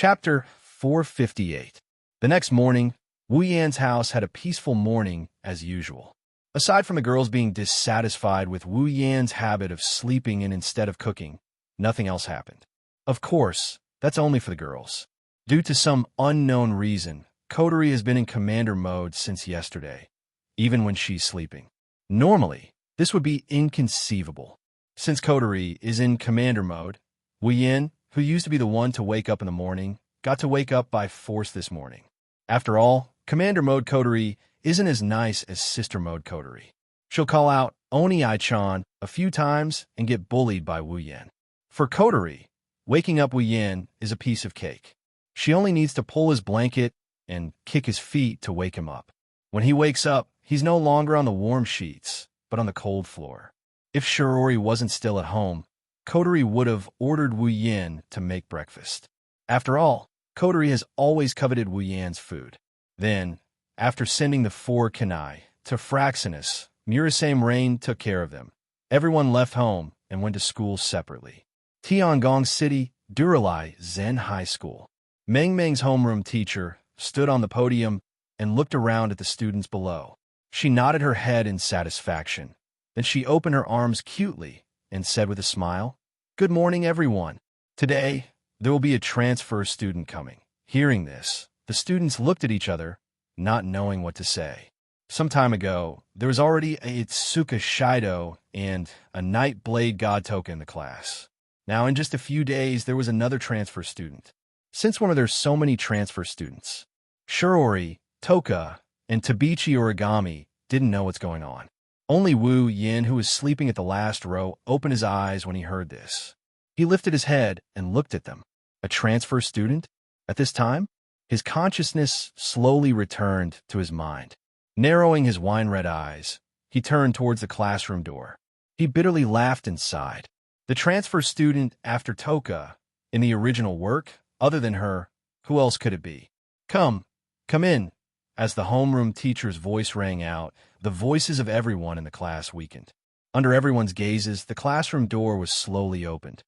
Chapter 458. The next morning, Wu Yan's house had a peaceful morning as usual. Aside from the girls being dissatisfied with Wu Yan's habit of sleeping in instead of cooking, nothing else happened. Of course, that's only for the girls. Due to some unknown reason, Coterie has been in commander mode since yesterday, even when she's sleeping. Normally, this would be inconceivable. Since Coterie is in commander mode, Wu Yan, who used to be the one to wake up in the morning, got to wake up by force this morning. After all, commander mode Coterie isn't as nice as sister mode Coterie. She'll call out Oni Ai-chan a few times and get bullied by Wu Yan. For Coterie, waking up Wu Yan is a piece of cake. She only needs to pull his blanket and kick his feet to wake him up. When he wakes up, he's no longer on the warm sheets, but on the cold floor. If Shirori wasn't still at home, Coterie would have ordered Wu Yan to make breakfast. After all, Coterie has always coveted Wu Yan's food. Then, after sending the 4 Kanai to Fraxinus, Murasame Rain took care of them. Everyone left home and went to school separately. Tiangong City, Duralai Zen High School. Meng Meng's homeroom teacher stood on the podium and looked around at the students below. She nodded her head in satisfaction. Then she opened her arms cutely and said with a smile, "Good morning, everyone. Today, there will be a transfer student coming." Hearing this, the students looked at each other, not knowing what to say. Some time ago, there was already a Itsuka Shido and a Night Blade God Toka in the class. Now, in just a few days, there was another transfer student. Since when are there so many transfer students? Shirori, Toka, and Tabichi Origami didn't know what's going on. Only Wu Yan, who was sleeping at the last row, opened his eyes when he heard this. He lifted his head and looked at them. A transfer student? At this time, his consciousness slowly returned to his mind. Narrowing his wine-red eyes, he turned towards the classroom door. He bitterly laughed and sighed. The transfer student after Toka, in the original work, other than her, who else could it be? Come in." As the homeroom teacher's voice rang out, the voices of everyone in the class weakened. Under everyone's gazes, the classroom door was slowly opened.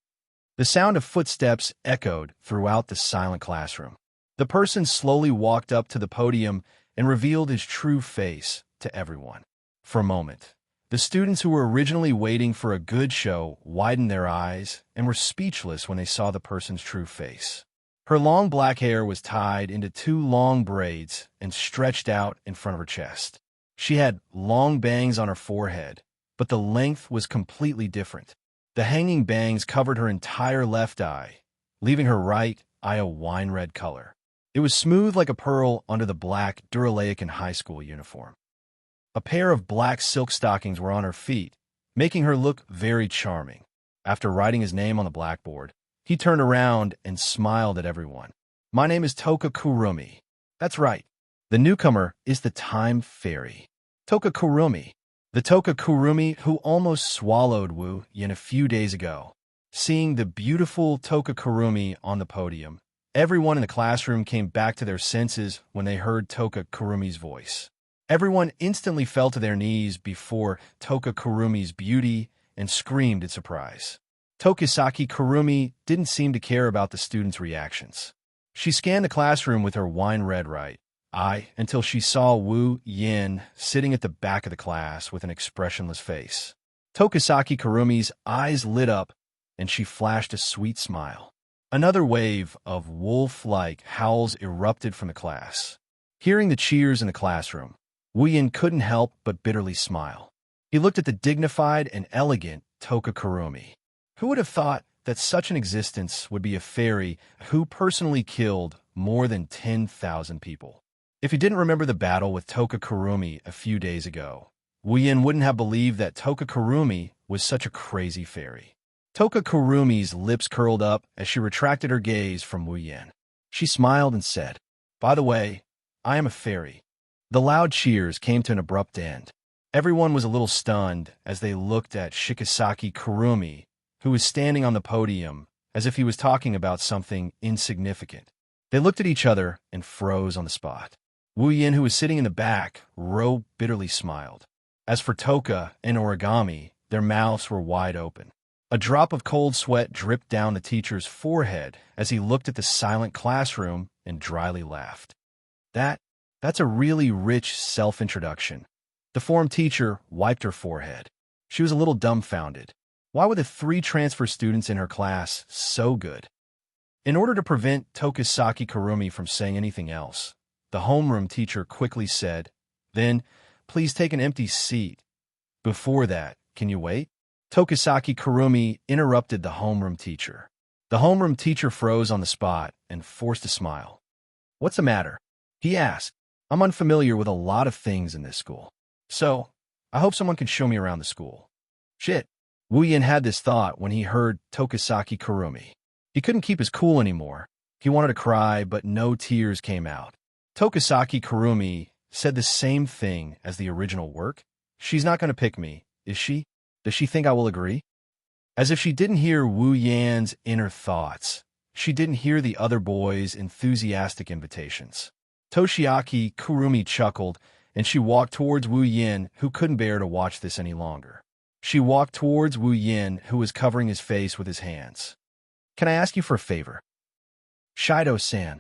The sound of footsteps echoed throughout the silent classroom. The person slowly walked up to the podium and revealed his true face to everyone. For a moment, the students who were originally waiting for a good show widened their eyes and were speechless when they saw the person's true face. Her long black hair was tied into 2 long braids and stretched out in front of her chest. She had long bangs on her forehead, but the length was completely different. The hanging bangs covered her entire left eye, leaving her right eye a wine-red color. It was smooth like a pearl under the black Duralaican high school uniform. A pair of black silk stockings were on her feet, making her look very charming. After writing his name on the blackboard, he turned around and smiled at everyone. "My name is Toka Kurumi." That's right. The newcomer is the Time Fairy. Toka Kurumi. The Toka Kurumi who almost swallowed Wu Yan a few days ago. Seeing the beautiful Toka Kurumi on the podium, everyone in the classroom came back to their senses when they heard Toka Kurumi's voice. Everyone instantly fell to their knees before Toka Kurumi's beauty and screamed in surprise. Tokisaki Kurumi didn't seem to care about the students' reactions. She scanned the classroom with her wine-red right eye until she saw Wu Yan sitting at the back of the class with an expressionless face. Tokisaki Kurumi's eyes lit up and she flashed a sweet smile. Another wave of wolf-like howls erupted from the class. Hearing the cheers in the classroom, Wu Yan couldn't help but bitterly smile. He looked at the dignified and elegant Toka Kurumi. Who would have thought that such an existence would be a fairy who personally killed more than 10,000 people? If he didn't remember the battle with Toka Kurumi a few days ago, Wu Yan wouldn't have believed that Toka Kurumi was such a crazy fairy. Toka Kurumi's lips curled up as she retracted her gaze from Wu Yan. She smiled and said, "By the way, I am a fairy." The loud cheers came to an abrupt end. Everyone was a little stunned as they looked at Shikisaki Kurumi, who was standing on the podium as if he was talking about something insignificant. They looked at each other and froze on the spot. Wu Yan, who was sitting in the back row, bitterly smiled. As for Toka and Origami, their mouths were wide open. A drop of cold sweat dripped down the teacher's forehead as he looked at the silent classroom and dryly laughed. That's a really rich self-introduction. The form teacher wiped her forehead. She was a little dumbfounded. Why were the 3 transfer students in her class so good? In order to prevent Tokisaki Kurumi from saying anything else, the homeroom teacher quickly said, "Then, please take an empty seat. Before that, can you wait?" Tokisaki Kurumi interrupted the homeroom teacher. The homeroom teacher froze on the spot and forced a smile. "What's the matter?" he asked. "I'm unfamiliar with a lot of things in this school. So, I hope someone can show me around the school." Shit. Wu Yin had this thought when he heard Tokisaki Kurumi. He couldn't keep his cool anymore. He wanted to cry, but no tears came out. Tokisaki Kurumi said the same thing as the original work. "She's not going to pick me, is she? Does she think I will agree?" As if she didn't hear Wu Yan's inner thoughts. She didn't hear the other boys' enthusiastic invitations. Toshiaki Kurumi chuckled, and she walked towards Wu Yin, who couldn't bear to watch this any longer. She walked towards Wu Yin, who was covering his face with his hands. "Can I ask you for a favor?" "Shido-san."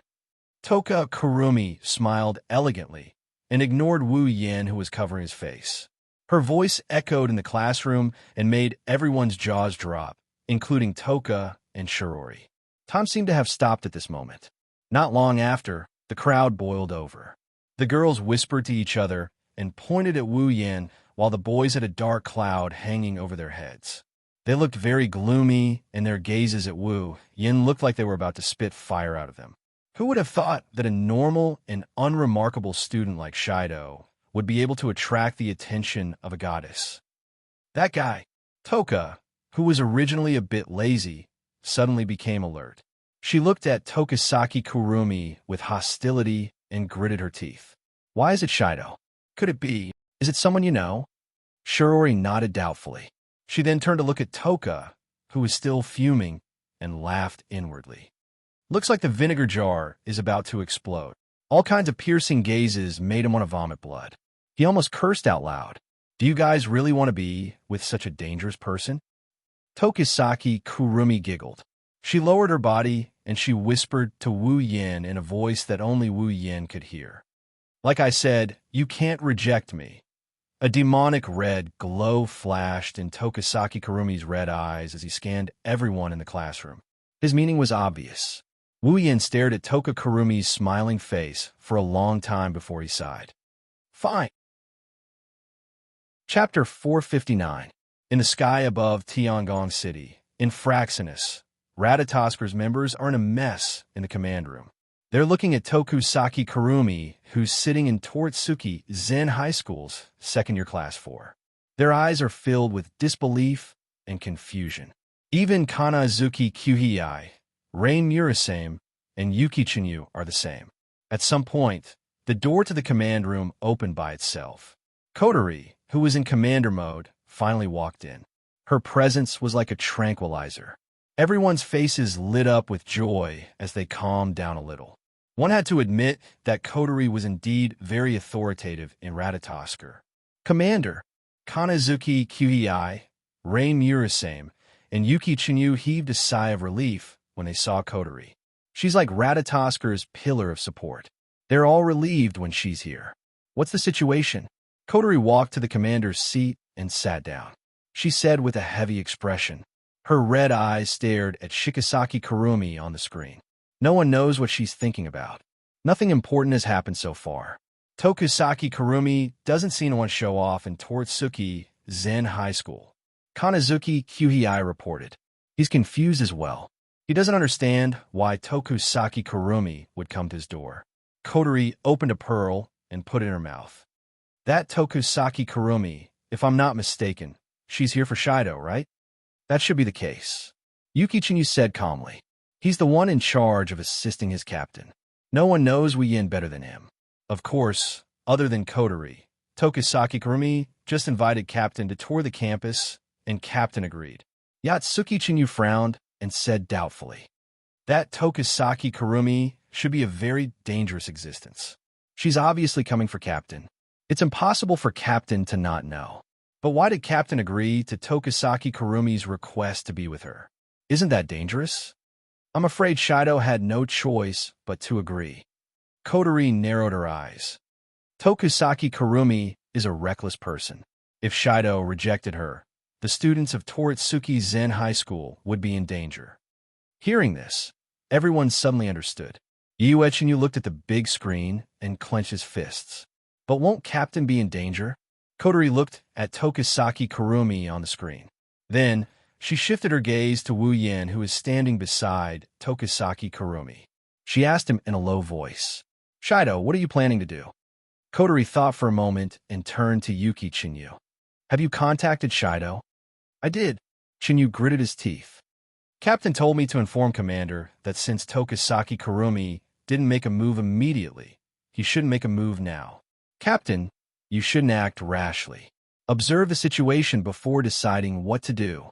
Toka Kurumi smiled elegantly and ignored Wu Yin, who was covering his face. Her voice echoed in the classroom and made everyone's jaws drop, including Toka and Shirori. Time seemed to have stopped at this moment. Not long after, the crowd boiled over. The girls whispered to each other and pointed at Wu Yin, while the boys had a dark cloud hanging over their heads. They looked very gloomy, and their gazes at Wu Yin looked like they were about to spit fire out of them. Who would have thought that a normal and unremarkable student like Shido would be able to attract the attention of a goddess? That guy, Toka, who was originally a bit lazy, suddenly became alert. She looked at Tokisaki Kurumi with hostility and gritted her teeth. "Why is it Shido? Could it be? Is it someone you know?" Shirori nodded doubtfully. She then turned to look at Toka, who was still fuming, and laughed inwardly. "Looks like the vinegar jar is about to explode." All kinds of piercing gazes made him want to vomit blood. He almost cursed out loud. "Do you guys really want to be with such a dangerous person?" Tokisaki Kurumi giggled. She lowered her body, and she whispered to Wu Yin in a voice that only Wu Yin could hear. "Like I said, you can't reject me." A demonic red glow flashed in Tokisaki Kurumi's red eyes as he scanned everyone in the classroom. His meaning was obvious. Wu Yin stared at Toka Kurumi's smiling face for a long time before he sighed. "Fine." Chapter 459. In the sky above Tiangong City, in Fraxinus, Ratatosker's members are in a mess in the command room. They're looking at Tokusaki Kurumi, who's sitting in Tortsuki Zen High School's second-year class 4. Their eyes are filled with disbelief and confusion. Even Kanazuki Kyuhei, Rain Murasame, and Yuki Chinyu are the same. At some point, the door to the command room opened by itself. Kotori, who was in commander mode, finally walked in. Her presence was like a tranquilizer. Everyone's faces lit up with joy as they calmed down a little. One had to admit that Kotori was indeed very authoritative in Ratatosker. Commander, Kanazuki Kyuhei, Rain Murasame, and Yuki Chinyu heaved a sigh of relief when they saw Kotori. She's like Ratatosker's pillar of support. They're all relieved when she's here. "What's the situation?" Kotori walked to the commander's seat and sat down. She said with a heavy expression. Her red eyes stared at Shikisaki Kurumi on the screen. No one knows what she's thinking about. Nothing important has happened so far. Tokusaki Kurumi doesn't seem to want to show off in Tortsuki Zen High School. Kanazuki Kyuhei reported. He's confused as well. He doesn't understand why Tokusaki Kurumi would come to his door. Kotori opened a pearl and put it in her mouth. "That Tokusaki Kurumi, if I'm not mistaken, she's here for Shido, right?" "That should be the case," Yuki Chinyu said calmly. He's the one in charge of assisting his captain. No one knows Wu Yin better than him. Of course, other than Kotori, Tokusaki Kurumi just invited Captain to tour the campus, and Captain agreed. Yatsuki Chinyu frowned and said doubtfully, "That Tokusaki Kurumi should be a very dangerous existence. She's obviously coming for Captain. It's impossible for Captain to not know." But why did Captain agree to Tokisaki Kurumi's request to be with her? Isn't that dangerous? I'm afraid Shido had no choice but to agree. Kotori narrowed her eyes. Tokusaki Kurumi is a reckless person. If Shido rejected her, the students of Toritsuki Zen High School would be in danger. Hearing this, everyone suddenly understood. Yuechinyu looked at the big screen and clenched his fists. But won't Captain be in danger? Kotori looked at Tokusaki Kurumi on the screen. Then, she shifted her gaze to Wu Yen, who was standing beside Tokusaki Kurumi. She asked him in a low voice, "Shido, what are you planning to do?" Kotori thought for a moment and turned to Yuki Chinyu. "Have you contacted Shido?" "I did." Chinyu gritted his teeth. "Captain told me to inform Commander that since Tokusaki Kurumi didn't make a move immediately, he shouldn't make a move now. Captain, you shouldn't act rashly. Observe the situation before deciding what to do."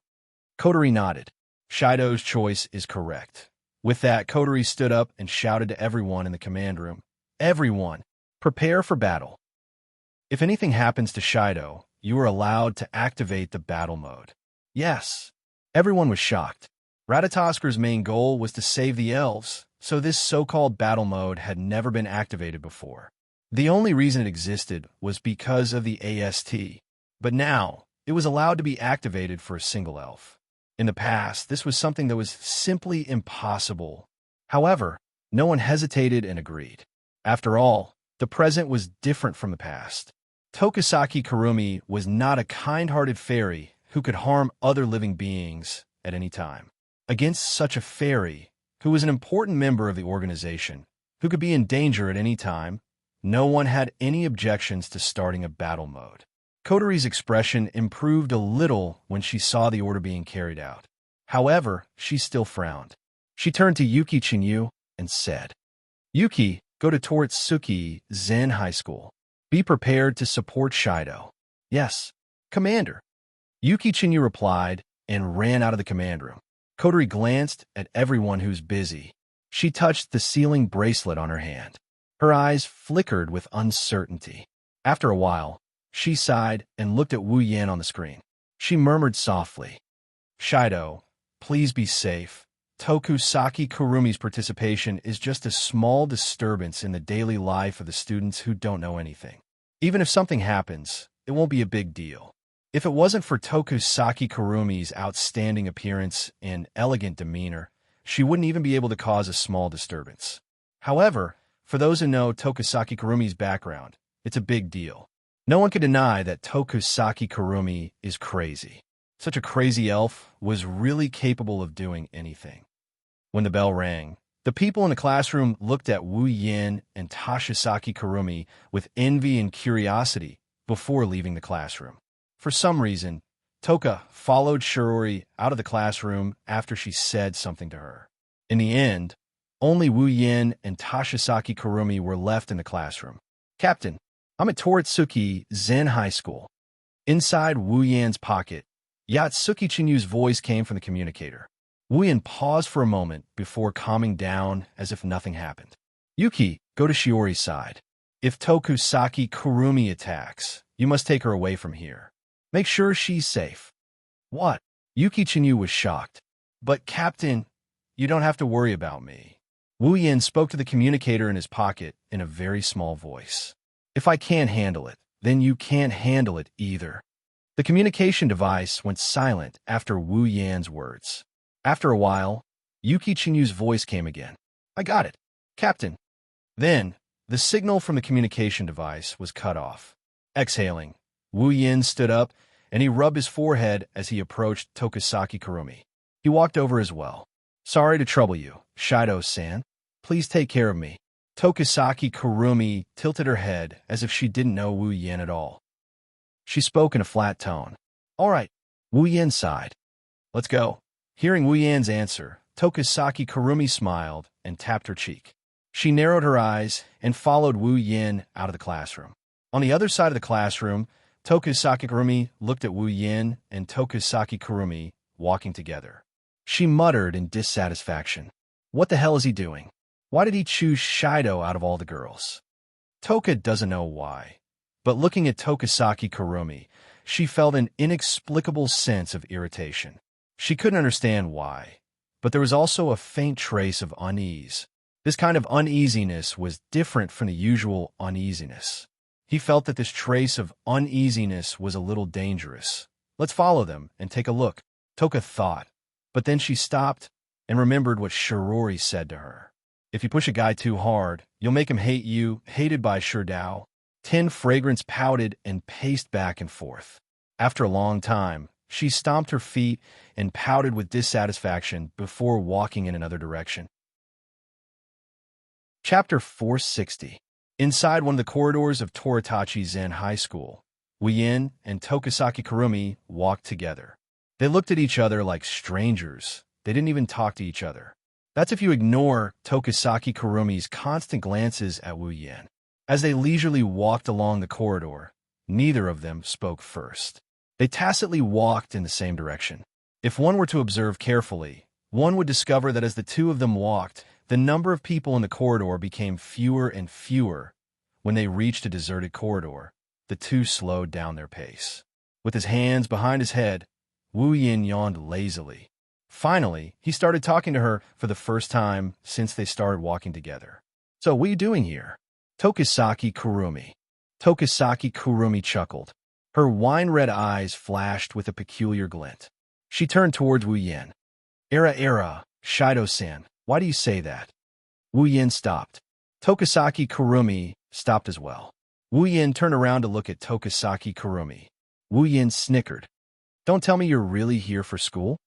Kotori nodded. Shido's choice is correct. With that, Kotori stood up and shouted to everyone in the command room, "Everyone, prepare for battle. If anything happens to Shido, you are allowed to activate the battle mode." Yes. Everyone was shocked. Ratatasker's main goal was to save the elves, so this so-called battle mode had never been activated before. The only reason it existed was because of the AST, but now it was allowed to be activated for a single elf. In the past, this was something that was simply impossible. However, no one hesitated and agreed. After all, the present was different from the past. Tokusaki Kurumi was not a kind-hearted fairy who could harm other living beings at any time. Against such a fairy, who was an important member of the organization, who could be in danger at any time, no one had any objections to starting a battle mode. Kotori's expression improved a little when she saw the order being carried out. However, she still frowned. She turned to Yuki Chinyu and said, "Yuki, go to Toritsuki Zen High School. Be prepared to support Shido." "Yes, Commander." Yuki Chinyu replied and ran out of the command room. Kotori glanced at everyone who's busy. She touched the sealing bracelet on her hand. Her eyes flickered with uncertainty. After a while, she sighed and looked at Wu Yan on the screen. She murmured softly, "Shido, please be safe. Tokusaki Kurumi's participation is just a small disturbance in the daily life of the students who don't know anything. Even if something happens, it won't be a big deal. If it wasn't for Tokusaki Kurumi's outstanding appearance and elegant demeanor, she wouldn't even be able to cause a small disturbance. However, for those who know Tokusaki Kurumi's background, it's a big deal. No one can deny that Tokusaki Kurumi is crazy. Such a crazy elf was really capable of doing anything." When the bell rang, the people in the classroom looked at Wu Yin and Toshisaki Kurumi with envy and curiosity before leaving the classroom. For some reason, Toka followed Shirori out of the classroom after she said something to her. In the end, only Wu Yin and Toshisaki Kurumi were left in the classroom. "Captain, I'm at Toritsuki Zen High School." Inside Wu Yan's pocket, Yatsuki Chinyu's voice came from the communicator. Wu Yan paused for a moment before calming down as if nothing happened. "Yuki, go to Shiori's side. If Tokusaki Kurumi attacks, you must take her away from here. Make sure she's safe." "What?" Yuki Chinyu was shocked. "But Captain, you don't have to worry about me." Wu Yan spoke to the communicator in his pocket in a very small voice. "If I can't handle it, then you can't handle it either." The communication device went silent after Wu Yan's words. After a while, Yuki Chinyu's voice came again. "I got it, Captain." Then, the signal from the communication device was cut off. Exhaling, Wu Yan stood up, and he rubbed his forehead as he approached Tokusaki Kurumi. He walked over as well. "Sorry to trouble you, Shido-san. Please take care of me." Tokusaki Kurumi tilted her head as if she didn't know Wu Yan at all. She spoke in a flat tone. "All right." Wu Yan sighed. "Let's go." Hearing Wu Yan's answer, Tokusaki Kurumi smiled and tapped her cheek. She narrowed her eyes and followed Wu Yan out of the classroom. On the other side of the classroom, Tokusaki Kurumi looked at Wu Yan and Tokusaki Kurumi walking together. She muttered in dissatisfaction. "What the hell is he doing? Why did he choose Shido out of all the girls?" Toka doesn't know why, but looking at Tokusaki Kurumi, she felt an inexplicable sense of irritation. She couldn't understand why, but there was also a faint trace of unease. This kind of uneasiness was different from the usual uneasiness. He felt that this trace of uneasiness was a little dangerous. Let's follow them and take a look, Toka thought, but then she stopped and remembered what Shirori said to her. If you push a guy too hard, you'll make him hate you, hated by Sherdao. Tin Fragrance pouted and paced back and forth. After a long time, she stomped her feet and pouted with dissatisfaction before walking in another direction. Chapter 460. Inside one of the corridors of Toritachi Zen High School, Uyin and Tokisaki Kurumi walked together. They looked at each other like strangers. They didn't even talk to each other. That's if you ignore Tokisaki Kurumi's constant glances at Uyin. As they leisurely walked along the corridor, neither of them spoke first. They tacitly walked in the same direction. If one were to observe carefully, one would discover that as the two of them walked, the number of people in the corridor became fewer and fewer. When they reached a deserted corridor, the two slowed down their pace. With his hands behind his head, Wu Yin yawned lazily. Finally, he started talking to her for the first time since they started walking together. "So, what are you doing here?" Tokisaki Kurumi. Tokisaki Kurumi chuckled. Her wine-red eyes flashed with a peculiar glint. She turned towards Wu Yin. Era, Shido-san, why do you say that?" Wu Yin stopped. Tokisaki Kurumi stopped as well. Wu Yin turned around to look at Tokisaki Kurumi. Wu Yin snickered. "Don't tell me you're really here for school?"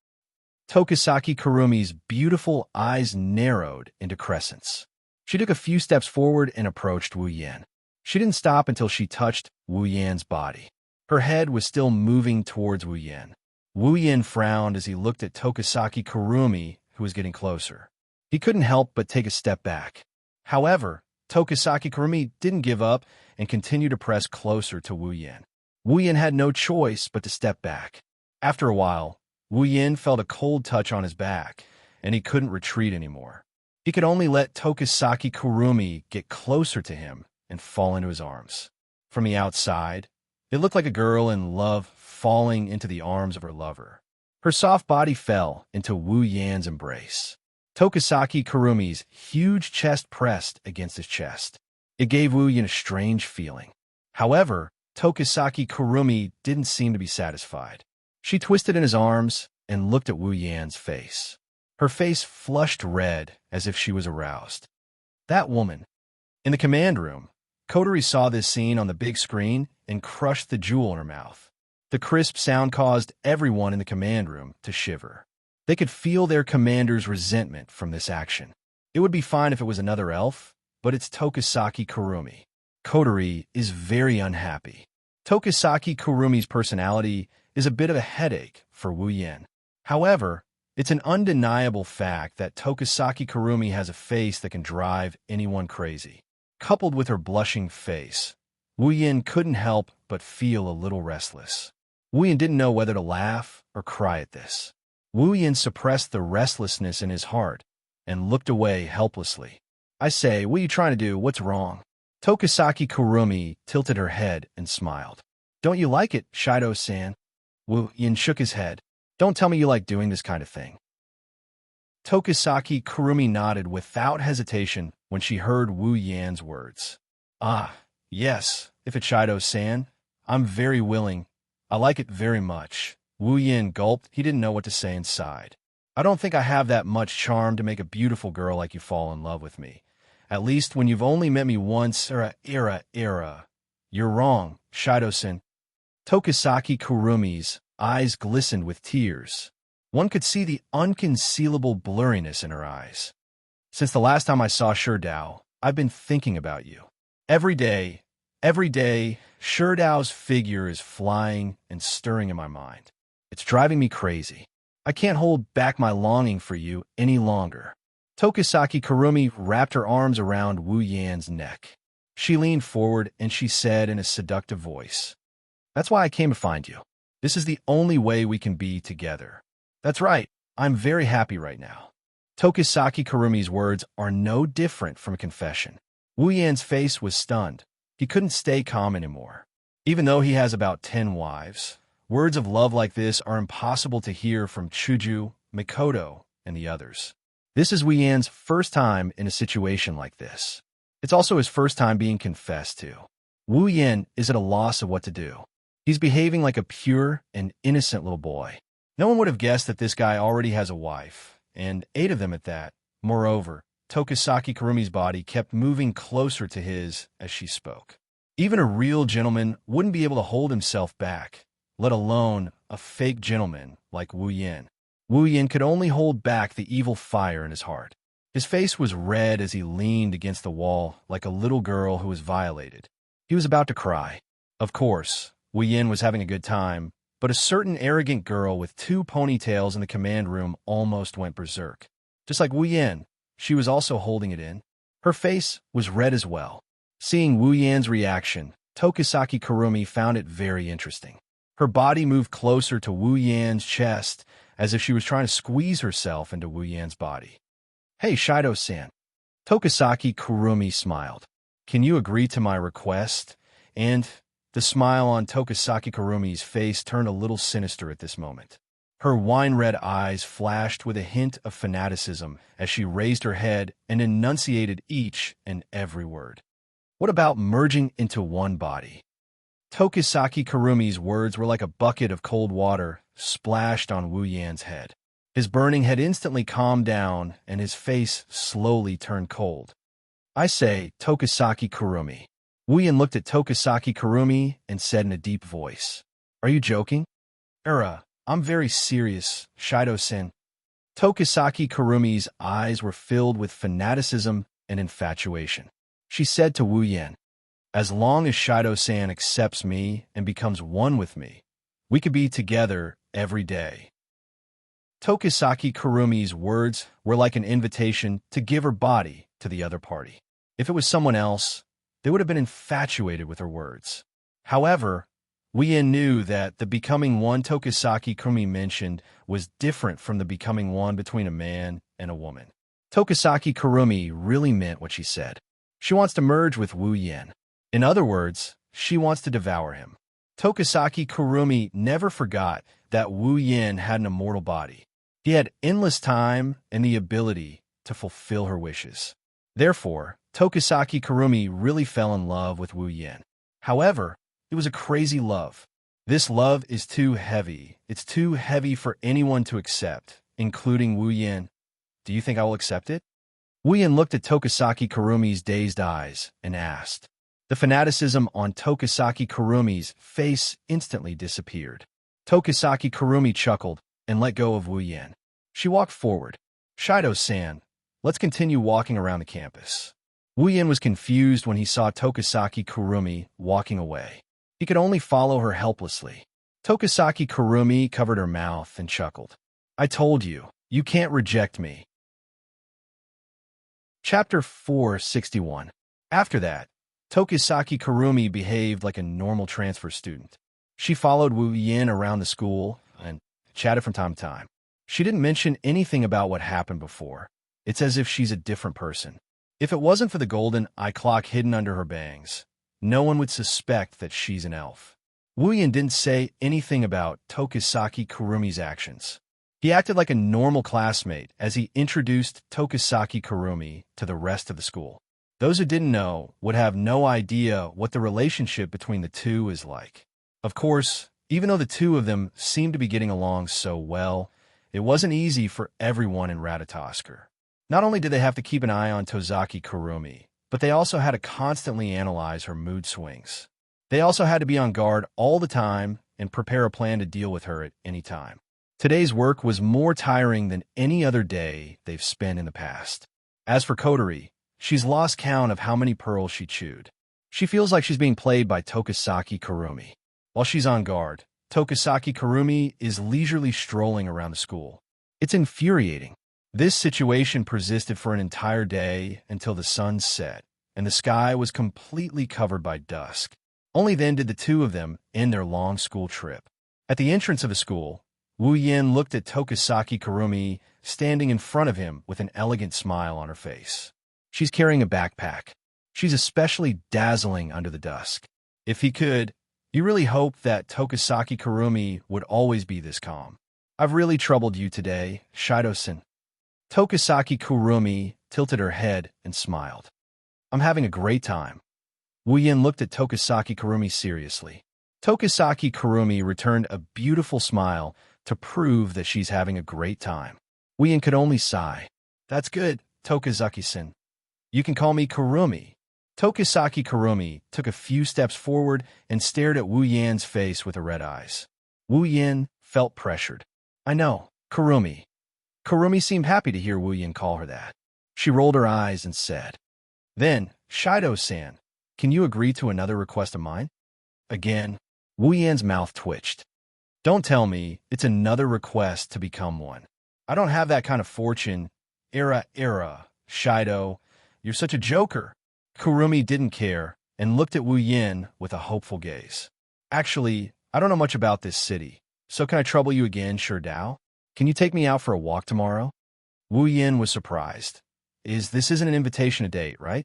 Tokisaki Kurumi's beautiful eyes narrowed into crescents. She took a few steps forward and approached Wu Yin. She didn't stop until she touched Wu Yin's body. Her head was still moving towards Wu Yin. Wu Yin frowned as he looked at Tokisaki Kurumi, who was getting closer. He couldn't help but take a step back. However, Tokisaki Kurumi didn't give up and continued to press closer to Wu Yin. Wu Yin had no choice but to step back. After a while, Wu Yin felt a cold touch on his back, and he couldn't retreat anymore. He could only let Tokisaki Kurumi get closer to him and fall into his arms. From the outside, it looked like a girl in love falling into the arms of her lover. Her soft body fell into Wu Yin's embrace. Tokisaki Kurumi's huge chest pressed against his chest. It gave Wu Yin a strange feeling. However, Tokisaki Kurumi didn't seem to be satisfied. She twisted in his arms and looked at Wu Yin's face. Her face flushed red as if she was aroused. That woman. In the command room, Kotori saw this scene on the big screen and crushed the jewel in her mouth. The crisp sound caused everyone in the command room to shiver. They could feel their commander's resentment from this action. It would be fine if it was another elf, but it's Tokisaki Kurumi. Kotori is very unhappy. Tokisaki Kurumi's personality is a bit of a headache for Wu Yin. However, it's an undeniable fact that Tokisaki Kurumi has a face that can drive anyone crazy. Coupled with her blushing face, Wu Yin couldn't help but feel a little restless. Wu Yin didn't know whether to laugh or cry at this. Wu Yin suppressed the restlessness in his heart and looked away helplessly. "I say, what are you trying to do? What's wrong?" Tokisaki Kurumi tilted her head and smiled. "Don't you like it, Shido-san?" Wu Yin shook his head. "Don't tell me you like doing this kind of thing." Tokisaki Kurumi nodded without hesitation when she heard Wu Yin's words. "Ah, yes, if it's Shido-san, I'm very willing. I like it very much." Wu Yin gulped. He didn't know what to say inside. "I don't think I have that much charm to make a beautiful girl like you fall in love with me. At least when you've only met me once, era. You're wrong, Shido-san." Tokisaki Kurumi's eyes glistened with tears. One could see the unconcealable blurriness in her eyes. "Since the last time I saw Sherdao, I've been thinking about you. Every day, Sherdao's figure is flying and stirring in my mind. It's driving me crazy. I can't hold back my longing for you any longer." Tokisaki Kurumi wrapped her arms around Wu Yin's neck. She leaned forward and she said in a seductive voice, "That's why I came to find you. This is the only way we can be together. That's right, I'm very happy right now." Tokisaki Kurumi's words are no different from a confession. Wu Yin's face was stunned. He couldn't stay calm anymore. Even though he has about 10 wives, words of love like this are impossible to hear from Chuju, Mikoto, and the others. This is Wei Yan's first time in a situation like this. It's also his first time being confessed to. Wu Yan is at a loss of what to do. He's behaving like a pure and innocent little boy. No one would have guessed that this guy already has a wife, and 8 of them at that. Moreover, Tokisaki Kurumi's body kept moving closer to his as she spoke. Even a real gentleman wouldn't be able to hold himself back, let alone a fake gentleman like Wu Yan. Wu Yan could only hold back the evil fire in his heart. His face was red as he leaned against the wall like a little girl who was violated. He was about to cry. Of course, Wu Yan was having a good time, but a certain arrogant girl with 2 ponytails in the command room almost went berserk. Just like Wu Yan, she was also holding it in. Her face was red as well. Seeing Wu Yan's reaction, Tokisaki Kurumi found it very interesting. Her body moved closer to Wu Yan's chest as if she was trying to squeeze herself into Wu Yan's body. "Hey, Shido-san." Tokisaki Kurumi smiled. "Can you agree to my request?" And the smile on Tokisaki Kurumi's face turned a little sinister at this moment. Her wine-red eyes flashed with a hint of fanaticism as she raised her head and enunciated each and every word. "What about merging into one body?" Tokisaki Kurumi's words were like a bucket of cold water splashed on Wu Yan's head. His burning head instantly calmed down, and his face slowly turned cold. "I say, Tokisaki Kurumi." Wu Yan looked at Tokisaki Kurumi and said in a deep voice, "Are you joking?" I'm very serious, Shido-san." Tokisaki Kurumi's eyes were filled with fanaticism and infatuation. She said to Wu Yan, "As long as Shido-san accepts me and becomes one with me, we could be together every day." Tokisaki Kurumi's words were like an invitation to give her body to the other party. If it was someone else, they would have been infatuated with her words. However, Wu Yan knew that the becoming one Tokisaki Kurumi mentioned was different from the becoming one between a man and a woman. Tokisaki Kurumi really meant what she said. She wants to merge with Wu Yan. In other words, she wants to devour him. Tokisaki Kurumi never forgot that Wu Yan had an immortal body. He had endless time and the ability to fulfill her wishes. Therefore, Tokisaki Kurumi really fell in love with Wu Yan. However, it was a crazy love. This love is too heavy. It's too heavy for anyone to accept, including Wu Yan. Do you think I will accept it? Wu Yan looked at Tokisaki Kurumi's dazed eyes and asked. The fanaticism on Tokisaki Kurumi's face instantly disappeared. Tokisaki Kurumi chuckled and let go of Wu Yan. She walked forward. "Shido-san, let's continue walking around the campus." Wu Yan was confused when he saw Tokisaki Kurumi walking away. He could only follow her helplessly. Tokisaki Kurumi covered her mouth and chuckled. "I told you, you can't reject me." Chapter 461. After that, Tokisaki Kurumi behaved like a normal transfer student. She followed Wu Yan around the school and chatted from time to time. She didn't mention anything about what happened before. It's as if she's a different person. If it wasn't for the golden eye clock hidden under her bangs, no one would suspect that she's an elf. Wu Yan didn't say anything about Tokisaki Kurumi's actions. He acted like a normal classmate as he introduced Tokisaki Kurumi to the rest of the school. Those who didn't know would have no idea what the relationship between the two is like. Of course, even though the two of them seemed to be getting along so well, it wasn't easy for everyone in Ratatoskr. Not only did they have to keep an eye on Tozaki Kurumi, but they also had to constantly analyze her mood swings. They also had to be on guard all the time and prepare a plan to deal with her at any time. Today's work was more tiring than any other day they've spent in the past. As for Kotori, she's lost count of how many pearls she chewed. She feels like she's being played by Tokisaki Kurumi. While she's on guard, Tokisaki Kurumi is leisurely strolling around the school. It's infuriating. This situation persisted for an entire day until the sun set, and the sky was completely covered by dusk. Only then did the two of them end their long school trip. At the entrance of the school, Wu Yan looked at Tokisaki Kurumi standing in front of him with an elegant smile on her face. She's carrying a backpack. She's especially dazzling under the dusk. If he could, You really hoped that Tokisaki Kurumi would always be this calm. I've really troubled you today, Shido-san. Tokisaki Kurumi tilted her head and smiled. I'm having a great time. Wu Yin looked at Tokisaki Kurumi seriously. Tokisaki Kurumi returned a beautiful smile to prove that she's having a great time. Wu Yin could only sigh. That's good, Tokisaki-san. You can call me Kurumi. Tokisaki Kurumi took a few steps forward and stared at Wu Yan's face with her red eyes. Wu Yan felt pressured. I know, Kurumi. Kurumi seemed happy to hear Wu Yan call her that. She rolled her eyes and said, Then, Shido-san, can you agree to another request of mine? Again, Wu Yan's mouth twitched. Don't tell me it's another request to become one. I don't have that kind of fortune. Shido, you're such a joker. Kurumi didn't care and looked at Wu Yan with a hopeful gaze. Actually, I don't know much about this city, so can I trouble you again, Sherdao? Can you take me out for a walk tomorrow? Wu Yan was surprised. This isn't an invitation to date, right?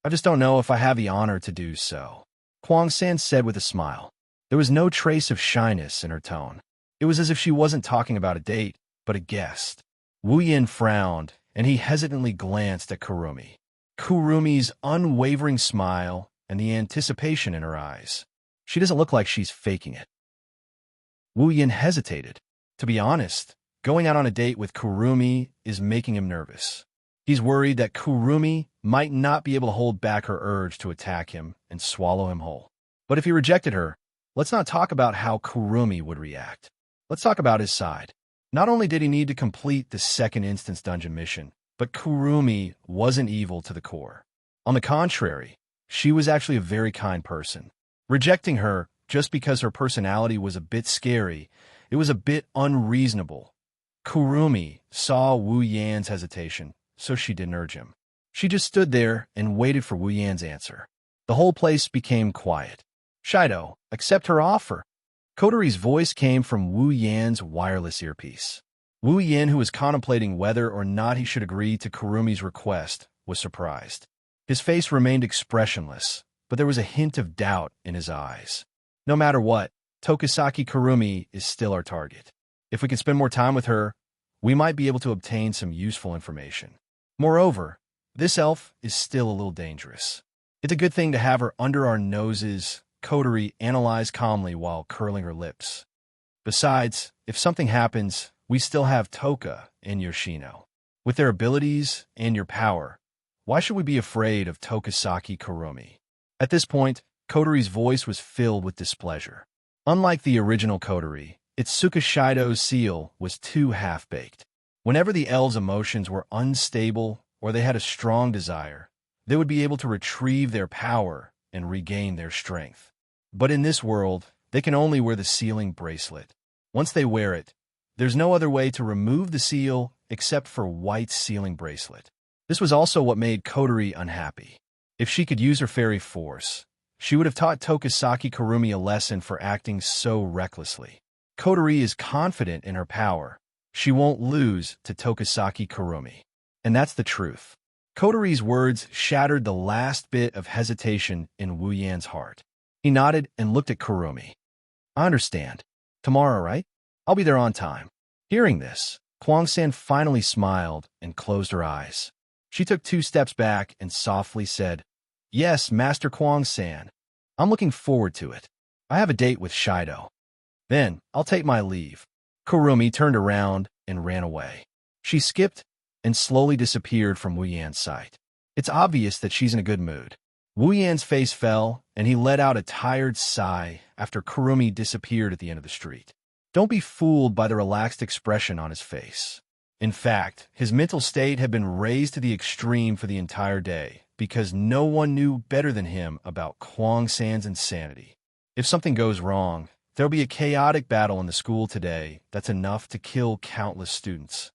I just don't know if I have the honor to do so. Kwang San said with a smile. There was no trace of shyness in her tone. It was as if she wasn't talking about a date, but a guest. Wu Yan frowned, and he hesitantly glanced at Kurumi. Kurumi's unwavering smile and the anticipation in her eyes. She doesn't look like she's faking it. Wu Yan hesitated. To be honest, going out on a date with Kurumi is making him nervous. He's worried that Kurumi might not be able to hold back her urge to attack him and swallow him whole. But if he rejected her, let's not talk about how Kurumi would react. Let's talk about his side. Not only did he need to complete the second instance dungeon mission, but Kurumi wasn't evil to the core. On the contrary, she was actually a very kind person. Rejecting her just because her personality was a bit scary, it was a bit unreasonable. Kurumi saw Wu Yan's hesitation, so she didn't urge him. She just stood there and waited for Wu Yan's answer. The whole place became quiet. Shido, accept her offer. Kotori's voice came from Wu Yan's wireless earpiece. Wu Yan, who was contemplating whether or not he should agree to Kurumi's request, was surprised. His face remained expressionless, but there was a hint of doubt in his eyes. No matter what, Tokisaki Kurumi is still our target. If we can spend more time with her, we might be able to obtain some useful information. Moreover, this elf is still a little dangerous. It's a good thing to have her under our noses, Kotori analyzed calmly while curling her lips. Besides, if something happens, we still have Toka and Yoshino. With their abilities and your power, why should we be afraid of Tokisaki Kurumi? At this point, Kotori's voice was filled with displeasure. Unlike the original Kotori, Itsuka Shido's seal was too half-baked. Whenever the elves' emotions were unstable or they had a strong desire, they would be able to retrieve their power and regain their strength. But in this world, they can only wear the sealing bracelet. Once they wear it, there's no other way to remove the seal except for White's sealing bracelet. This was also what made Kotori unhappy. If she could use her fairy force, she would have taught Tokisaki Kurumi a lesson for acting so recklessly. Kotori is confident in her power. She won't lose to Tokisaki Kurumi. And that's the truth. Kotori's words shattered the last bit of hesitation in Wu Yan's heart. He nodded and looked at Kurumi. I understand. Tomorrow, right? I'll be there on time. Hearing this, Kwang San finally smiled and closed her eyes. She took 2 steps back and softly said, Yes, Master Kwang San. I'm looking forward to it. I have a date with Shido. Then, I'll take my leave. Kurumi turned around and ran away. She skipped and slowly disappeared from Wu Yan's sight. It's obvious that she's in a good mood. Wu Yan's face fell, and he let out a tired sigh after Kurumi disappeared at the end of the street. Don't be fooled by the relaxed expression on his face. In fact, his mental state had been raised to the extreme for the entire day because no one knew better than him about Kwang San's insanity. If something goes wrong, there'll be a chaotic battle in the school today that's enough to kill countless students.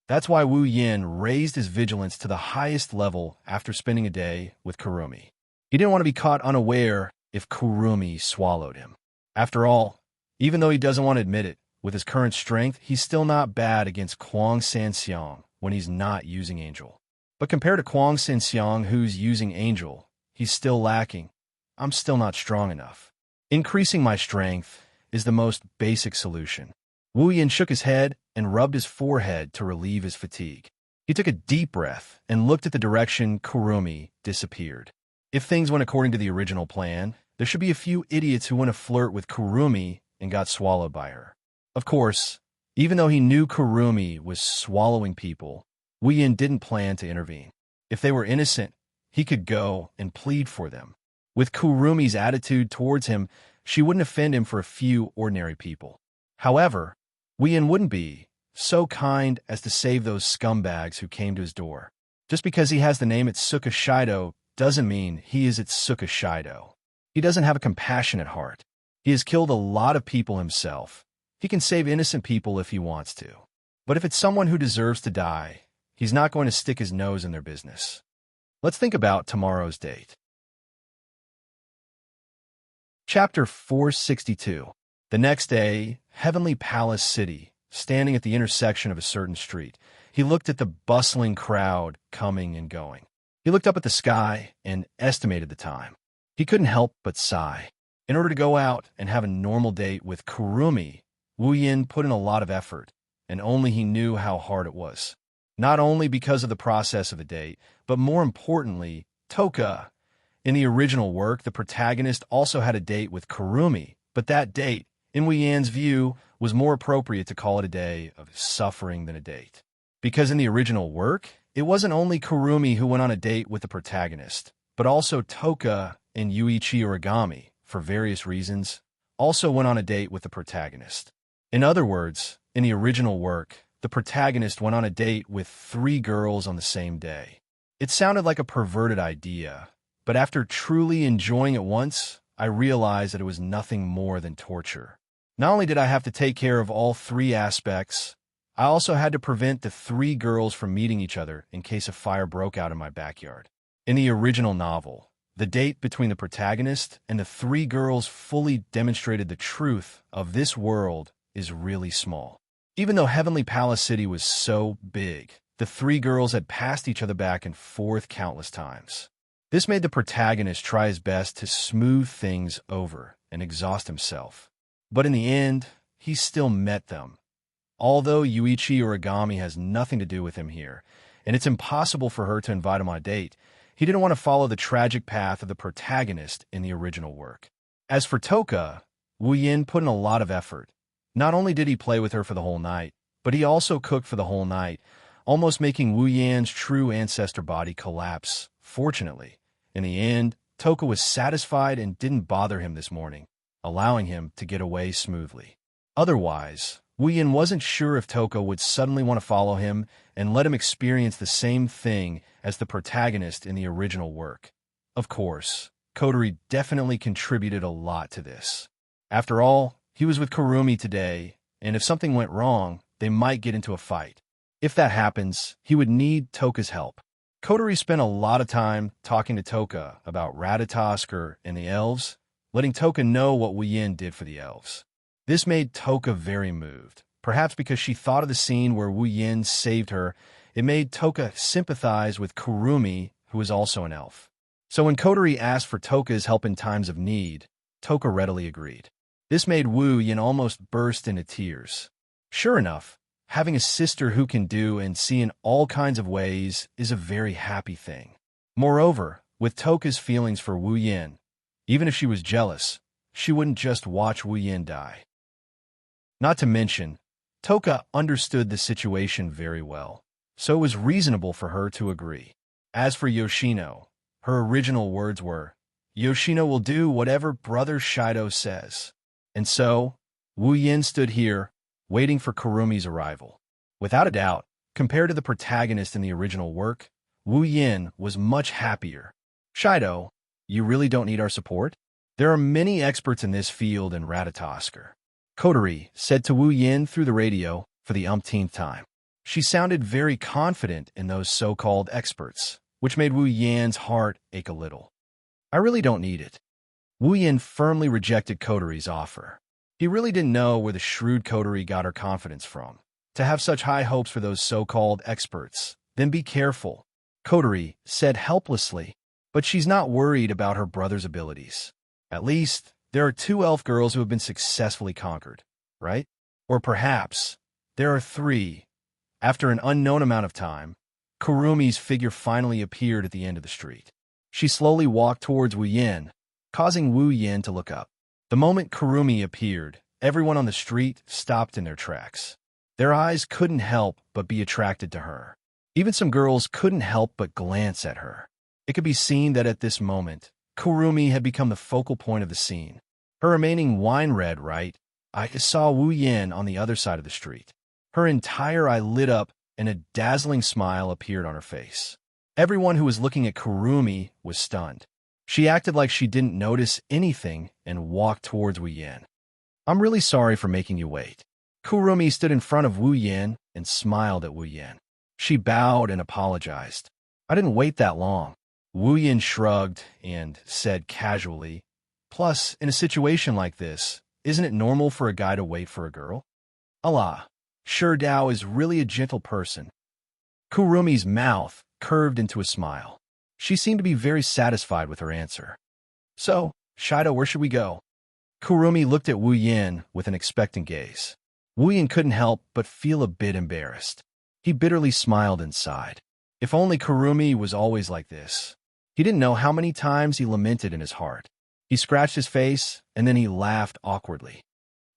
That's why Wu Yan raised his vigilance to the highest level after spending a day with Kurumi. He didn't want to be caught unaware if Kurumi swallowed him. After all, even though he doesn't want to admit it, with his current strength, he's still not bad against Kwang San Xiang when he's not using Angel. But compared to Kwang San Xiang who's using Angel, he's still lacking. I'm still not strong enough. Increasing my strength is the most basic solution. Wu Yin shook his head and rubbed his forehead to relieve his fatigue. He took a deep breath and looked at the direction Kurumi disappeared. If things went according to the original plan, there should be a few idiots who went to flirt with Kurumi and got swallowed by her. Of course, even though he knew Kurumi was swallowing people, Wu Yin didn't plan to intervene. If they were innocent, he could go and plead for them. With Kurumi's attitude towards him, she wouldn't offend him for a few ordinary people. However, Wu Yin wouldn't be so kind as to save those scumbags who came to his door. Just because he has the name Itsuka Shido doesn't mean he is Itsuka Shido. He doesn't have a compassionate heart. He has killed a lot of people himself. He can save innocent people if he wants to. But if it's someone who deserves to die, he's not going to stick his nose in their business. Let's think about tomorrow's date. Chapter 462. The next day, Heavenly Palace City, standing at the intersection of a certain street. He looked at the bustling crowd coming and going. He looked up at the sky and estimated the time. He couldn't help but sigh. In order to go out and have a normal date with Kurumi, Wu Yin put in a lot of effort, and only he knew how hard it was. Not only because of the process of the date, but more importantly, Toka. In the original work, the protagonist also had a date with Kurumi, but that date, in Wu Yin's view, was more appropriate to call it a day of suffering than a date. Because in the original work, it wasn't only Kurumi who went on a date with the protagonist, but also Toka and Yuichi Origami, for various reasons, also went on a date with the protagonist. In other words, in the original work, the protagonist went on a date with 3 girls on the same day. It sounded like a perverted idea, but after truly enjoying it once, I realized that it was nothing more than torture. Not only did I have to take care of all 3 aspects, I also had to prevent the 3 girls from meeting each other in case a fire broke out in my backyard. In the original novel, the date between the protagonist and the 3 girls fully demonstrated the truth of this world is really small. Even though Heavenly Palace City was so big, the 3 girls had passed each other back and forth countless times. This made the protagonist try his best to smooth things over and exhaust himself. But in the end, he still met them. Although Yuichi Origami has nothing to do with him here, and it's impossible for her to invite him on a date, he didn't want to follow the tragic path of the protagonist in the original work. As for Toka, Wu Yin put in a lot of effort. Not only did he play with her for the whole night, but he also cooked for the whole night, almost making Wu Yan's true ancestor body collapse. Fortunately, in the end, Toka was satisfied and didn't bother him this morning, allowing him to get away smoothly. Otherwise, Wu Yin wasn't sure if Toka would suddenly want to follow him and let him experience the same thing as the protagonist in the original work. Of course, Kotori definitely contributed a lot to this. After all, he was with Kurumi today, and if something went wrong, they might get into a fight. If that happens, he would need Toka's help. Kotori spent a lot of time talking to Toka about Ratatosker and the elves, letting Toka know what Wu Yin did for the elves. This made Toka very moved. Perhaps because she thought of the scene where Wu Yin saved her, it made Toka sympathize with Kurumi, who is also an elf. So when Kotori asked for Toka's help in times of need, Toka readily agreed. This made Wu Yin almost burst into tears. Sure enough, having a sister who can do and see in all kinds of ways is a very happy thing. Moreover, with Toka's feelings for Wu Yin, even if she was jealous, she wouldn't just watch Wu Yin die. Not to mention, Toka understood the situation very well, so it was reasonable for her to agree. As for Yoshino, her original words were, "Yoshino will do whatever Brother Shido says." And so, Wu Yin stood here, waiting for Kurumi's arrival. Without a doubt, compared to the protagonist in the original work, Wu Yin was much happier. "Shido, you really don't need our support? There are many experts in this field in Ratatosker," Kotori said to Wu Yin through the radio for the umpteenth time. She sounded very confident in those so-called experts, which made Wu Yin's heart ache a little. "I really don't need it." Wu Yin firmly rejected Kotori's offer. He really didn't know where the shrewd Kotori got her confidence from. To have such high hopes for those so-called experts, then be careful, Kotori said helplessly. But she's not worried about her brother's abilities. At least, there are two elf girls who have been successfully conquered, right? Or perhaps there are three. After an unknown amount of time, Kurumi's figure finally appeared at the end of the street. She slowly walked towards Wu Yin, causing Wu Yin to look up. The moment Kurumi appeared, everyone on the street stopped in their tracks. Their eyes couldn't help but be attracted to her. Even some girls couldn't help but glance at her. It could be seen that at this moment, Kurumi had become the focal point of the scene. Her remaining wine red, right? I saw Wu Yin on the other side of the street. Her entire eye lit up and a dazzling smile appeared on her face. Everyone who was looking at Kurumi was stunned. She acted like she didn't notice anything and walked towards Wu Yin. I'm really sorry for making you wait. Kurumi stood in front of Wu Yin and smiled at Wu Yin. She bowed and apologized. I didn't wait that long. Wu Yin shrugged and said casually, plus, in a situation like this, isn't it normal for a guy to wait for a girl? Allah, sure Dao is really a gentle person. Kurumi's mouth curved into a smile. She seemed to be very satisfied with her answer. So, Shido, where should we go? Kurumi looked at Wu Yin with an expectant gaze. Wu Yin couldn't help but feel a bit embarrassed. He bitterly smiled inside. If only Kurumi was always like this. He didn't know how many times he lamented in his heart. He scratched his face, and then he laughed awkwardly.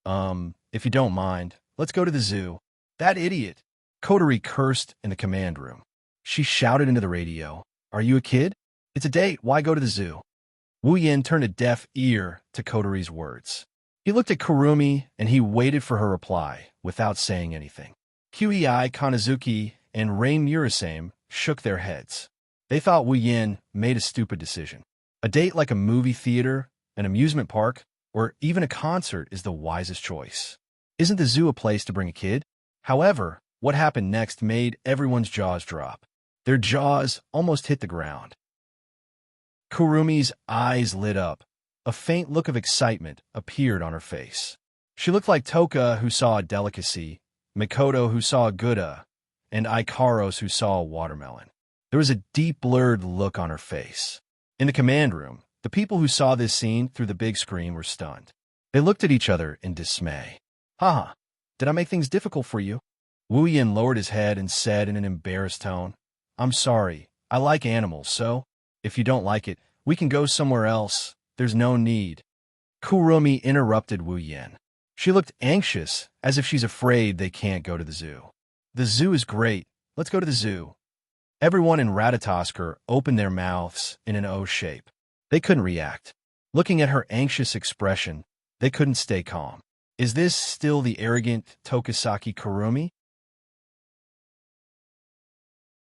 If you don't mind, let's go to the zoo. That idiot! Kotori cursed in the command room. She shouted into the radio, Are you a kid? It's a date, why go to the zoo? Wu Yin turned a deaf ear to Kotori's words. He looked at Kurumi, and he waited for her reply, without saying anything. Qei Kanazuki and Rei Murasame shook their heads. They thought Wu Yin made a stupid decision. A date like a movie theater, an amusement park, or even a concert is the wisest choice. Isn't the zoo a place to bring a kid? However, what happened next made everyone's jaws drop. Their jaws almost hit the ground. Kurumi's eyes lit up. A faint look of excitement appeared on her face. She looked like Toka, who saw a delicacy, Mikoto, who saw a Gouda, and Ikaros, who saw a watermelon. There was a deep, blurred look on her face. In the command room, the people who saw this scene through the big screen were stunned. They looked at each other in dismay. Haha, did I make things difficult for you? Wu Yin lowered his head and said in an embarrassed tone, I'm sorry, I like animals, so, if you don't like it, we can go somewhere else. There's no need. Kurumi interrupted Wu Yin. She looked anxious, as if she's afraid they can't go to the zoo. The zoo is great. Let's go to the zoo. Everyone in Ratatoskr opened their mouths in an O shape. They couldn't react. Looking at her anxious expression, they couldn't stay calm. Is this still the arrogant Tokisaki Kurumi?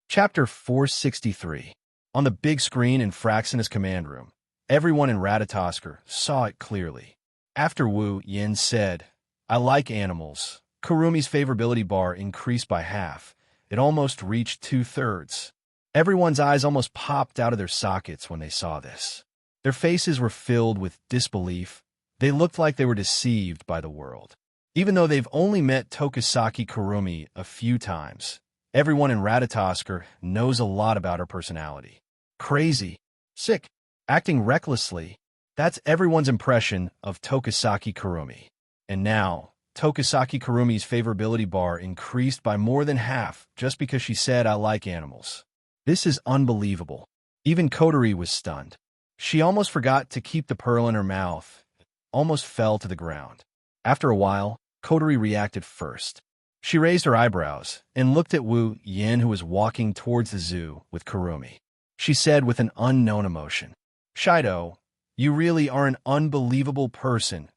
Chapter 463. On the big screen in Fraxina's command room, everyone in Ratatoskr saw it clearly. After Wu Yin said, I like animals, Kurumi's favorability bar increased by half. It almost reached 2/3. Everyone's eyes almost popped out of their sockets when they saw this. Their faces were filled with disbelief. They looked like they were deceived by the world. Even though they've only met Tokisaki Kurumi a few times, everyone in Ratatoskr knows a lot about her personality. Crazy, sick, acting recklessly. That's everyone's impression of Tokisaki Kurumi. And now, Tokisaki Kurumi's favorability bar increased by more than half just because she said, I like animals. This is unbelievable. Even Kotori was stunned. She almost forgot to keep the pearl in her mouth, almost fell to the ground. After a while, Kotori reacted first. She raised her eyebrows and looked at Wu Yin, who was walking towards the zoo with Kurumi. She said with an unknown emotion, Shido, you really are an unbelievable person.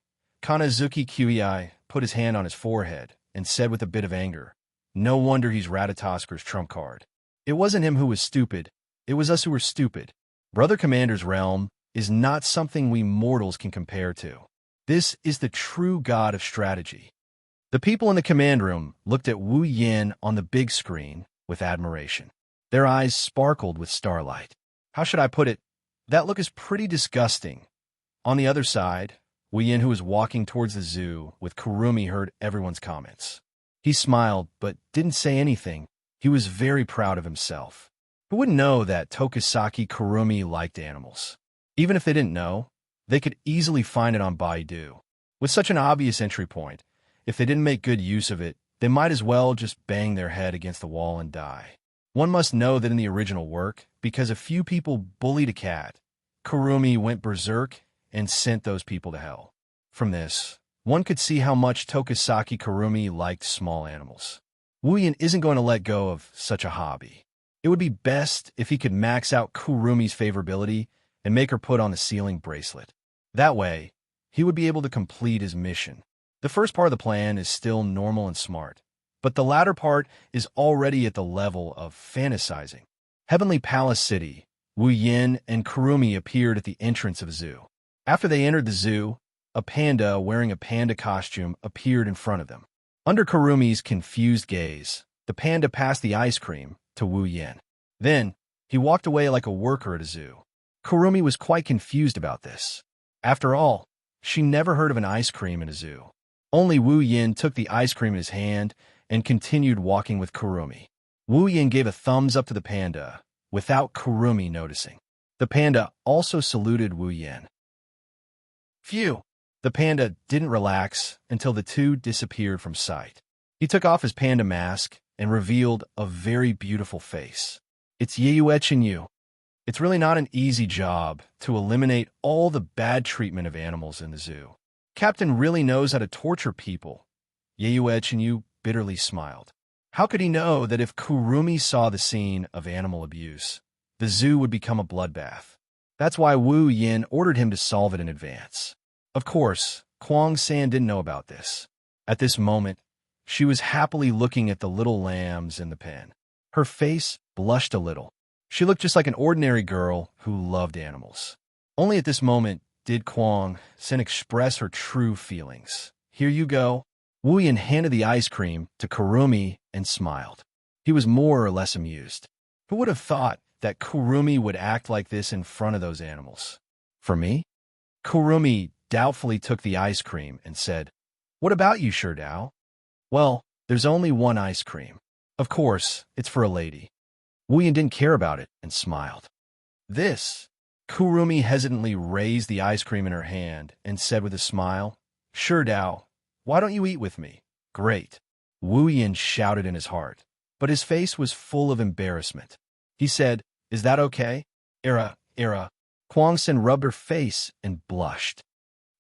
Kanazuki Qei put his hand on his forehead and said with a bit of anger, No wonder he's Ratatoskr's trump card. It wasn't him who was stupid. It was us who were stupid. Brother Commander's realm is not something we mortals can compare to. This is the true god of strategy. The people in the command room looked at Wu Yin on the big screen with admiration. Their eyes sparkled with starlight. How should I put it? That look is pretty disgusting. On the other side, Wu Yin, who was walking towards the zoo with Kurumi, heard everyone's comments. He smiled, but didn't say anything. He was very proud of himself. Who wouldn't know that Tokisaki Kurumi liked animals? Even if they didn't know, They could easily find it on Baidu. With such an obvious entry point, if they didn't make good use of it, they might as well just bang their head against the wall and die. One must know that in the original work, because a few people bullied a cat, Kurumi went berserk and sent those people to hell. From this, one could see how much Tokisaki Kurumi liked small animals. Wuyan isn't going to let go of such a hobby. It would be best if he could max out Kurumi's favorability and make her put on the sealing bracelet. That way, he would be able to complete his mission. The first part of the plan is still normal and smart, but the latter part is already at the level of fantasizing. Heavenly Palace City, Wu Yin and Kurumi appeared at the entrance of the zoo. After they entered the zoo, a panda wearing a panda costume appeared in front of them. Under Kurumi's confused gaze, the panda passed the ice cream to Wu Yin. Then, he walked away like a worker at a zoo. Kurumi was quite confused about this. After all, she never heard of an ice cream in a zoo. Only Wu Yin took the ice cream in his hand and continued walking with Kurumi. Wu Yin gave a thumbs up to the panda, without Kurumi noticing. The panda also saluted Wu Yin. Phew! The panda didn't relax until the two disappeared from sight. He took off his panda mask and revealed a very beautiful face. It's Yu. It's really not an easy job to eliminate all the bad treatment of animals in the zoo. Captain really knows how to torture people. Yu bitterly smiled. How could he know that if Kurumi saw the scene of animal abuse, the zoo would become a bloodbath? That's why Wu Yin ordered him to solve it in advance. Of course, Kwang San didn't know about this. At this moment, she was happily looking at the little lambs in the pen. Her face blushed a little. She looked just like an ordinary girl who loved animals. Only at this moment did Kwang San express her true feelings. Here you go. Wu Yin handed the ice cream to Kurumi and smiled. He was more or less amused. Who would have thought that Kurumi would act like this in front of those animals? For me? Kurumi doubtfully took the ice cream and said, "What about you, Sherdao?" "Well, there's only one ice cream. Of course, it's for a lady." Wu Yin didn't care about it and smiled. This. Kurumi hesitantly raised the ice cream in her hand and said with a smile, "Sherdao, why don't you eat with me?" "Great." Wu Yin shouted in his heart, but his face was full of embarrassment. He said, "Is that okay?" Era. Kwang San rubbed her face and blushed.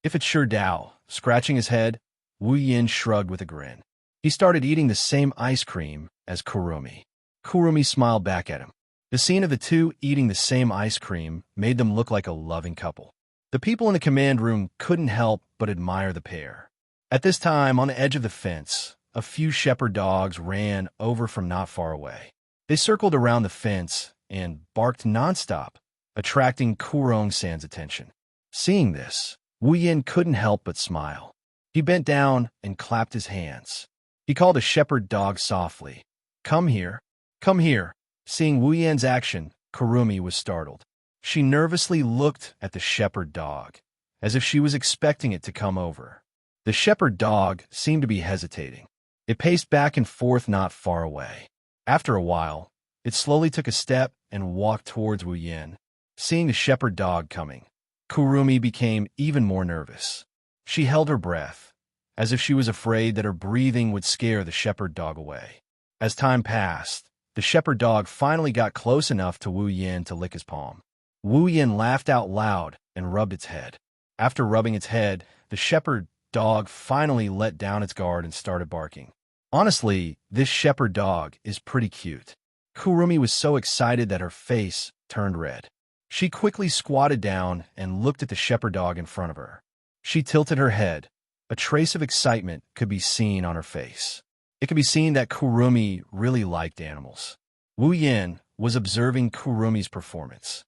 "If it's Sherdao," scratching his head, Wu Yin shrugged with a grin. He started eating the same ice cream as Kurumi. Kurumi smiled back at him. The scene of the two eating the same ice cream made them look like a loving couple. The people in the command room couldn't help but admire the pair. At this time, on the edge of the fence, a few shepherd dogs ran over from not far away. They circled around the fence and barked nonstop, attracting Kurong San's attention. Seeing this, Wu Yin couldn't help but smile. He bent down and clapped his hands. He called a shepherd dog softly. "Come here. Come here." Seeing Wu Yin's action, Kurumi was startled. She nervously looked at the shepherd dog, as if she was expecting it to come over. The shepherd dog seemed to be hesitating. It paced back and forth not far away. After a while, it slowly took a step and walked towards Wu Yin. Seeing the shepherd dog coming, Kurumi became even more nervous. She held her breath, as if she was afraid that her breathing would scare the shepherd dog away. As time passed, the shepherd dog finally got close enough to Wu Yin to lick his palm. Wu Yin laughed out loud and rubbed its head. After rubbing its head, the shepherd dog finally let down its guard and started barking. Honestly, this shepherd dog is pretty cute. Kurumi was so excited that her face turned red. She quickly squatted down and looked at the shepherd dog in front of her. She tilted her head. A trace of excitement could be seen on her face. It could be seen that Kurumi really liked animals. Wu Yin was observing Kurumi's performance.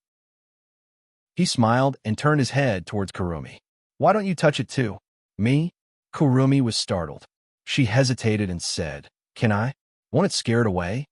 He smiled and turned his head towards Kurumi. "Why don't you touch it too?" "Me?" Kurumi was startled. She hesitated and said, "Can I? Won't it scare it away?"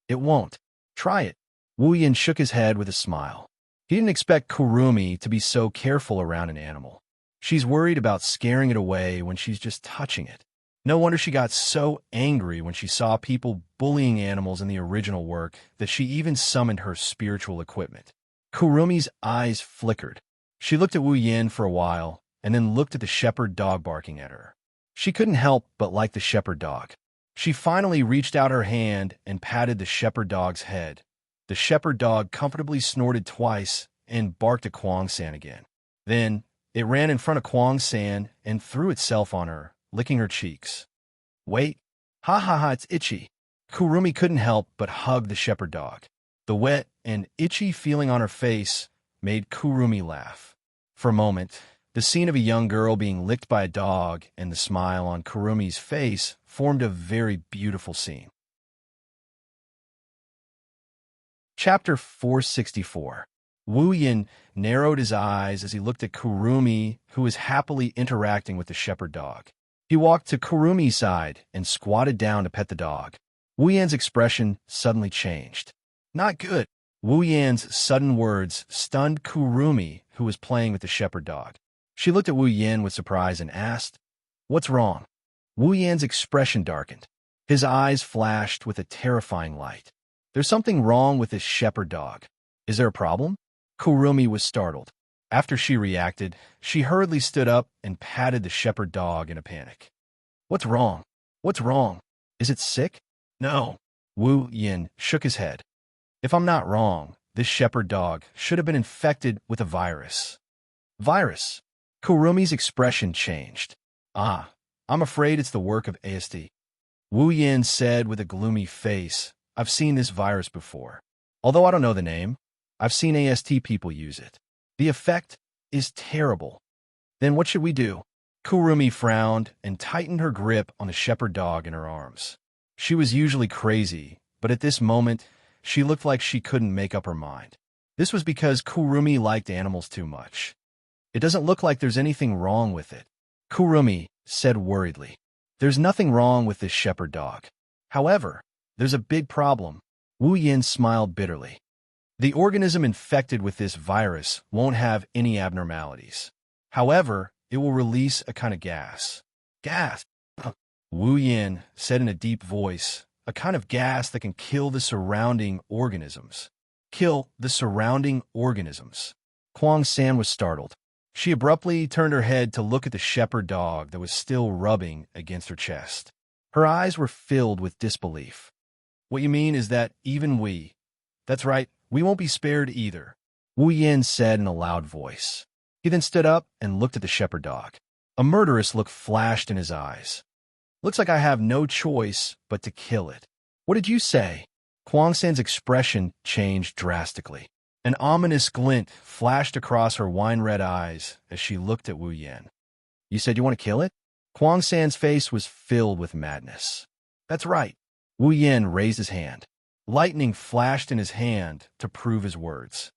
"It won't. Try it." Wu Yin shook his head with a smile. He didn't expect Kurumi to be so careful around an animal. She's worried about scaring it away when she's just touching it. No wonder she got so angry when she saw people bullying animals in the original work that she even summoned her spiritual equipment. Kurumi's eyes flickered. She looked at Wu Yin for a while, and then looked at the shepherd dog barking at her. She couldn't help but like the shepherd dog. She finally reached out her hand and patted the shepherd dog's head. The shepherd dog comfortably snorted twice and barked at Kwang San again. Then, it ran in front of Kwang San and threw itself on her, licking her cheeks. Wait. Ha ha ha, it's itchy. Kurumi couldn't help but hug the shepherd dog. The wet and itchy feeling on her face made Kurumi laugh. For a moment, the scene of a young girl being licked by a dog and the smile on Kurumi's face formed a very beautiful scene. Chapter 464. Wu Yin narrowed his eyes as he looked at Kurumi, who was happily interacting with the shepherd dog. He walked to Kurumi's side and squatted down to pet the dog. Wu Yan's expression suddenly changed. Not good. Wu Yan's sudden words stunned Kurumi, who was playing with the shepherd dog. She looked at Wu Yan with surprise and asked, "What's wrong?" Wu Yan's expression darkened. His eyes flashed with a terrifying light. "There's something wrong with this shepherd dog. Is there a problem?" Kurumi was startled. After she reacted, she hurriedly stood up and patted the shepherd dog in a panic. "What's wrong? What's wrong? Is it sick?" "No." Wu Yin shook his head. "If I'm not wrong, this shepherd dog should have been infected with a virus." "Virus?" Kurumi's expression changed. "Ah, I'm afraid it's the work of ASD." Wu Yin said with a gloomy face, "I've seen this virus before. Although I don't know the name, I've seen AST people use it. The effect is terrible." "Then what should we do?" Kurumi frowned and tightened her grip on the shepherd dog in her arms. She was usually crazy, but at this moment, she looked like she couldn't make up her mind. This was because Kurumi liked animals too much. "It doesn't look like there's anything wrong with it," Kurumi said worriedly. "There's nothing wrong with this shepherd dog. However, there's a big problem." Wu Yin smiled bitterly. "The organism infected with this virus won't have any abnormalities. However, it will release a kind of gas." "Gas?" Wu Yin said in a deep voice, "A kind of gas that can kill the surrounding organisms." "Kill the surrounding organisms?" Kwang San was startled. She abruptly turned her head to look at the shepherd dog that was still rubbing against her chest. Her eyes were filled with disbelief. "What you mean is that even we—" "That's right, we won't be spared either," Wu Yin said in a loud voice. He then stood up and looked at the shepherd dog. A murderous look flashed in his eyes. "Looks like I have no choice but to kill it." "What did you say?" Kwang San's expression changed drastically. An ominous glint flashed across her wine-red eyes as she looked at Wu Yin. "You said you want to kill it?" Kwang San's face was filled with madness. "That's right." Wu Yin raised his hand. Lightning flashed in his hand to prove his words.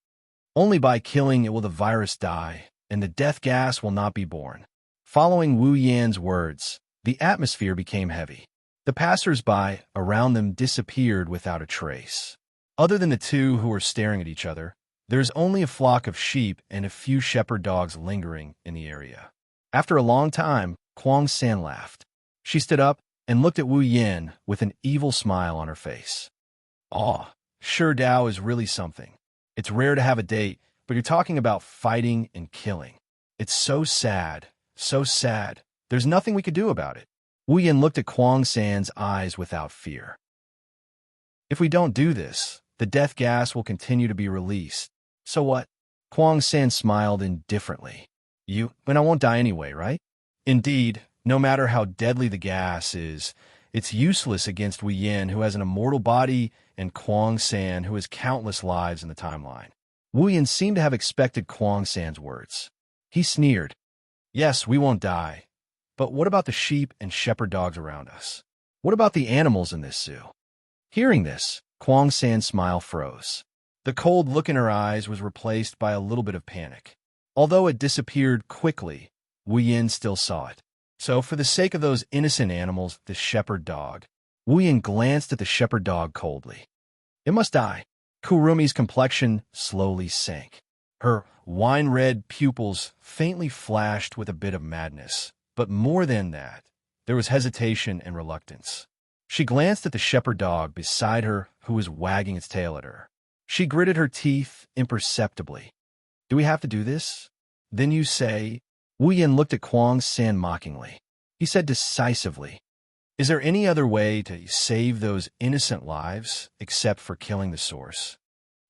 "Only by killing it will the virus die, and the death gas will not be born." Following Wu Yan's words, the atmosphere became heavy. The passers-by around them disappeared without a trace. Other than the two who were staring at each other, there's only a flock of sheep and a few shepherd dogs lingering in the area. After a long time, Kwang San laughed. She stood up and looked at Wu Yin with an evil smile on her face. "Aw, sure Dao is really something. It's rare to have a date, but you're talking about fighting and killing. It's so sad, so sad. There's nothing we could do about it." Wu Yin looked at Kwang San's eyes without fear. "If we don't do this, the death gas will continue to be released. So what?" Kwang San smiled indifferently. But I won't die anyway, right?" "Indeed, no matter how deadly the gas is, it's useless against Wu Yin, who has an immortal body, and Kwang San, who has countless lives in the timeline." Wu Yin seemed to have expected Kwang San's words. He sneered. "Yes, we won't die. But what about the sheep and shepherd dogs around us? What about the animals in this zoo?" Hearing this, Kwang San's smile froze. The cold look in her eyes was replaced by a little bit of panic. Although it disappeared quickly, Wu Yin still saw it. So, for the sake of those innocent animals, the shepherd dog, Wu Yin glanced at the shepherd dog coldly. "It must die." Kurumi's complexion slowly sank. Her wine-red pupils faintly flashed with a bit of madness. But more than that, there was hesitation and reluctance. She glanced at the shepherd dog beside her, who was wagging its tail at her. She gritted her teeth imperceptibly. "Do we have to do this?" Then you say, Wu Yin looked at Kuang San mockingly. He said decisively, is there any other way to save those innocent lives except for killing the source?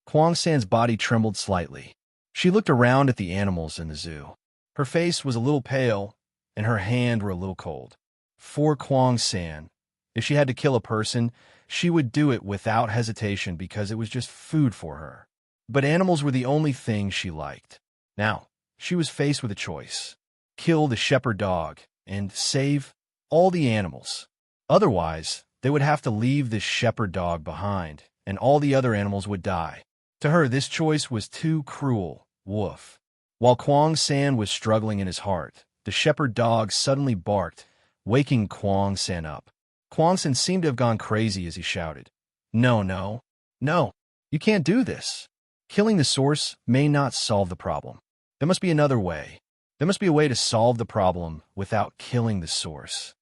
Kuang San's body trembled slightly. She looked around at the animals in the zoo. Her face was a little pale, and her hands were a little cold. For Kuang San, if she had to kill a person, she would do it without hesitation because it was just food for her. But animals were the only thing she liked. Now, she was faced with a choice. Kill the shepherd dog and save all the animals. Otherwise, they would have to leave this shepherd dog behind, and all the other animals would die. To her, this choice was too cruel. Woof. While Kuang San was struggling in his heart, the shepherd dog suddenly barked, waking Kuang San up. Kuang San seemed to have gone crazy as he shouted, No, no, no, you can't do this. Killing the source may not solve the problem. There must be another way. There must be a way to solve the problem without killing the source.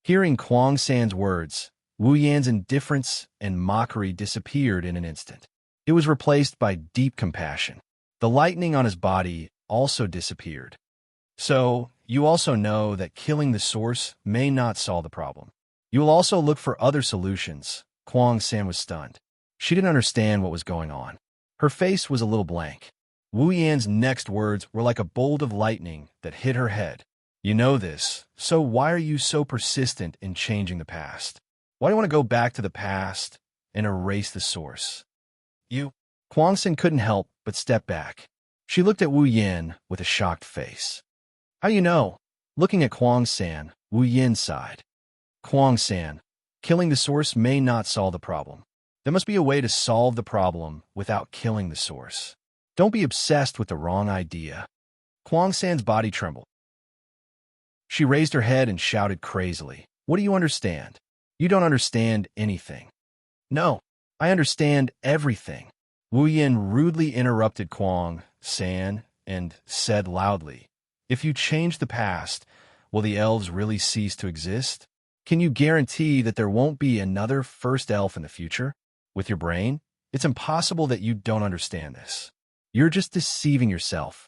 Hearing Kuang San's words, Wu Yan's indifference and mockery disappeared in an instant. It was replaced by deep compassion. The lightning on his body also disappeared. So, you also know that killing the source may not solve the problem. You will also look for other solutions. Kuang San was stunned. She didn't understand what was going on. Her face was a little blank. Wu Yan's next words were like a bolt of lightning that hit her head. You know this, so why are you so persistent in changing the past? Why do you want to go back to the past and erase the source? Kuang San couldn't help but step back. She looked at Wu Yan with a shocked face. How do you know? Looking at Kuang San, Wu Yan sighed. Kuang San, killing the source may not solve the problem. There must be a way to solve the problem without killing the source. Don't be obsessed with the wrong idea. Kuang San's body trembled. She raised her head and shouted crazily, What do you understand? You don't understand anything. No, I understand everything. Wu Yan rudely interrupted Kuang San and said loudly, If you change the past, will the elves really cease to exist? Can you guarantee that there won't be another first elf in the future? With your brain, it's impossible that you don't understand this. You're just deceiving yourself.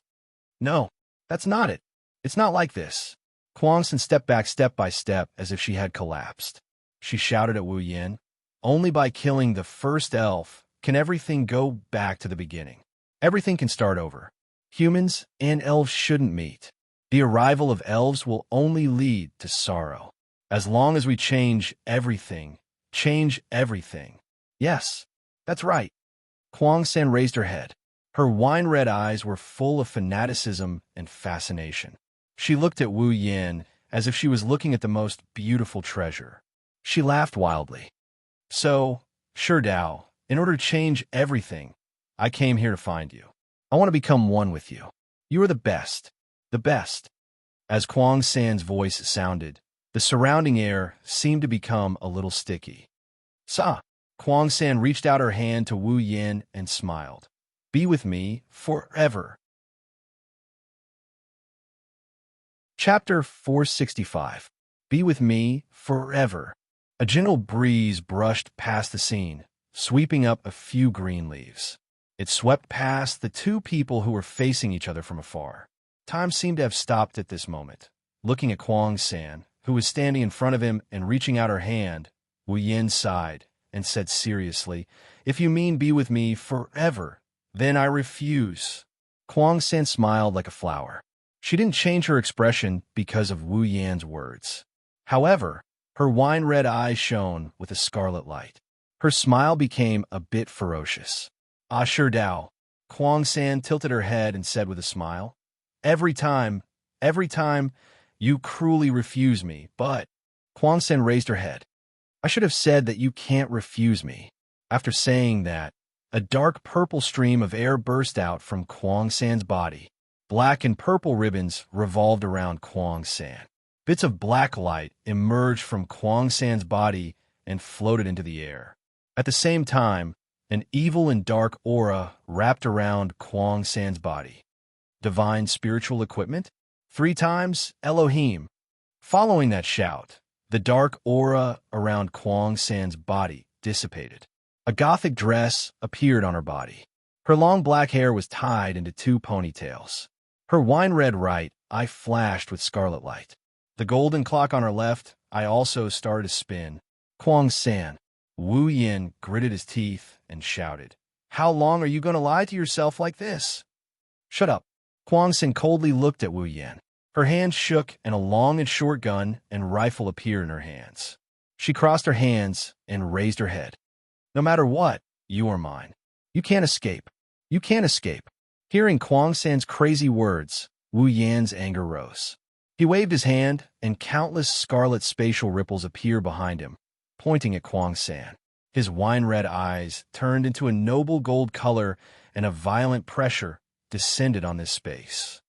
No, that's not it. It's not like this. Kuang San stepped back step by step as if she had collapsed. She shouted at Wu Yan, Only by killing the first elf can everything go back to the beginning. Everything can start over. Humans and elves shouldn't meet. The arrival of elves will only lead to sorrow. As long as we change everything. Yes, that's right. Kuang San raised her head. Her wine-red eyes were full of fanaticism and fascination. She looked at Wu Yan as if she was looking at the most beautiful treasure. She laughed wildly. So, Shi Dao, in order to change everything, I came here to find you. I want to become one with you. You are the best. The best. As Kuang San's voice sounded, the surrounding air seemed to become a little sticky. Sa! Kuang San reached out her hand to Wu Yan and smiled. Be with me forever. Chapter 465. Be with me forever. A gentle breeze brushed past the scene, sweeping up a few green leaves. It swept past the two people who were facing each other from afar. Time seemed to have stopped at this moment. Looking at Kuang San, who was standing in front of him and reaching out her hand, Wu Yan sighed and said seriously, If you mean be with me forever, then I refuse. Kuang San smiled like a flower. She didn't change her expression because of Wu Yan's words. However, her wine-red eyes shone with a scarlet light. Her smile became a bit ferocious. Shi Dao. Kuang San tilted her head and said with a smile, Every time, you cruelly refuse me, but... Kuang San raised her head. I should have said that you can't refuse me. After saying that, a dark purple stream of air burst out from Kuang San's body. Black and purple ribbons revolved around Kuang San. Bits of black light emerged from Kuang San's body and floated into the air. At the same time, an evil and dark aura wrapped around Kuang San's body. Divine spiritual equipment? 3 times Elohim. Following that shout, the dark aura around Kuang San's body dissipated. A gothic dress appeared on her body. Her long black hair was tied into 2 ponytails. Her wine-red right eye flashed with scarlet light. The golden clock on her left eye also started to spin. Kwang-san. Wu Yin gritted his teeth and shouted, "How long are you going to lie to yourself like this?" "Shut up." Kwang-san coldly looked at Wu Yin. Her hands shook and a long and short gun and rifle appeared in her hands. She crossed her hands and raised her head. "No matter what, you are mine. You can't escape. You can't escape." Hearing Kwang-san's crazy words, Wu Yan's anger rose. He waved his hand, and countless scarlet spatial ripples appeared behind him, pointing at Kwang-san. His wine-red eyes turned into a noble gold color, and a violent pressure descended on this space.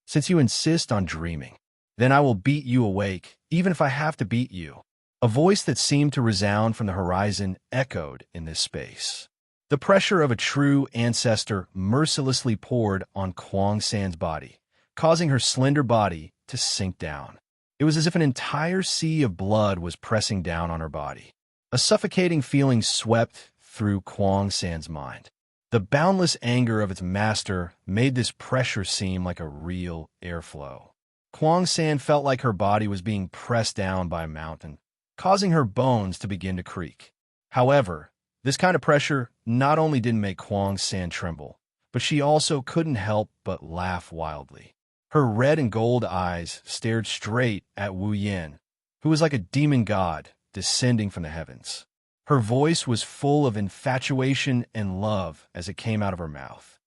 "Since you insist on dreaming, then I will beat you awake, even if I have to beat you." A voice that seemed to resound from the horizon echoed in this space. The pressure of a true ancestor mercilessly poured on Kwang-san's body, causing her slender body to sink down. It was as if an entire sea of blood was pressing down on her body. A suffocating feeling swept through Kwang-san's mind. The boundless anger of its master made this pressure seem like a real airflow. Kwang-san felt like her body was being pressed down by a mountain, causing her bones to begin to creak. However, this kind of pressure not only didn't make Kwang-san tremble, but she also couldn't help but laugh wildly. Her red and gold eyes stared straight at Wu Yin, who was like a demon god descending from the heavens. Her voice was full of infatuation and love as it came out of her mouth.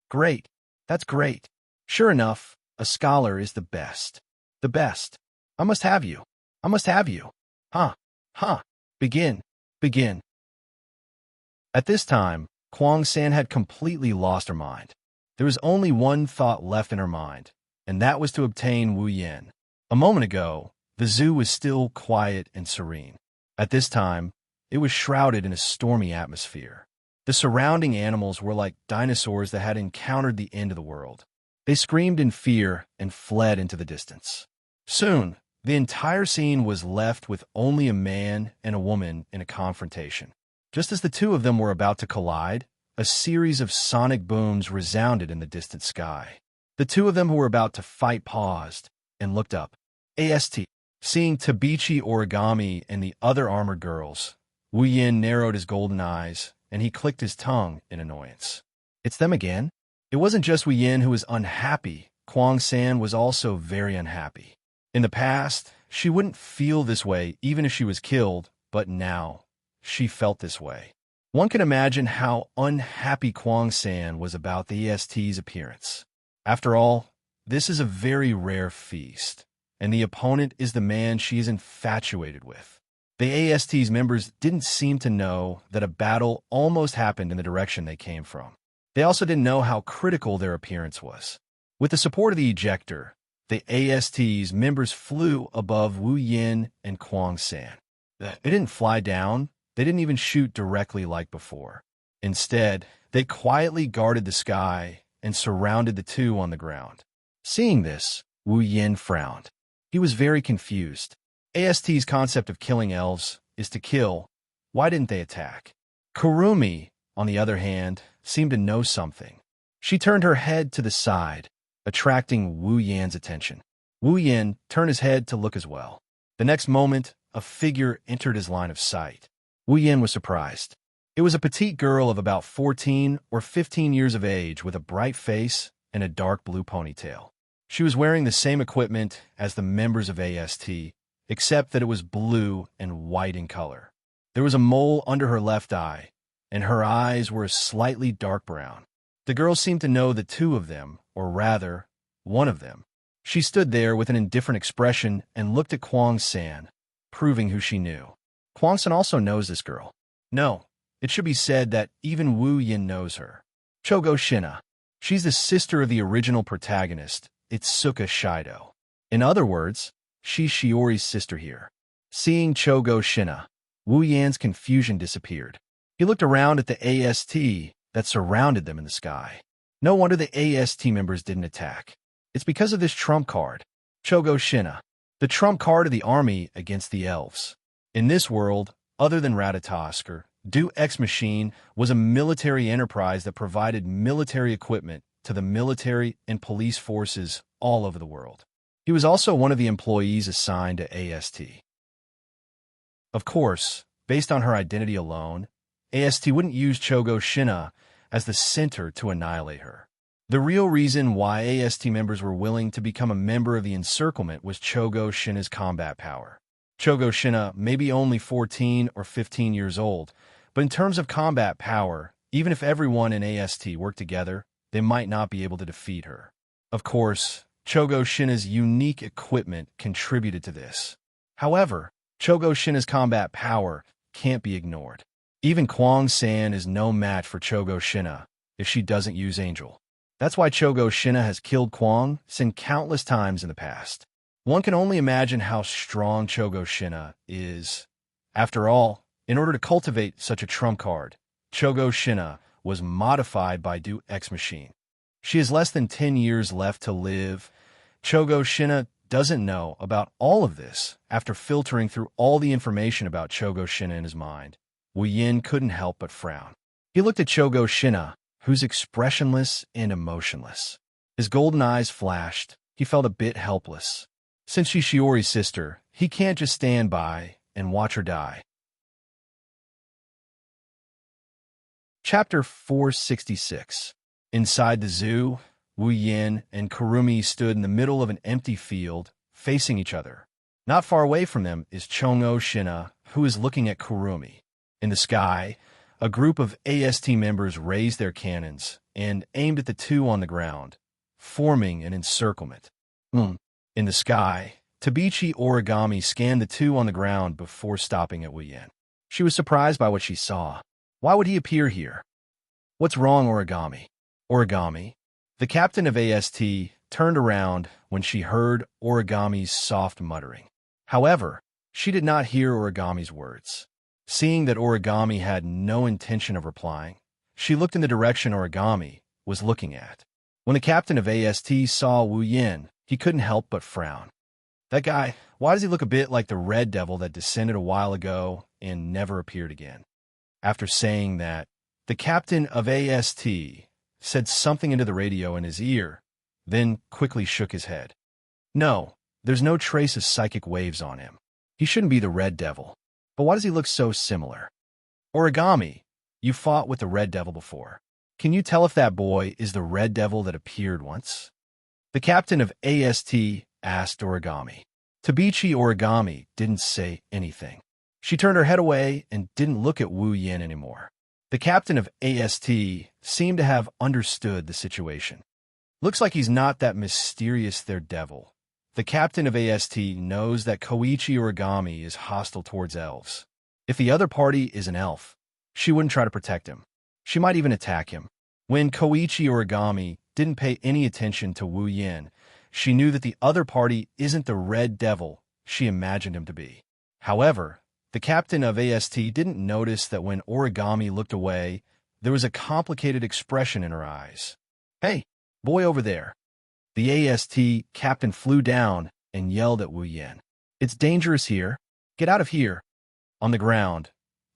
"Great. That's great. Sure enough, a scholar is the best. The best. I must have you. I must have you. Huh. Huh. Begin. Begin." At this time, Kwang-san had completely lost her mind. There was only one thought left in her mind, and that was to obtain Wu Yin. A moment ago, the zoo was still quiet and serene. At this time, it was shrouded in a stormy atmosphere. The surrounding animals were like dinosaurs that had encountered the end of the world. They screamed in fear and fled into the distance. Soon, the entire scene was left with only a man and a woman in a confrontation. Just as the two of them were about to collide, a series of sonic booms resounded in the distant sky. The two of them who were about to fight paused and looked up. AST. Seeing Tabichi Origami and the other armored girls, Wu Yin narrowed his golden eyes, and he clicked his tongue in annoyance. It's them again? It wasn't just Wu Yin who was unhappy. Kwang-san was also very unhappy. In the past, she wouldn't feel this way even if she was killed, but now, she felt this way. One can imagine how unhappy Kwang-san was about the EST's appearance. After all, this is a very rare feast, and the opponent is the man she is infatuated with. The AST's members didn't seem to know that a battle almost happened in the direction they came from. They also didn't know how critical their appearance was. With the support of the ejector, the AST's members flew above Wu Yin and Kwang-san. They didn't fly down. They didn't even shoot directly like before. Instead, they quietly guarded the sky and surrounded the two on the ground. Seeing this, Wu Yin frowned. He was very confused. AST's concept of killing elves is to kill. Why didn't they attack? Kurumi, on the other hand, seemed to know something. She turned her head to the side, attracting Wu Yan's attention. Wu Yin turned his head to look as well. The next moment, a figure entered his line of sight. Wu Yin was surprised. It was a petite girl of about 14 or 15 years of age with a bright face and a dark blue ponytail. She was wearing the same equipment as the members of AST, except that it was blue and white in color. There was a mole under her left eye, and her eyes were a slightly dark brown. The girl seemed to know the two of them, or rather, one of them. She stood there with an indifferent expression and looked at Kwang-san, proving who she knew. Kwang-san also knows this girl. No, it should be said that even Wu Yin knows her. Chogo Shina. She's the sister of the original protagonist, Itsuka Shido. In other words, she's Shiori's sister here. Seeing Chogo Shina, Wu Yan's confusion disappeared. He looked around at the AST that surrounded them in the sky. No wonder the AST members didn't attack. It's because of this trump card, Chogo Shina, the trump card of the army against the elves. In this world, other than Ratatoskr, Do Ex Machine was a military enterprise that provided military equipment to the military and police forces all over the world. He was also one of the employees assigned to AST. Of course, based on her identity alone, AST wouldn't use Chogo Shina as the center to annihilate her. The real reason why AST members were willing to become a member of the encirclement was Chogo Shina's combat power. Chogo Shina may be only 14 or 15 years old, but in terms of combat power, even if everyone in AST worked together, they might not be able to defeat her. Of course, Chogo Shina's unique equipment contributed to this. However, Chogo Shina's combat power can't be ignored. Even Kwang San is no match for Chogo Shina if she doesn't use Angel. That's why Chogo Shina has killed Kwang San countless times in the past. One can only imagine how strong Chogo Shina is. After all, in order to cultivate such a trump card, Chogo Shina was modified by Du X Machine. She has less than 10 years left to live. Chogo Shina doesn't know about all of this after filtering through all the information about Chogo Shina in his mind. Wu Yin couldn't help but frown. He looked at Chogo Shina, who's expressionless and emotionless. His golden eyes flashed. He felt a bit helpless. Since she's Shiori's sister, he can't just stand by and watch her die. Chapter 466. Inside the zoo, Wu Yin and Kurumi stood in the middle of an empty field, facing each other. Not far away from them is Chogo Shina, who is looking at Kurumi. In the sky, a group of AST members raised their cannons and aimed at the two on the ground, forming an encirclement. In the sky, Tabichi Origami scanned the two on the ground before stopping at Wu Yin. She was surprised by what she saw. Why would he appear here? What's wrong, Origami? Origami. The captain of AST turned around when she heard Origami's soft muttering. However, she did not hear Origami's words. Seeing that Origami had no intention of replying, she looked in the direction Origami was looking at. When the captain of AST saw Wu Yin, he couldn't help but frown. That guy, why does he look a bit like the red devil that descended a while ago and never appeared again? After saying that, the captain of AST said something into the radio in his ear, then quickly shook his head. No, there's no trace of psychic waves on him. He shouldn't be the red devil. But why does he look so similar? Origami, you fought with the red devil before. Can you tell if that boy is the red devil that appeared once? The captain of AST asked Origami. Tabichi Origami didn't say anything. She turned her head away and didn't look at Wu Yin anymore. The captain of AST seemed to have understood the situation. Looks like he's not that mysterious their devil. The captain of AST knows that Koichi Origami is hostile towards elves. If the other party is an elf, she wouldn't try to protect him. She might even attack him. When Koichi Origami didn't pay any attention to Wu Yin, she knew that the other party isn't the red devil she imagined him to be. However, the captain of AST didn't notice that when Origami looked away, there was a complicated expression in her eyes. Hey, boy over there. The AST captain flew down and yelled at Wu Yin. It's dangerous here. Get out of here. On the ground,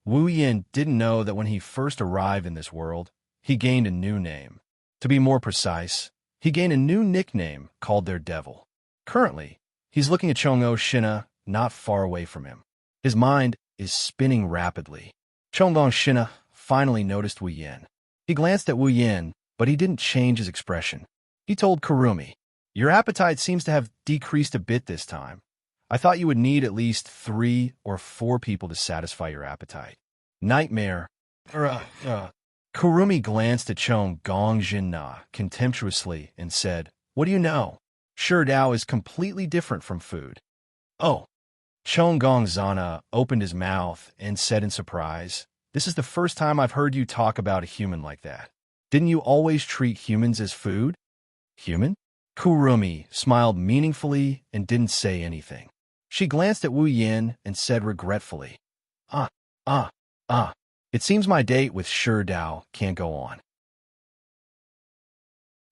Wu Yin didn't know that when he first arrived in this world, he gained a new name. To be more precise, he gained a new nickname called their devil. Currently, he's looking at Chogo Shina not far away from him. His mind is spinning rapidly. Chogo Shina finally noticed Wu Yin. He glanced at Wu Yin, but he didn't change his expression. He told Kurumi, your appetite seems to have decreased a bit this time. I thought you would need at least 3 or 4 people to satisfy your appetite. Nightmare. Kurumi glanced at Chogo Shina contemptuously and said, what do you know? Sure Dao is completely different from food. Oh. Chogo Shina opened his mouth and said in surprise, this is the first time I've heard you talk about a human like that. Didn't you always treat humans as food? Human? Kurumi smiled meaningfully and didn't say anything. She glanced at Wu Yin and said regretfully, It seems my date with Sure Dao can't go on.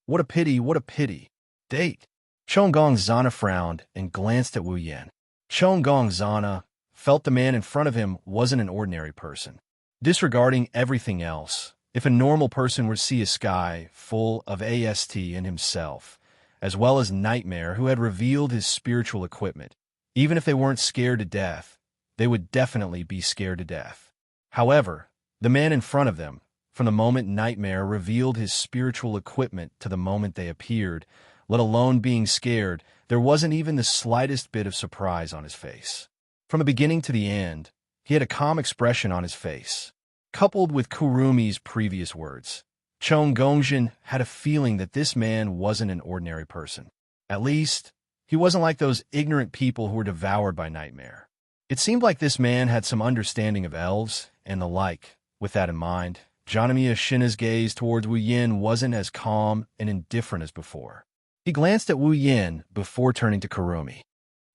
What a pity. Date. Chogo Shina frowned and glanced at Wu Yin. Chogo Shina felt the man in front of him wasn't an ordinary person. Disregarding everything else, If a normal person were to see a sky full of AST in himself, as well as Nightmare who had revealed his spiritual equipment, even if they weren't scared to death, they would definitely be scared to death. However, the man in front of them, from the moment Nightmare revealed his spiritual equipment to the moment they appeared, let alone being scared, there wasn't even the slightest bit of surprise on his face. From the beginning to the end, he had a calm expression on his face. Coupled with Kurumi's previous words, Chong Gongjin had a feeling that this man wasn't an ordinary person. At least, he wasn't like those ignorant people who were devoured by Nightmare. It seemed like this man had some understanding of elves and the like. With that in mind, Janamiya Shina's gaze towards Wu Yin wasn't as calm and indifferent as before. He glanced at Wu Yin before turning to Kurumi.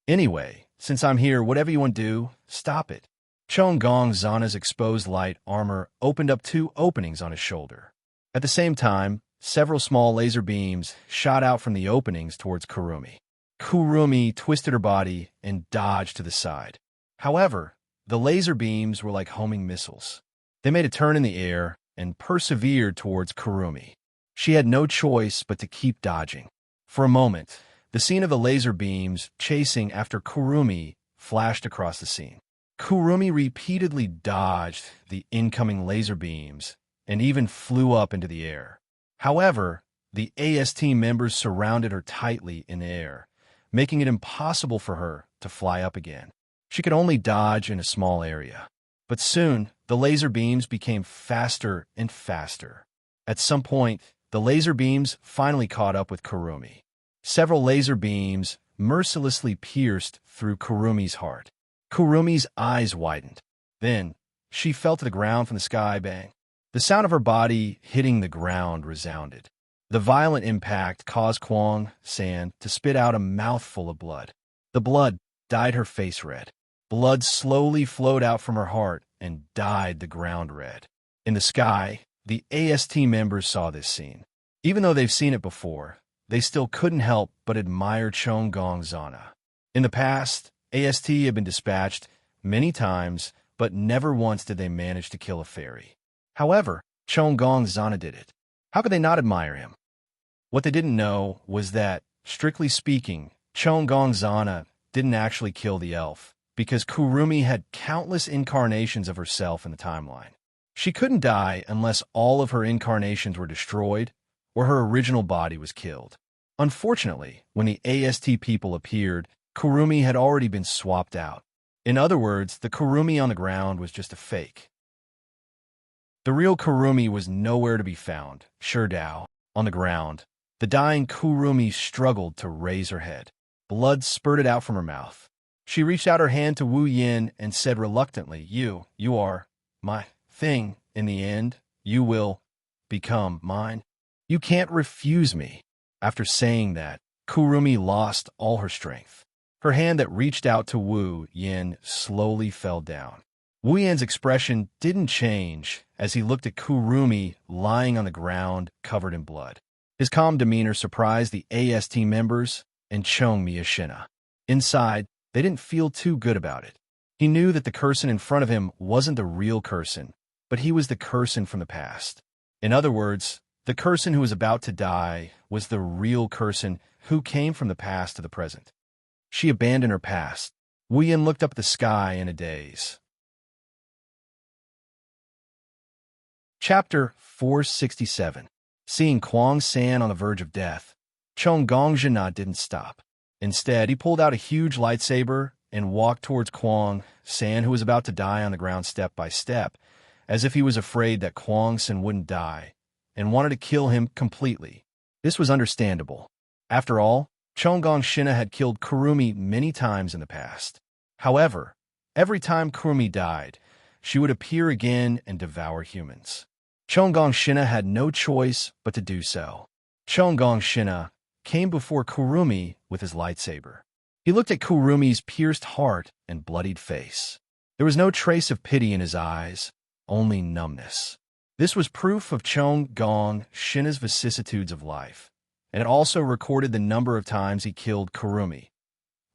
Anyway, since I'm here, whatever you want to do, stop it. Chong Gong Zana's exposed light armor opened up 2 openings on his shoulder. At the same time, several small laser beams shot out from the openings towards Kurumi. Kurumi twisted her body and dodged to the side. However, the laser beams were like homing missiles. They made a turn in the air and persevered towards Kurumi. She had no choice but to keep dodging. For a moment, the scene of the laser beams chasing after Kurumi flashed across the scene. Kurumi repeatedly dodged the incoming laser beams and even flew up into the air. However, the AST members surrounded her tightly in the air, making it impossible for her to fly up again. She could only dodge in a small area. But soon, the laser beams became faster and faster. At some point, the laser beams finally caught up with Kurumi. Several laser beams mercilessly pierced through Kurumi's heart. Kurumi's eyes widened. Then, she fell to the ground from the sky bang. The sound of her body hitting the ground resounded. The violent impact caused Kwang San to spit out a mouthful of blood. The blood dyed her face red. Blood slowly flowed out from her heart and dyed the ground red. In the sky, the AST members saw this scene. Even though they've seen it before, they still couldn't help but admire Chong Gong Zana. In the past, AST had been dispatched many times, but never once did they manage to kill a fairy. However, Chong Gong Zana did it. How could they not admire him? What they didn't know was that, strictly speaking, Chong Gong Zana didn't actually kill the elf, because Kurumi had countless incarnations of herself in the timeline. She couldn't die unless all of her incarnations were destroyed or her original body was killed. Unfortunately, when the AST people appeared, Kurumi had already been swapped out. In other words, the Kurumi on the ground was just a fake. The real Kurumi was nowhere to be found. Sherdao, on the ground, the dying Kurumi struggled to raise her head. Blood spurted out from her mouth. She reached out her hand to Wu Yin and said reluctantly, You are my thing. In the end, you will become mine. You can't refuse me. After saying that, Kurumi lost all her strength. Her hand that reached out to Wu Yin slowly fell down. Wu Yin's expression didn't change as he looked at Kurumi lying on the ground covered in blood. His calm demeanor surprised the AST members and Chong Miyashina. Inside, they didn't feel too good about it. He knew that the Kurson in front of him wasn't the real Kurson, but he was the Kurson from the past. In other words, the Kurson who was about to die was the real Kurson who came from the past to the present. She abandoned her past. Wu Yin looked up at the sky in a daze. Chapter 467. Seeing Kwang San on the verge of death, Chong Gongjin didn't stop. Instead, he pulled out a huge lightsaber and walked towards Kwang San, who was about to die on the ground step by step, as if he was afraid that Kwang San wouldn't die, and wanted to kill him completely. This was understandable. After all, Chong Gong Shina had killed Kurumi many times in the past. However, every time Kurumi died, she would appear again and devour humans. Chong Gong Shina had no choice but to do so. Chong Gong Shina came before Kurumi with his lightsaber. He looked at Kurumi's pierced heart and bloodied face. There was no trace of pity in his eyes, only numbness. This was proof of Chong Gong Shina's vicissitudes of life, and it also recorded the number of times he killed Kurumi.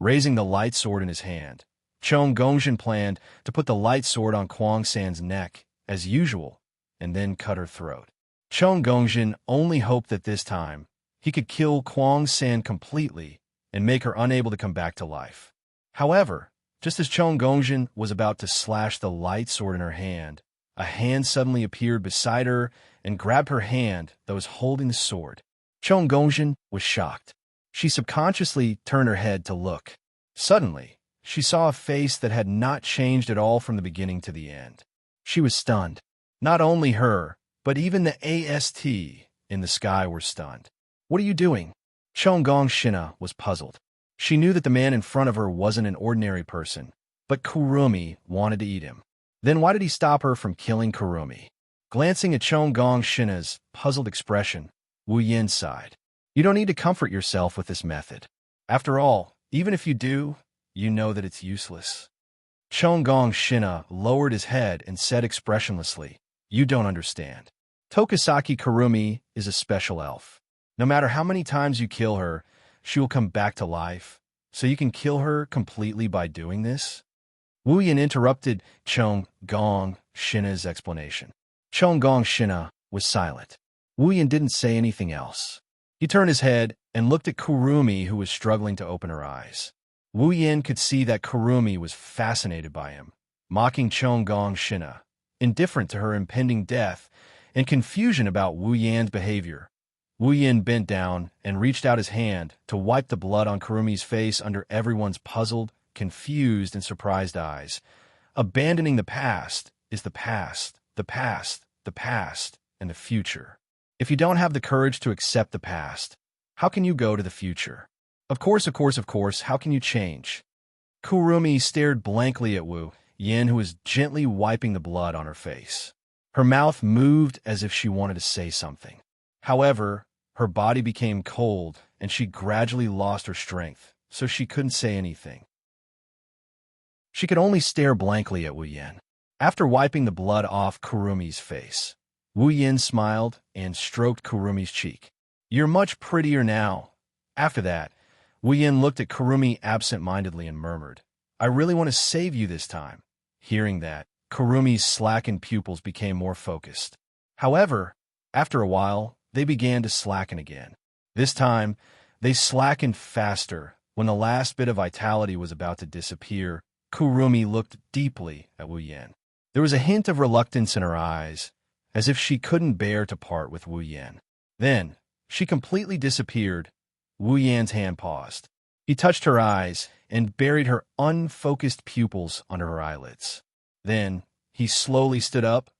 Raising the light sword in his hand, Chong Gongjin planned to put the light sword on Kwang San's neck, as usual, and then cut her throat. Chong Gongjin only hoped that this time he could kill Kwang San completely and make her unable to come back to life. However, just as Chong Gongjin was about to slash the light sword in her hand, a hand suddenly appeared beside her and grabbed her hand that was holding the sword. Chong Gongjin was shocked. She subconsciously turned her head to look. Suddenly, she saw a face that had not changed at all from the beginning to the end. She was stunned. Not only her, but even the AST in the sky were stunned. "What are you doing?" Chong Gongjin was puzzled. She knew that the man in front of her wasn't an ordinary person, but Kurumi wanted to eat him. Then why did he stop her from killing Kurumi? Glancing at Chong Gongjin's puzzled expression, Wu Yin sighed. "You don't need to comfort yourself with this method. After all, even if you do, you know that it's useless." Chong Gongjin lowered his head and said expressionlessly, "You don't understand. Tokisaki Kurumi is a special elf. No matter how many times you kill her, she will come back to life, so you can kill her completely by doing this?" Wu Yin interrupted Chong Gongjin's explanation. Chong Gongjin was silent. Wu Yin didn't say anything else. He turned his head and looked at Kurumi, who was struggling to open her eyes. Wu Yin could see that Kurumi was fascinated by him, mocking Chong Gongjin, indifferent to her impending death, and confusion about Wu Yan's behavior. Wu Yin bent down and reached out his hand to wipe the blood on Kurumi's face under everyone's puzzled, confused, and surprised eyes. Abandoning the past is the past, the past, the past, and the future. If you don't have the courage to accept the past, how can you go to the future? Of course, how can you change? Kurumi stared blankly at Wu Yin, who was gently wiping the blood on her face. Her mouth moved as if she wanted to say something. However, her body became cold, and she gradually lost her strength, so she couldn't say anything. She could only stare blankly at Wu Yin. After wiping the blood off Kurumi's face, Wu Yin smiled and stroked Kurumi's cheek. "You're much prettier now." After that, Wu Yin looked at Kurumi absent-mindedly and murmured, "I really want to save you this time." Hearing that, Kurumi's slackened pupils became more focused. However, after a while, they began to slacken again. This time, they slackened faster. When the last bit of vitality was about to disappear, Kurumi looked deeply at Wu Yin. There was a hint of reluctance in her eyes, as if she couldn't bear to part with Wu Yin. Then, she completely disappeared. Wu Yan's hand paused. He touched her eyes and buried her unfocused pupils under her eyelids. Then, he slowly stood up.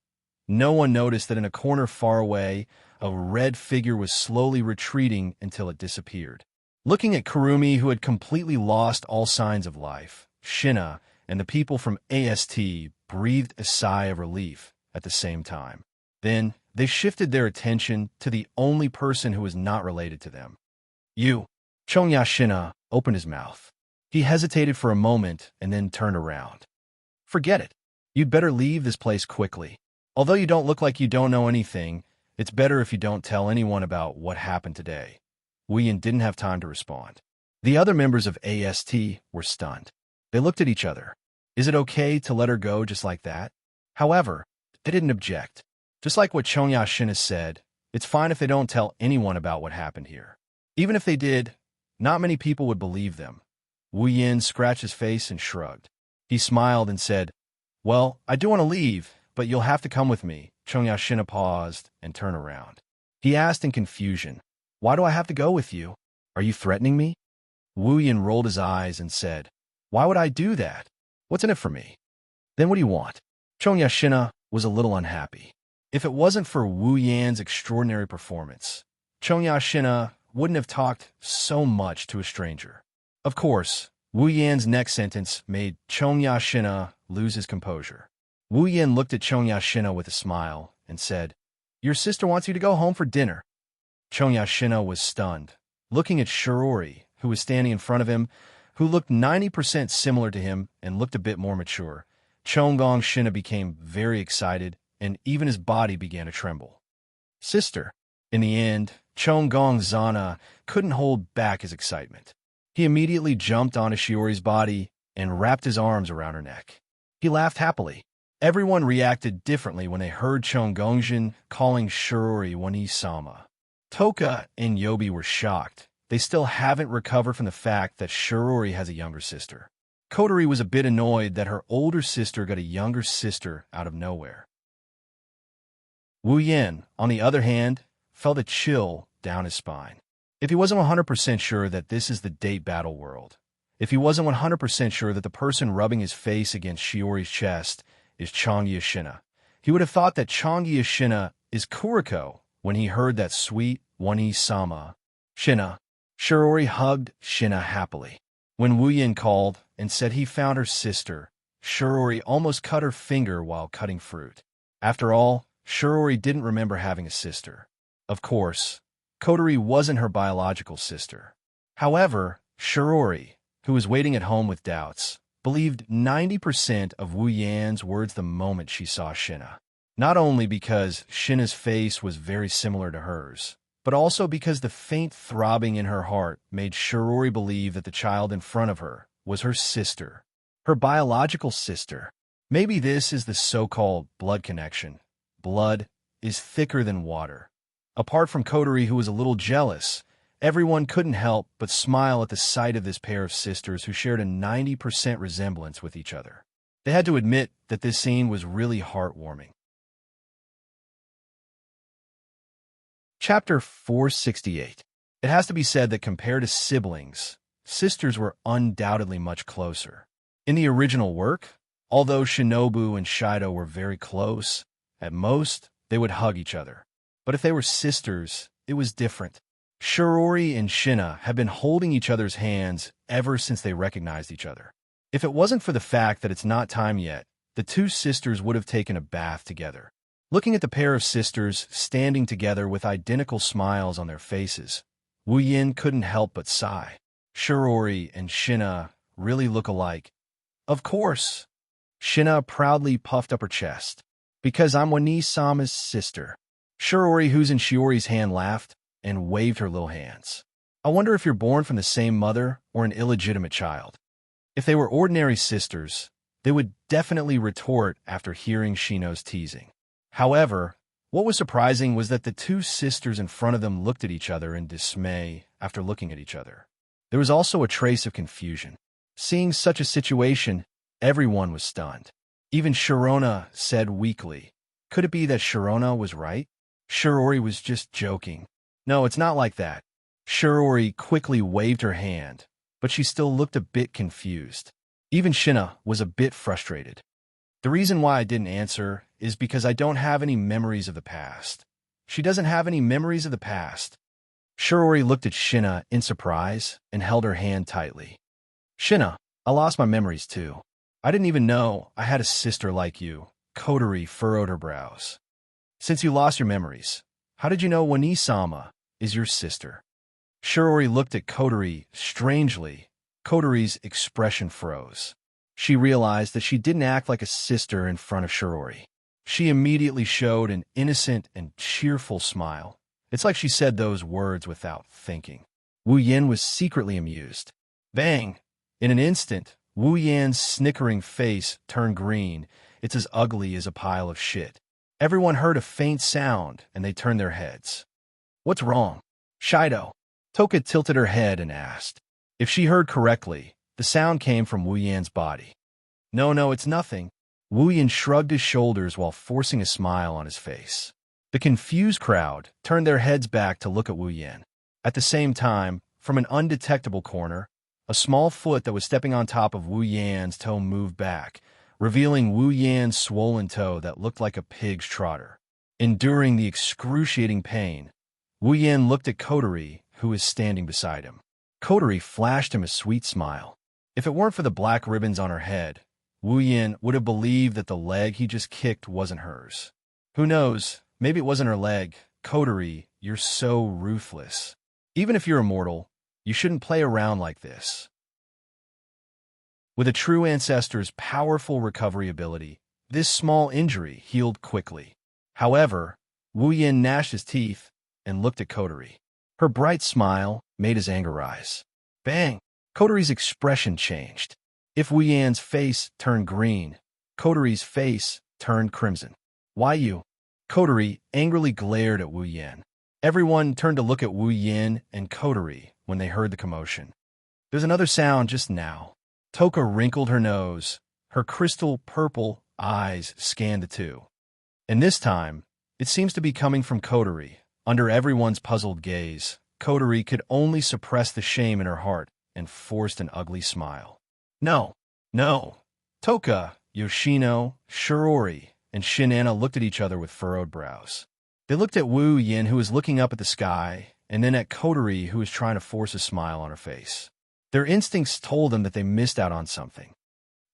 No one noticed that in a corner far away, a red figure was slowly retreating until it disappeared. Looking at Kurumi, who had completely lost all signs of life, Shina and the people from AST breathed a sigh of relief at the same time. Then, they shifted their attention to the only person who was not related to them. "You." Chong Shina opened his mouth. He hesitated for a moment and then turned around. "Forget it. You'd better leave this place quickly. Although you don't look like you don't know anything, it's better if you don't tell anyone about what happened today." Wu Yin didn't have time to respond. The other members of AST were stunned. They looked at each other. Is it okay to let her go just like that? However, they didn't object. Just like what Chong Shina said, it's fine if they don't tell anyone about what happened here. Even if they did, not many people would believe them. Wu Yin scratched his face and shrugged. He smiled and said, "Well, I do want to leave, but you'll have to come with me." Chong Shina paused and turned around. He asked in confusion, "Why do I have to go with you? Are you threatening me?" Wu Yin rolled his eyes and said, "Why would I do that? What's in it for me?" "Then what do you want?" Chong Shina was a little unhappy. If it wasn't for Wu Yan's extraordinary performance, Chong Shina wouldn't have talked so much to a stranger. Of course, Wu Yan's next sentence made Chong Shina lose his composure. Wu Yin looked at Chong Shina with a smile and said, "Your sister wants you to go home for dinner." Chong Shina was stunned, looking at Shirori, who was standing in front of him, who looked 90% similar to him and looked a bit more mature. Chong Gongjin became very excited, and even his body began to tremble. "Sister." In the end, Chong Gongjin couldn't hold back his excitement. He immediately jumped onto Shiori's body and wrapped his arms around her neck. He laughed happily. Everyone reacted differently when they heard Chongongjin calling Shirori Wani-sama. Toka and Yobi were shocked. They still haven't recovered from the fact that Shirori has a younger sister. Kotori was a bit annoyed that her older sister got a younger sister out of nowhere. Wu Yan, on the other hand, felt a chill down his spine. If he wasn't 100% sure that this is the date battle world, if he wasn't 100% sure that the person rubbing his face against Shiori's chest is Chongyue Shina, he would have thought that Chongyue Shina is Kuriko when he heard that sweet Wani-sama. Shina. Shirori hugged Shina happily. When Wu Yan called and said he found her sister, Shirori almost cut her finger while cutting fruit. After all, Shirori didn't remember having a sister. Of course, Kotori wasn't her biological sister. However, Shirori, who was waiting at home with doubts, believed 90% of Wu Yan's words the moment she saw Shina. Not only because Shina's face was very similar to hers, but also because the faint throbbing in her heart made Shirori believe that the child in front of her was her sister, her biological sister. Maybe this is the so-called blood connection. Blood is thicker than water. Apart from Kotori, who was a little jealous, everyone couldn't help but smile at the sight of this pair of sisters who shared a 90% resemblance with each other. They had to admit that this scene was really heartwarming. Chapter 468. It has to be said that compared to siblings, sisters were undoubtedly much closer. In the original work, although Shinobu and Shido were very close, at most, they would hug each other. But if they were sisters, it was different. Shirori and Shina have been holding each other's hands ever since they recognized each other. If it wasn't for the fact that it's not time yet, the two sisters would have taken a bath together. Looking at the pair of sisters standing together with identical smiles on their faces, Wu Yan couldn't help but sigh. Shirori and Shina really look alike. Of course. Shina proudly puffed up her chest. Because I'm Wani-sama's sister. Shirori, who's in Shiori's hand, laughed and waved her little hands. I wonder if you're born from the same mother or an illegitimate child. If they were ordinary sisters, they would definitely retort after hearing Shino's teasing. However, what was surprising was that the two sisters in front of them looked at each other in dismay after looking at each other. There was also a trace of confusion. Seeing such a situation, everyone was stunned. Even Sharona said weakly, "Could it be that Sharona was right? Shirori was just joking." "No, it's not like that." Shirori quickly waved her hand, but she still looked a bit confused. Even Shina was a bit frustrated. The reason why I didn't answer is because I don't have any memories of the past. She doesn't have any memories of the past. Shirori looked at Shina in surprise and held her hand tightly. "Shina, I lost my memories too. I didn't even know I had a sister like you." Kotori furrowed her brows. "Since you lost your memories, how did you know Wani-sama is your sister?" Shirori looked at Kotori strangely. Kotori's expression froze. She realized that she didn't act like a sister in front of Shirori. She immediately showed an innocent and cheerful smile. It's like she said those words without thinking. Wu Yan was secretly amused. Bang! In an instant, Wu Yan's snickering face turned green. It's as ugly as a pile of shit. Everyone heard a faint sound, and they turned their heads. "What's wrong?" "Shido." Toka tilted her head and asked. If she heard correctly, the sound came from Wu Yan's body. No, it's nothing." Wu Yan shrugged his shoulders while forcing a smile on his face. The confused crowd turned their heads back to look at Wu Yan. At the same time, from an undetectable corner, a small foot that was stepping on top of Wu Yan's toe moved back, revealing Wu Yan's swollen toe that looked like a pig's trotter. Enduring the excruciating pain, Wu Yan looked at Kotori, who was standing beside him. Kotori flashed him a sweet smile. If it weren't for the black ribbons on her head, Wu Yan would have believed that the leg he just kicked wasn't hers. Who knows, maybe it wasn't her leg. "Kotori, you're so ruthless. Even if you're immortal, you shouldn't play around like this." With a true ancestor's powerful recovery ability, this small injury healed quickly. However, Wu Yan gnashed his teeth and looked at Kotori. Her bright smile made his anger rise. Bang! Kotori's expression changed. If Wu Yan's face turned green, Kotori's face turned crimson. Why you? Coterie angrily glared at Wu Yan. Everyone turned to look at Wu Yan and Coterie when they heard the commotion. There's another sound just now. Toka wrinkled her nose. Her crystal purple eyes scanned the two. And this time, it seems to be coming from Coterie. Under everyone's puzzled gaze, Coterie could only suppress the shame in her heart and forced an ugly smile. No, no. Toka, Yoshino, Shirori, and Shinana looked at each other with furrowed brows. They looked at Wu Yin, who was looking up at the sky, and then at Coterie, who was trying to force a smile on her face. Their instincts told them that they missed out on something.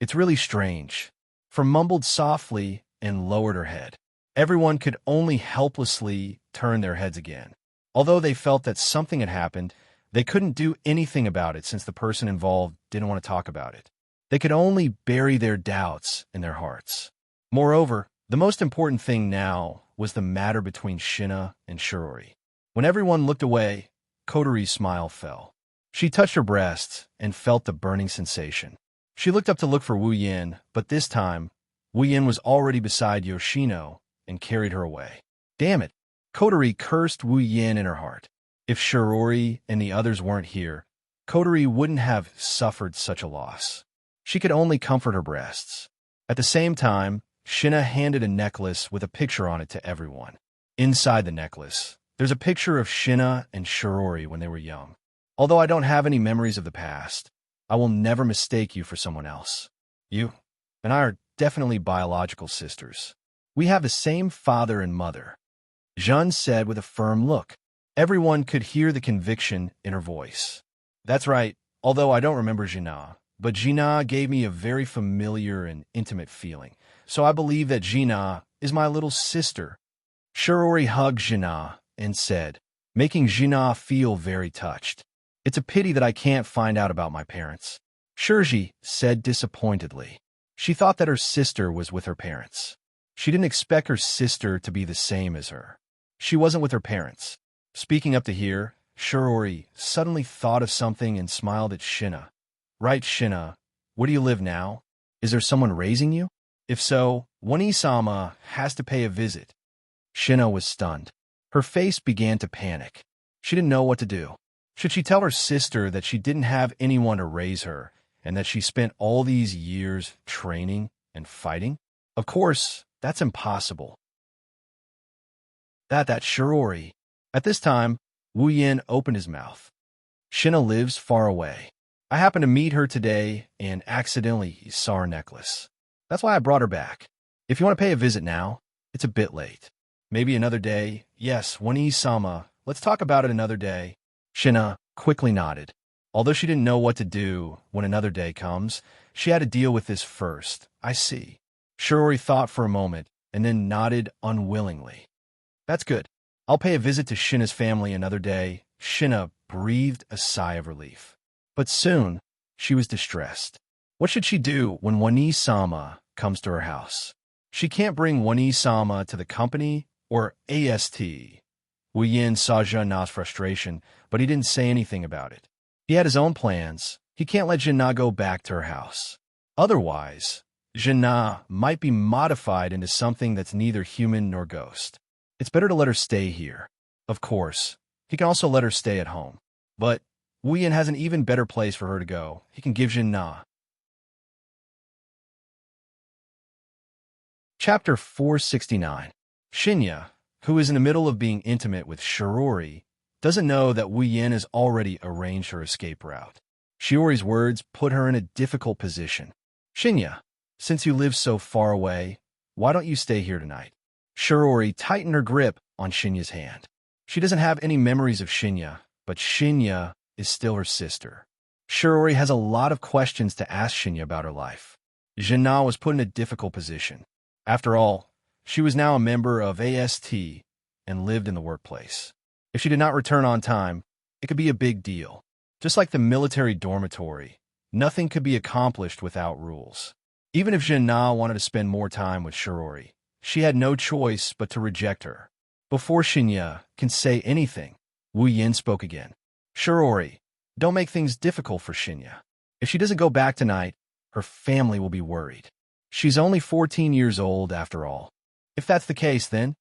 It's really strange. For mumbled softly and lowered her head. Everyone could only helplessly turn their heads again. Although they felt that something had happened, they couldn't do anything about it since the person involved didn't want to talk about it. They could only bury their doubts in their hearts. Moreover, the most important thing now was the matter between Shina and Shirori. When everyone looked away, Coterie's smile fell. She touched her breasts and felt the burning sensation. She looked up to look for Wu Yin, but this time, Wu Yin was already beside Yoshino and carried her away. Damn it! Coterie cursed Wu Yin in her heart. If Shirori and the others weren't here, Coterie wouldn't have suffered such a loss. She could only comfort her breasts. At the same time, Shina handed a necklace with a picture on it to everyone. Inside the necklace, there's a picture of Shina and Shirori when they were young. Although I don't have any memories of the past, I will never mistake you for someone else. You and I are definitely biological sisters. We have the same father and mother, Jeanne said with a firm look. Everyone could hear the conviction in her voice. That's right, although I don't remember Gina, but Gina gave me a very familiar and intimate feeling, so I believe that Gina is my little sister. Shirori hugged Gina and said, making Gina feel very touched. It's a pity that I can't find out about my parents. Shirji said disappointedly. She thought that her sister was with her parents. She didn't expect her sister to be the same as her. She wasn't with her parents. Speaking up to here, Shirori suddenly thought of something and smiled at Shina. Right, Shina, where do you live now? Is there someone raising you? If so, Wani-sama has to pay a visit. Shina was stunned. Her face began to panic. She didn't know what to do. Should she tell her sister that she didn't have anyone to raise her and that she spent all these years training and fighting? Of course, that's impossible. That's Shirori. At this time, Wu Yin opened his mouth. Shina lives far away. I happened to meet her today and accidentally saw her necklace. That's why I brought her back. If you want to pay a visit now, it's a bit late. Maybe another day. Yes, Wani-sama, let's talk about it another day. Shina quickly nodded. Although she didn't know what to do when another day comes, she had to deal with this first. I see. Shirori thought for a moment and then nodded unwillingly. That's good. I'll pay a visit to Shina's family another day. Shina breathed a sigh of relief. But soon, she was distressed. What should she do when Wani-sama comes to her house? She can't bring Wani-sama to the company or AST. Wu Yin saw Jeanna's frustration, but he didn't say anything about it. He had his own plans. He can't let Jeanna go back to her house. Otherwise, Jeanna might be modified into something that's neither human nor ghost. It's better to let her stay here. Of course, he can also let her stay at home. But Wu Yin has an even better place for her to go. He can give Jeanna. Chapter 469. Shinya, who is in the middle of being intimate with Shirori, doesn't know that Wu Yin has already arranged her escape route. Shiori's words put her in a difficult position. Shinya, since you live so far away, why don't you stay here tonight? Shirori tightened her grip on Shinya's hand. She doesn't have any memories of Shinya, but Shinya is still her sister. Shirori has a lot of questions to ask Shinya about her life. Jeanna was put in a difficult position. After all, she was now a member of AST and lived in the workplace. If she did not return on time, it could be a big deal. Just like the military dormitory, nothing could be accomplished without rules. Even if Jeanna wanted to spend more time with Shirori, she had no choice but to reject her. Before Shinya can say anything, Wu Yin spoke again. Shirori, don't make things difficult for Shinya. If she doesn't go back tonight, her family will be worried. She's only 14 years old after all. If that's the case, then,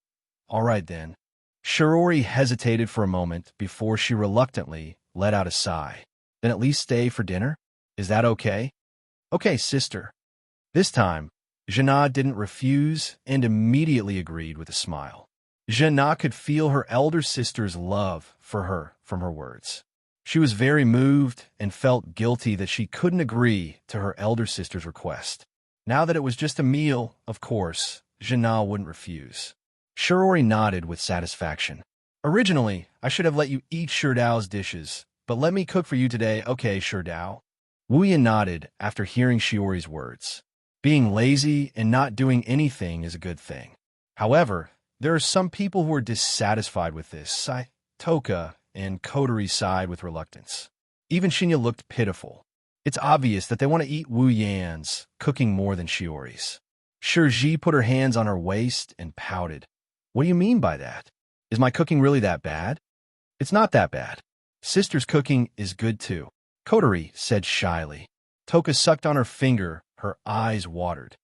all right then. Shirori hesitated for a moment before she reluctantly let out a sigh. Then at least stay for dinner? Is that okay? Okay, sister. This time, Jana didn't refuse and immediately agreed with a smile. Jana could feel her elder sister's love for her from her words. She was very moved and felt guilty that she couldn't agree to her elder sister's request. Now that it was just a meal, of course, Jana wouldn't refuse. Shirori nodded with satisfaction. Originally, I should have let you eat Shirdao's dishes, but let me cook for you today, okay, Shirdao? Wuyan nodded after hearing Shiori's words. Being lazy and not doing anything is a good thing. However, there are some people who are dissatisfied with this. Toka and Kotori sighed with reluctance. Even Shinya looked pitiful. It's obvious that they want to eat Wu Yan's cooking more than Shiori's. Shirji put her hands on her waist and pouted. What do you mean by that? Is my cooking really that bad? It's not that bad. Sister's cooking is good too, Kotori said shyly. Toka sucked on her finger, her eyes watered.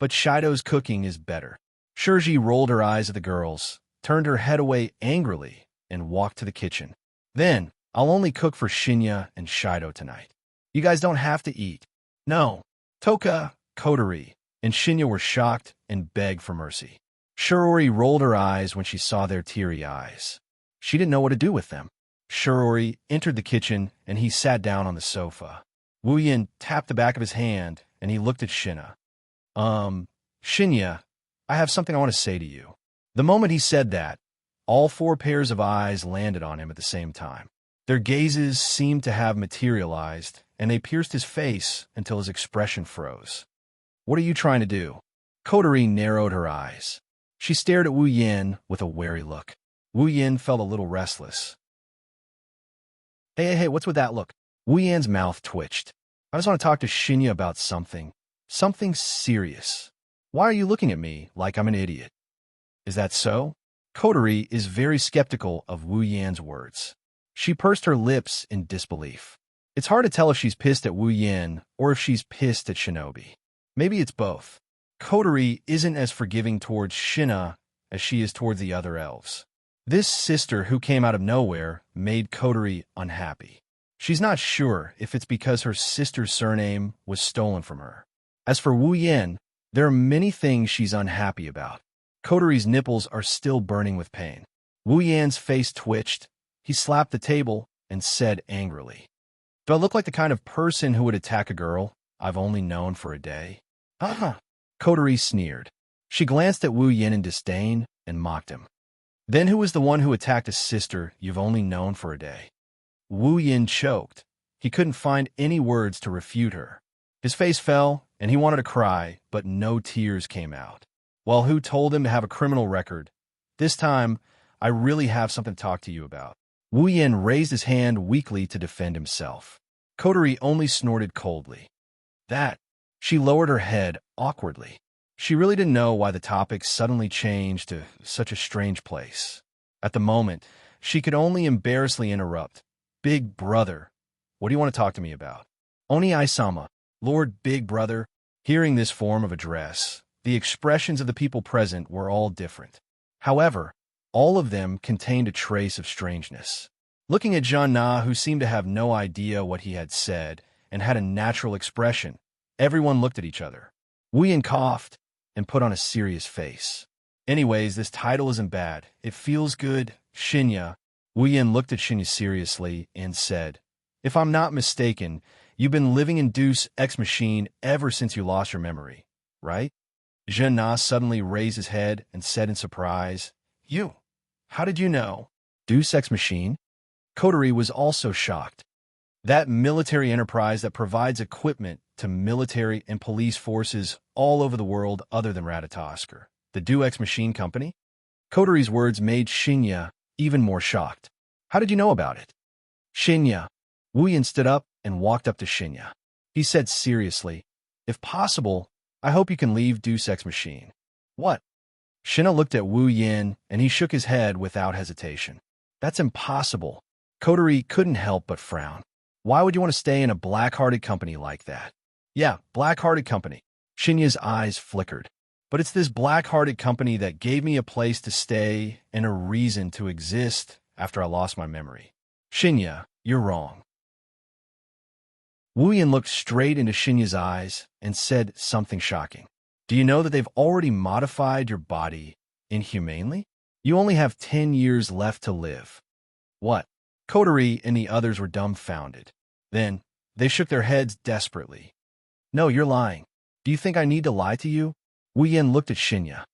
But Shido's cooking is better. Shirji rolled her eyes at the girls, turned her head away angrily, and walked to the kitchen. Then, I'll only cook for Shinya and Shido tonight. You guys don't have to eat. No. Toka, Kotori, and Shinya were shocked and begged for mercy. Shirori rolled her eyes when she saw their teary eyes. She didn't know what to do with them. Shirori entered the kitchen, and he sat down on the sofa. Wuyan tapped the back of his hand, and he looked at Shinya. Shinya, I have something I want to say to you. The moment he said that, all four pairs of eyes landed on him at the same time. Their gazes seemed to have materialized, and they pierced his face until his expression froze. What are you trying to do? Kotori narrowed her eyes. She stared at Wu Yan with a wary look. Wu Yan felt a little restless. Hey, what's with that look? Wu Yan's mouth twitched. I just want to talk to Shinya about something. Something serious. Why are you looking at me like I'm an idiot? Is that so? Kotori is very skeptical of Wu Yan's words. She pursed her lips in disbelief. It's hard to tell if she's pissed at Wu Yan or if she's pissed at Shinobi. Maybe it's both. Kotori isn't as forgiving towards Shinya as she is towards the other elves. This sister who came out of nowhere made Kotori unhappy. She's not sure if it's because her sister's surname was stolen from her. As for Wu Yan, there are many things she's unhappy about. Kotori's nipples are still burning with pain. Wu Yan's face twitched. He slapped the table and said angrily, Do I look like the kind of person who would attack a girl I've only known for a day? Kotori sneered. She glanced at Wu Yan in disdain and mocked him. Then who was the one who attacked a sister you've only known for a day? Wu Yan choked. He couldn't find any words to refute her. His face fell, and he wanted to cry, but no tears came out. Well, who told him to have a criminal record? This time, I really have something to talk to you about. Wu Yan raised his hand weakly to defend himself. Kotori only snorted coldly. That. She lowered her head awkwardly. She really didn't know why the topic suddenly changed to such a strange place. At the moment, she could only embarrassingly interrupt. Big brother, what do you want to talk to me about? Oni-sama, Lord Big Brother. Hearing this form of address, the expressions of the people present were all different. However, all of them contained a trace of strangeness. Looking at Jean-Na, who seemed to have no idea what he had said and had a natural expression, everyone looked at each other. Wu Yan coughed and put on a serious face. Anyways, this title isn't bad. It feels good. Shinya. Wu Yan looked at Shinya seriously and said, If I'm not mistaken, you've been living in Deus Ex Machine ever since you lost your memory, right? Jean-Na suddenly raised his head and said in surprise, You? How did you know? Deus Ex Machine? Kotori was also shocked. That military enterprise that provides equipment to military and police forces all over the world other than Ratatoskr. The Deus Ex Machine Company? Kotori's words made Shinya even more shocked. How did you know about it? Shinya. Wu Yan stood up and walked up to Shinya. He said seriously, If possible, I hope you can leave Deus Ex Machine. What? Shinya looked at Wu Yan and he shook his head without hesitation. That's impossible. Kotori couldn't help but frown. Why would you want to stay in a black-hearted company like that? Yeah, black-hearted company. Shinya's eyes flickered. But it's this black-hearted company that gave me a place to stay and a reason to exist after I lost my memory. Shinya, you're wrong. Wu Yan looked straight into Shinya's eyes and said something shocking. Do you know that they've already modified your body inhumanely? You only have 10 years left to live. What? Kotori and the others were dumbfounded. Then, they shook their heads desperately. No, you're lying. Do you think I need to lie to you? Wu Yan looked at Shinya.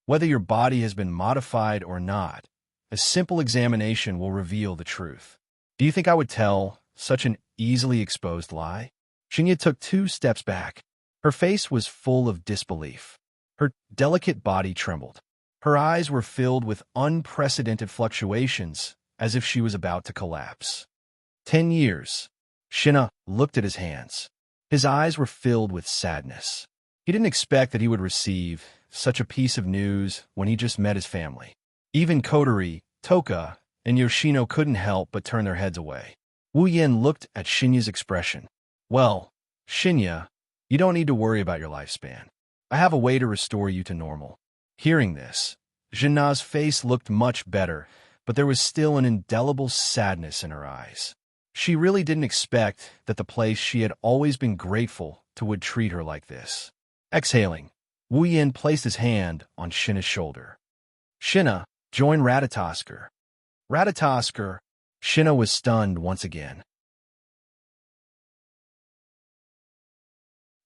Whether your body has been modified or not, a simple examination will reveal the truth. Do you think I would tell such an easily exposed lie? Shinya took 2 steps back. Her face was full of disbelief. Her delicate body trembled. Her eyes were filled with unprecedented fluctuations, as if she was about to collapse. 10 years. Shinya looked at his hands. His eyes were filled with sadness. He didn't expect that he would receive such a piece of news when he just met his family. Even Kotori, Toka, and Yoshino couldn't help but turn their heads away. Wu Yan looked at Shinya's expression. Well, Shinya, you don't need to worry about your lifespan. I have a way to restore you to normal. Hearing this, Jinna's face looked much better, but there was still an indelible sadness in her eyes. She really didn't expect that the place she had always been grateful to would treat her like this. Exhaling, Wu Yan placed his hand on Shinna's shoulder. Shinna, join Ratatosker. Ratatosker. Shinna was stunned once again.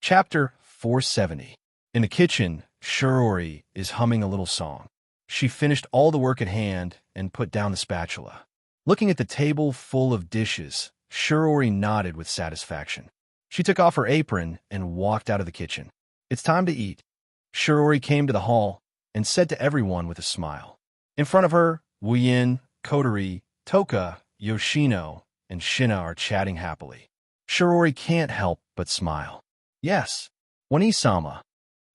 Chapter 470. In the kitchen, Shirori is humming a little song. She finished all the work at hand and put down the spatula. Looking at the table full of dishes, Shirori nodded with satisfaction. She took off her apron and walked out of the kitchen. It's time to eat. Shirori came to the hall and said to everyone with a smile. In front of her, Wu Yan, Kotori, Toka, Yoshino, and Shinna are chatting happily. Shirori can't help but smile. Yes, Wani-sama.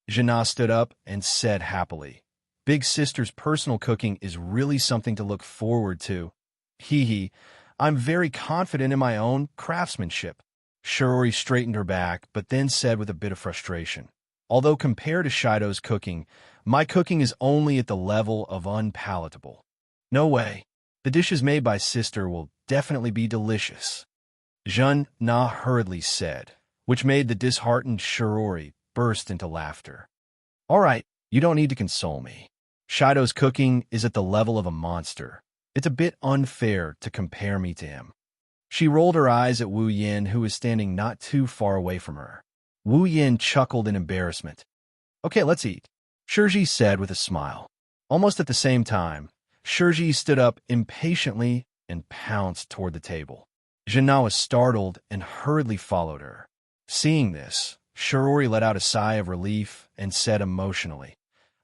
Jinna stood up and said happily. Big sister's personal cooking is really something to look forward to. Hee. I'm very confident in my own craftsmanship. Shirori straightened her back, but then said with a bit of frustration. Although compared to Shido's cooking, my cooking is only at the level of unpalatable. No way. The dishes made by sister will definitely be delicious. Jinna hurriedly said, which made the disheartened Shirori burst into laughter. All right, you don't need to console me. Shido's cooking is at the level of a monster. It's a bit unfair to compare me to him. She rolled her eyes at Wu Yan, who was standing not too far away from her. Wu Yan chuckled in embarrassment. Okay, let's eat, Shirji said with a smile. Almost at the same time, Shirji stood up impatiently and pounced toward the table. Jinna was startled and hurriedly followed her. Seeing this, Shirori let out a sigh of relief and said emotionally,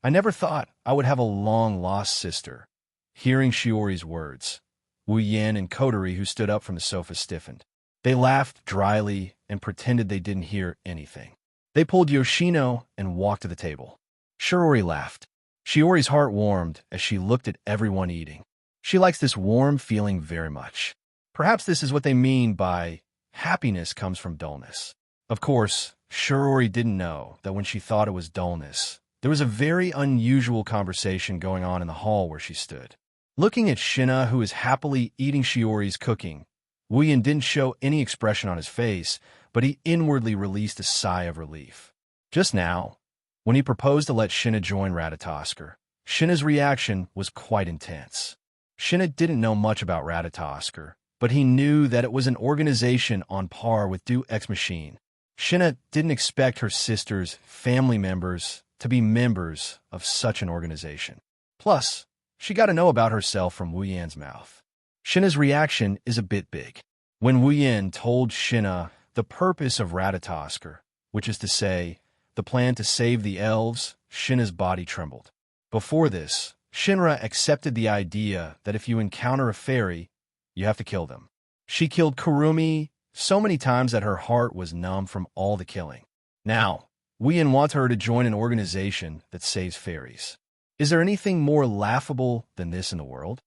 I never thought I would have a long-lost sister. Hearing Shiori's words, Wu Yan and Kotori, who stood up from the sofa, stiffened. They laughed dryly and pretended they didn't hear anything. They pulled Yoshino and walked to the table. Shirori laughed. Shiori's heart warmed as she looked at everyone eating. She likes this warm feeling very much. Perhaps this is what they mean by happiness comes from dullness. Of course, Shirori didn't know that when she thought it was dullness, there was a very unusual conversation going on in the hall where she stood. Looking at Shinna, who was happily eating Shiori's cooking, Wu Yan didn't show any expression on his face, but he inwardly released a sigh of relief. Just now, when he proposed to let Shinna join Ratatosker, Shinna's reaction was quite intense. Shinna didn't know much about Ratatosker, but he knew that it was an organization on par with Deux Ex Machine. Shinna didn't expect her sister's family members to be members of such an organization. Plus, she got to know about herself from Wu Yan's mouth. Shinna's reaction is a bit big. When Wu Yan told Shinna the purpose of Ratatosker, which is to say, the plan to save the elves, Shinna's body trembled. Before this, Shinra accepted the idea that if you encounter a fairy, you have to kill them. She killed Kurumi so many times that her heart was numb from all the killing. Now, Wu Yan wants her to join an organization that saves fairies. Is there anything more laughable than this in the world?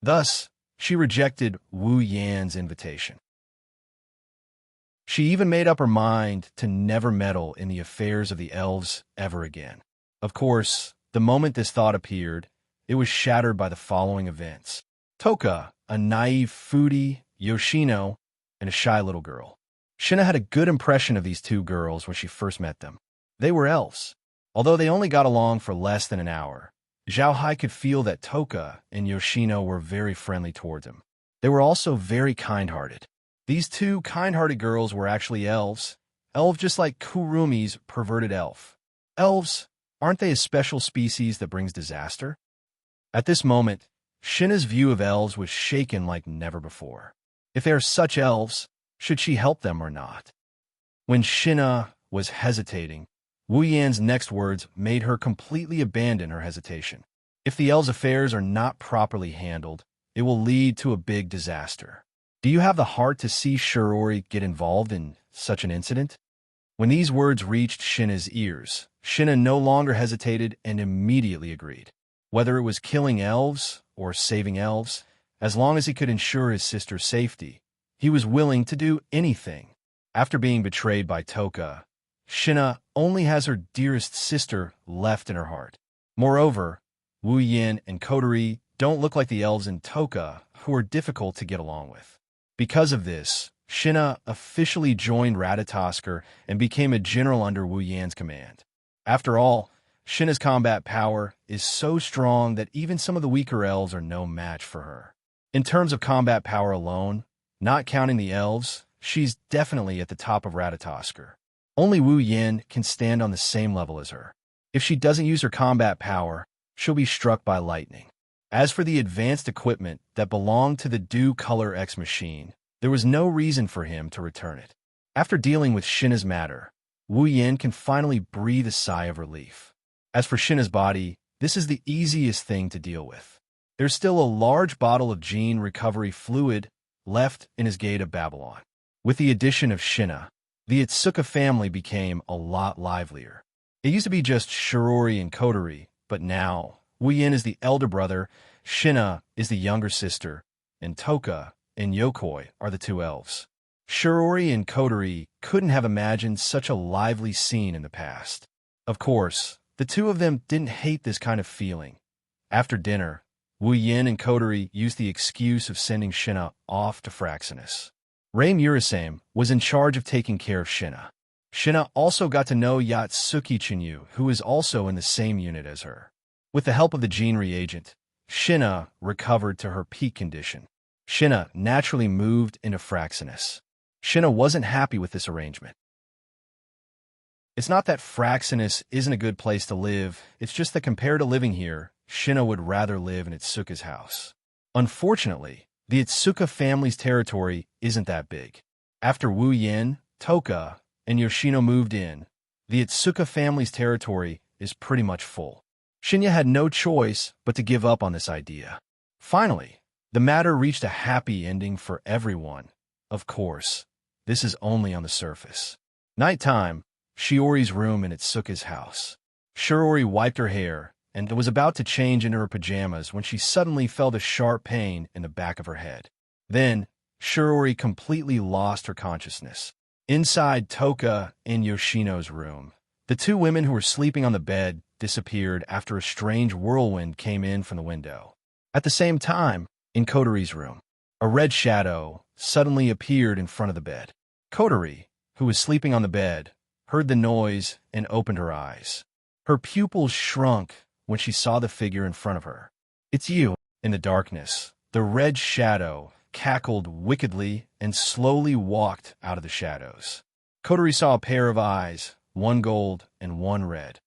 Thus, she rejected Wu Yan's invitation. She even made up her mind to never meddle in the affairs of the elves ever again. Of course, the moment this thought appeared, it was shattered by the following events. Toka, a naive foodie, Yoshino, and a shy little girl. Shina had a good impression of these two girls when she first met them. They were elves. Although they only got along for less than an hour, Zhao Hai could feel that Toka and Yoshino were very friendly towards him. They were also very kind-hearted. These two kind-hearted girls were actually elves just like Kurumi's perverted elf. Elves, aren't they a special species that brings disaster? At this moment, Shina's view of elves was shaken like never before. If they are such elves, should she help them or not? When Shina was hesitating, Wu Yan's next words made her completely abandon her hesitation. If the elves' affairs are not properly handled, it will lead to a big disaster. Do you have the heart to see Shirori get involved in such an incident? When these words reached Shina's ears, Shina no longer hesitated and immediately agreed. Whether it was killing elves or saving elves, as long as he could ensure his sister's safety, he was willing to do anything. After being betrayed by Toka, Shina only has her dearest sister left in her heart. Moreover, Wu Yan and Kotori don't look like the elves in Toka, who are difficult to get along with. Because of this, Shina officially joined Ratatoskr and became a general under Wu Yan's command. After all, Shina's combat power is so strong that even some of the weaker elves are no match for her. In terms of combat power alone, not counting the elves, she's definitely at the top of Ratatoskr. Only Wu Yan can stand on the same level as her. If she doesn't use her combat power, she'll be struck by lightning. As for the advanced equipment that belonged to the Dew Color X machine, there was no reason for him to return it. After dealing with Shina's matter, Wu Yan can finally breathe a sigh of relief. As for Shina's body, this is the easiest thing to deal with. There's still a large bottle of gene recovery fluid left in his gate of Babylon. With the addition of Shina, the Itsuka family became a lot livelier. It used to be just Shirori and Kotori, but now Wu Yan is the elder brother, Shina is the younger sister, and Toka and Yokoi are the two elves. Shirori and Kotori couldn't have imagined such a lively scene in the past. Of course, the two of them didn't hate this kind of feeling. After dinner, Wu Yan and Kotori used the excuse of sending Shina off to Fraxinus. Rei Murasame was in charge of taking care of Shina. Shina also got to know Yatsuki Chinyu, who is also in the same unit as her. With the help of the gene reagent, Shina recovered to her peak condition. Shina naturally moved into Fraxinus. Shina wasn't happy with this arrangement. It's not that Fraxinus isn't a good place to live, it's just that compared to living here, Shina would rather live in Itsuka's house. Unfortunately, the Itsuka family's territory isn't that big. After Wu Yan, Toka, and Yoshino moved in, the Itsuka family's territory is pretty much full. Shinya had no choice but to give up on this idea. Finally, the matter reached a happy ending for everyone. Of course, this is only on the surface. Nighttime, Shiori's room in Itsuka's house. Shiori wiped her hair and was about to change into her pajamas when she suddenly felt a sharp pain in the back of her head. Then, Shiori completely lost her consciousness. Inside Toka and Yoshino's room, the two women who were sleeping on the bed disappeared after a strange whirlwind came in from the window. At the same time, in Kotori's room, a red shadow suddenly appeared in front of the bed. Kotori, who was sleeping on the bed, heard the noise and opened her eyes. Her pupils shrunk when she saw the figure in front of her. "It's you." In the darkness, the red shadow cackled wickedly and slowly walked out of the shadows. Kotori saw a pair of eyes, one gold and one red.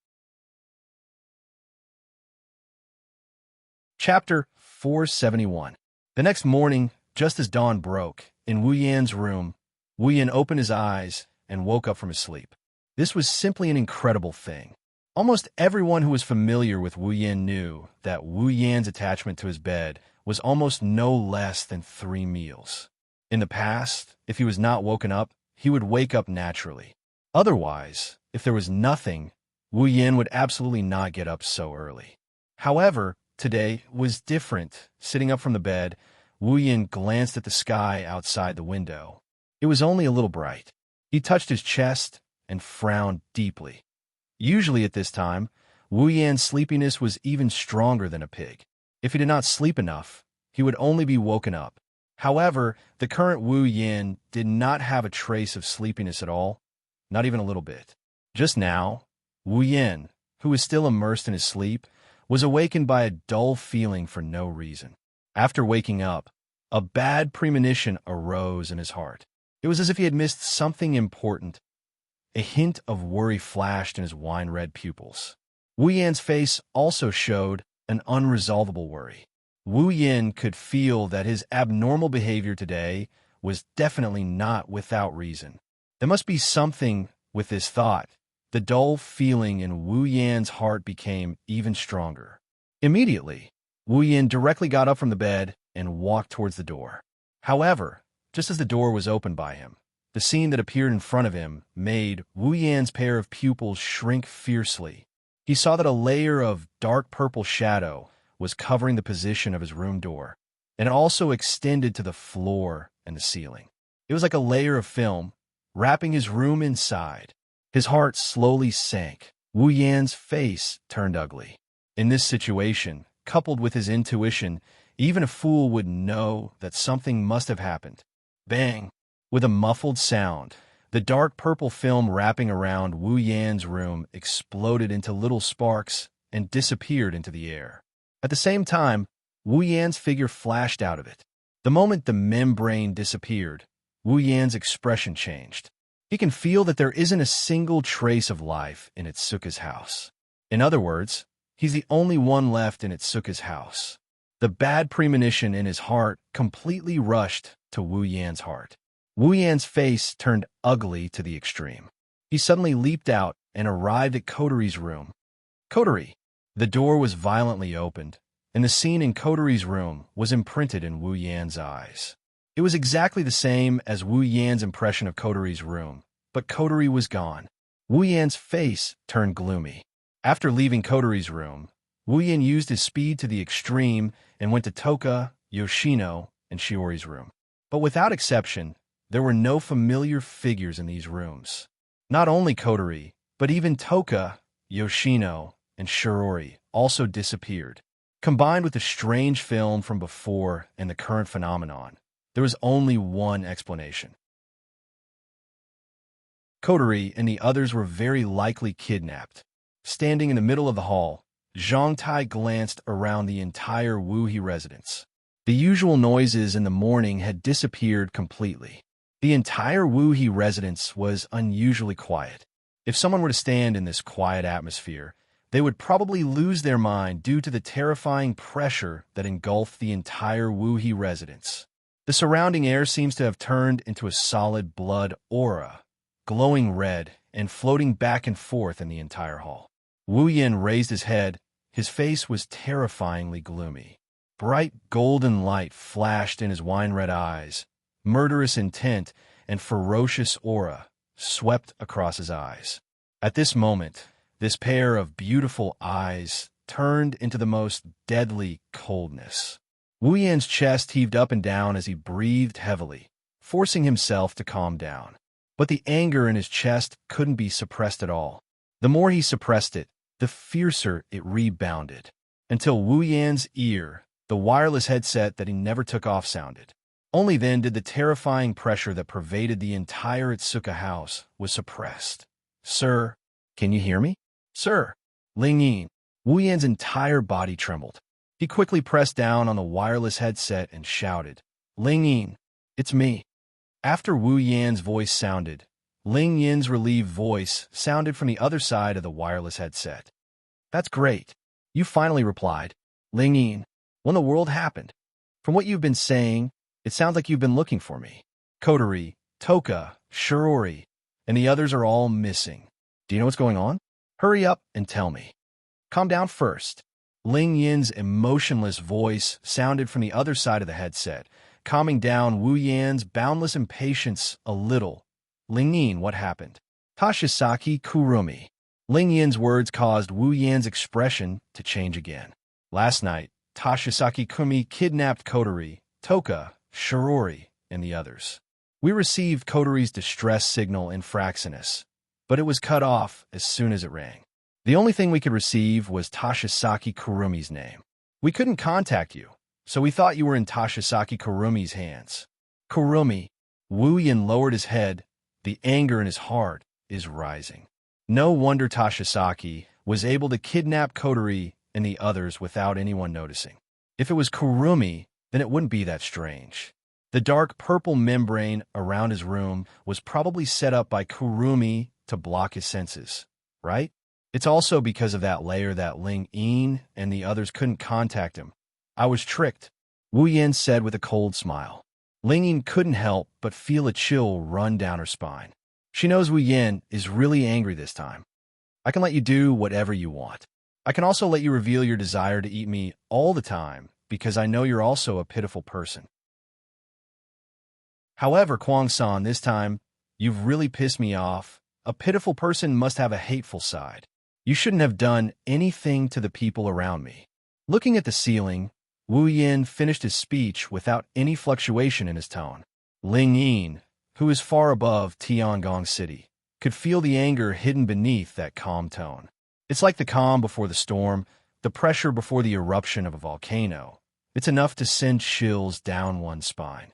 Chapter 471. The next morning, just as dawn broke, in Wu Yan's room, Wu Yan opened his eyes and woke up from his sleep. This was simply an incredible thing. Almost everyone who was familiar with Wu Yan knew that Wu Yan's attachment to his bed was almost no less than 3 meals. In the past, if he was not woken up, he would wake up naturally. Otherwise, if there was nothing, Wu Yan would absolutely not get up so early. However, today was different. Sitting up from the bed, Wu Yan glanced at the sky outside the window. It was only a little bright. He touched his chest and frowned deeply. Usually at this time, Wu Yan's sleepiness was even stronger than a pig. If he did not sleep enough, he would only be woken up. However, the current Wu Yan did not have a trace of sleepiness at all, not even a little bit. Just now, Wu Yan, who was still immersed in his sleep, was awakened by a dull feeling for no reason. After waking up, a bad premonition arose in his heart. It was as if he had missed something important. A hint of worry flashed in his wine-red pupils. Wu Yan's face also showed an unresolvable worry. Wu Yan could feel that his abnormal behavior today was definitely not without reason. There must be something with this thought. The dull feeling in Wu Yan's heart became even stronger. Immediately, Wu Yan directly got up from the bed and walked towards the door. However, just as the door was opened by him, the scene that appeared in front of him made Wu Yan's pair of pupils shrink fiercely. He saw that a layer of dark purple shadow was covering the position of his room door, and it also extended to the floor and the ceiling. It was like a layer of film, wrapping his room inside. His heart slowly sank. Wu Yan's face turned ugly. In this situation, coupled with his intuition, even a fool would know that something must have happened. Bang! With a muffled sound, the dark purple film wrapping around Wu Yan's room exploded into little sparks and disappeared into the air. At the same time, Wu Yan's figure flashed out of it. The moment the membrane disappeared, Wu Yan's expression changed. He can feel that there isn't a single trace of life in Itsuka's house. In other words, he's the only one left in Itsuka's house. The bad premonition in his heart completely rushed to Wu Yan's heart. Wu Yan's face turned ugly to the extreme. He suddenly leaped out and arrived at Kotori's room. Kotori! The door was violently opened, and the scene in Kotori's room was imprinted in Wu Yan's eyes. It was exactly the same as Wu Yan's impression of Kotori's room, but Kotori was gone. Wu Yan's face turned gloomy. After leaving Kotori's room, Wu Yan used his speed to the extreme and went to Toka, Yoshino, and Shiori's room. But without exception, there were no familiar figures in these rooms. Not only Kotori, but even Toka, Yoshino, and Shiori also disappeared. Combined with the strange film from before and the current phenomenon, there was only one explanation. Kotori and the others were very likely kidnapped. Standing in the middle of the hall, Zhang Tai glanced around the entire Wuhi residence. The usual noises in the morning had disappeared completely. The entire Wuhi residence was unusually quiet. If someone were to stand in this quiet atmosphere, they would probably lose their mind due to the terrifying pressure that engulfed the entire Wuhi residence. The surrounding air seems to have turned into a solid blood aura, glowing red and floating back and forth in the entire hall. Wu Yan raised his head. His face was terrifyingly gloomy. Bright golden light flashed in his wine-red eyes. Murderous intent and ferocious aura swept across his eyes. At this moment, this pair of beautiful eyes turned into the most deadly coldness. Wu Yan's chest heaved up and down as he breathed heavily, forcing himself to calm down. But the anger in his chest couldn't be suppressed at all. The more he suppressed it, the fiercer it rebounded, until Wu Yan's ear, the wireless headset that he never took off, sounded. Only then did the terrifying pressure that pervaded the entire Itsuka house was suppressed. "Sir, can you hear me? Sir!" Ling Yin. Wu Yan's entire body trembled. He quickly pressed down on the wireless headset and shouted, "Ling Yin, it's me." After Wu Yan's voice sounded, Ling Yin's relieved voice sounded from the other side of the wireless headset. "That's great. You finally replied. Ling Yin, when the world happened? From what you've been saying, it sounds like you've been looking for me. Kotori, Toka, Shiori, and the others are all missing. Do you know what's going on? Hurry up and tell me." "Calm down first." Ling Yin's emotionless voice sounded from the other side of the headset, calming down Wu Yan's boundless impatience a little. "Ling Yin, what happened?" "Tashisaki Kurumi." Ling Yin's words caused Wu Yan's expression to change again. "Last night, Tashisaki Kumi kidnapped Kotori, Toka, Shiori, and the others. We received Kotori's distress signal in Fraxinus, but it was cut off as soon as it rang. The only thing we could receive was Tashisaki Kurumi's name. We couldn't contact you, so we thought you were in Tashisaki Kurumi's hands. Kurumi. Wu Yin lowered his head. The anger in his heart is rising. No wonder Tashisaki was able to kidnap Kotori and the others without anyone noticing. If it was Kurumi, then it wouldn't be that strange. The dark purple membrane around his room was probably set up by Kurumi to block his senses, right? It's also because of that layer that Ling Yin and the others couldn't contact him. I was tricked, Wu Yin said with a cold smile. Ling Yin couldn't help but feel a chill run down her spine. She knows Wu Yin is really angry this time. I can let you do whatever you want. I can also let you reveal your desire to eat me all the time, because I know you're also a pitiful person. However, Kwang-san, this time, you've really pissed me off. A pitiful person must have a hateful side. You shouldn't have done anything to the people around me. Looking at the ceiling, Wu Yin finished his speech without any fluctuation in his tone. Ling Yin, who is far above Tiangong City, could feel the anger hidden beneath that calm tone. It's like the calm before the storm, the pressure before the eruption of a volcano. It's enough to send chills down one's spine.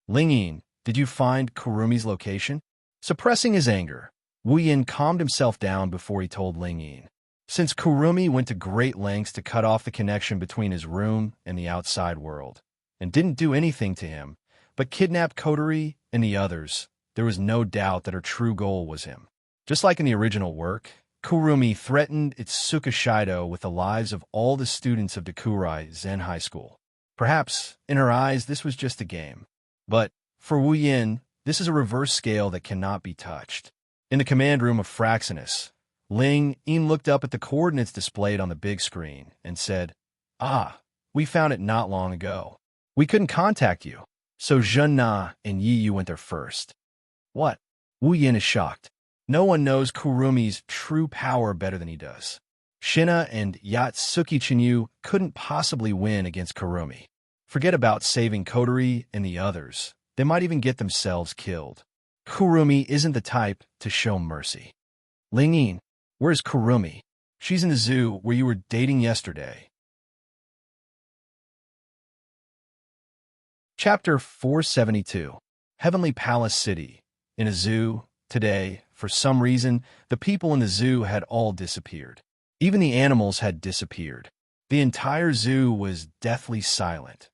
Ling Yin, did you find Kurumi's location? Suppressing his anger, Wu Yin calmed himself down before he told Ling Yin. Since Kurumi went to great lengths to cut off the connection between his room and the outside world, and didn't do anything to him, but kidnapped Kotori and the others, there was no doubt that her true goal was him. Just like in the original work, Kurumi threatened Itsuka Shido with the lives of all the students of Dakurai Zen High School. Perhaps, in her eyes, this was just a game. But, for Wu Yin, this is a reverse scale that cannot be touched. In the command room of Fraxinus, Ling Yin looked up at the coordinates displayed on the big screen and said, "Ah, we found it not long ago. We couldn't contact you, so Zhen Na and Yi Yu went there first." What? Wu Yin is shocked. No one knows Kurumi's true power better than he does. Shina and Yatsuki Chinyu couldn't possibly win against Kurumi. Forget about saving Kotori and the others. They might even get themselves killed. Kurumi isn't the type to show mercy. Ling Yin, where's Kurumi? She's in the zoo where you were dating yesterday. Chapter 472. Heavenly Palace City. In a zoo, today, for some reason, the people in the zoo had all disappeared. Even the animals had disappeared. The entire zoo was deathly silent.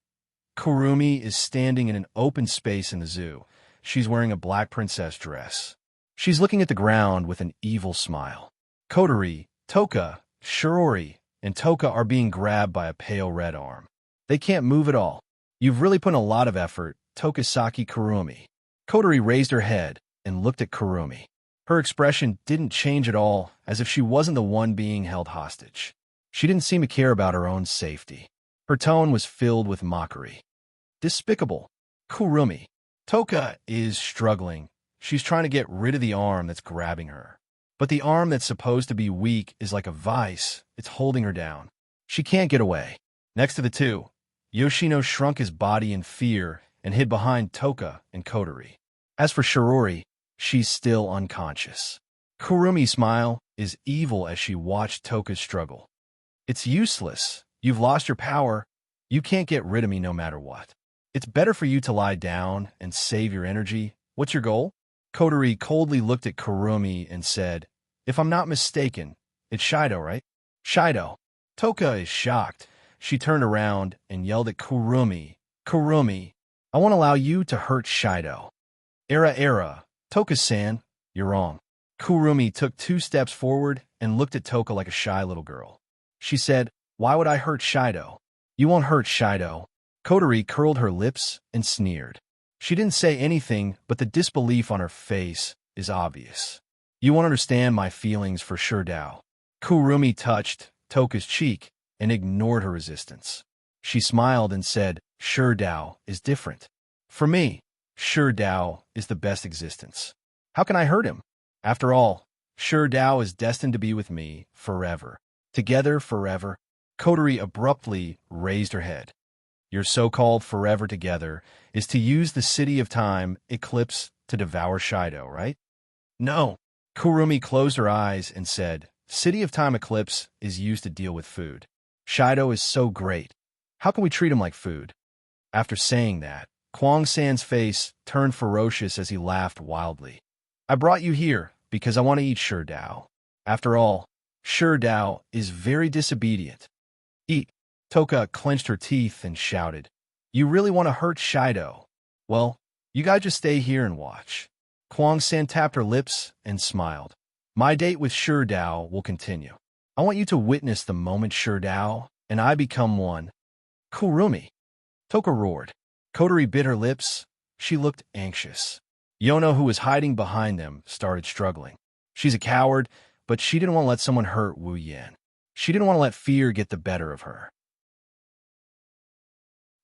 Kurumi is standing in an open space in the zoo. She's wearing a black princess dress. She's looking at the ground with an evil smile. Kotori, Toka, Shirori, and Toka are being grabbed by a pale red arm. They can't move at all. You've really put in a lot of effort, Tokisaki Kurumi. Kotori raised her head and looked at Kurumi. Her expression didn't change at all, as if she wasn't the one being held hostage. She didn't seem to care about her own safety. Her tone was filled with mockery. Despicable. Kurumi. Toka is struggling. She's trying to get rid of the arm that's grabbing her. But the arm that's supposed to be weak is like a vice. It's holding her down. She can't get away. Next to the two, Yoshino shrunk his body in fear and hid behind Toka and Kotori. As for Shirori, she's still unconscious. Kurumi's smile is evil as she watched Toka's struggle. It's useless. You've lost your power. You can't get rid of me no matter what. It's better for you to lie down and save your energy. What's your goal? Kotori coldly looked at Kurumi and said, "If I'm not mistaken, it's Shido, right?" Shido. Toka is shocked. She turned around and yelled at Kurumi, "Kurumi, I won't allow you to hurt Shido." Era. Toka-san, you're wrong. Kurumi took 2 steps forward and looked at Toka like a shy little girl. She said, "Why would I hurt Shido?" "You won't hurt Shido." Kotori curled her lips and sneered. She didn't say anything, but the disbelief on her face is obvious. "You won't understand my feelings for Shirdao." Kurumi touched Toka's cheek and ignored her resistance. She smiled and said, "Shirdao is different. For me, Shirdao is the best existence. How can I hurt him? After all, Shirdao is destined to be with me forever. Together forever." Kotori abruptly raised her head. your so-called forever together, is to use the City of Time eclipse to devour Shido, right? No. Kurumi closed her eyes and said, City of Time eclipse is used to deal with food. Shido is so great. How can we treat him like food? After saying that, Kwang San's face turned ferocious as he laughed wildly. I brought you here because I want to eat Dao. After all, Dao is very disobedient. Eat. Toka clenched her teeth and shouted, You really want to hurt Shido? Well, you guys just stay here and watch. Kwang San tapped her lips and smiled. My date with Dao will continue. I want you to witness the moment Dao and I become one. Kurumi. Toka roared. Kotori bit her lips. She looked anxious. Yono, who was hiding behind them, started struggling. She's a coward, but she didn't want to let someone hurt Wu Yan. She didn't want to let fear get the better of her.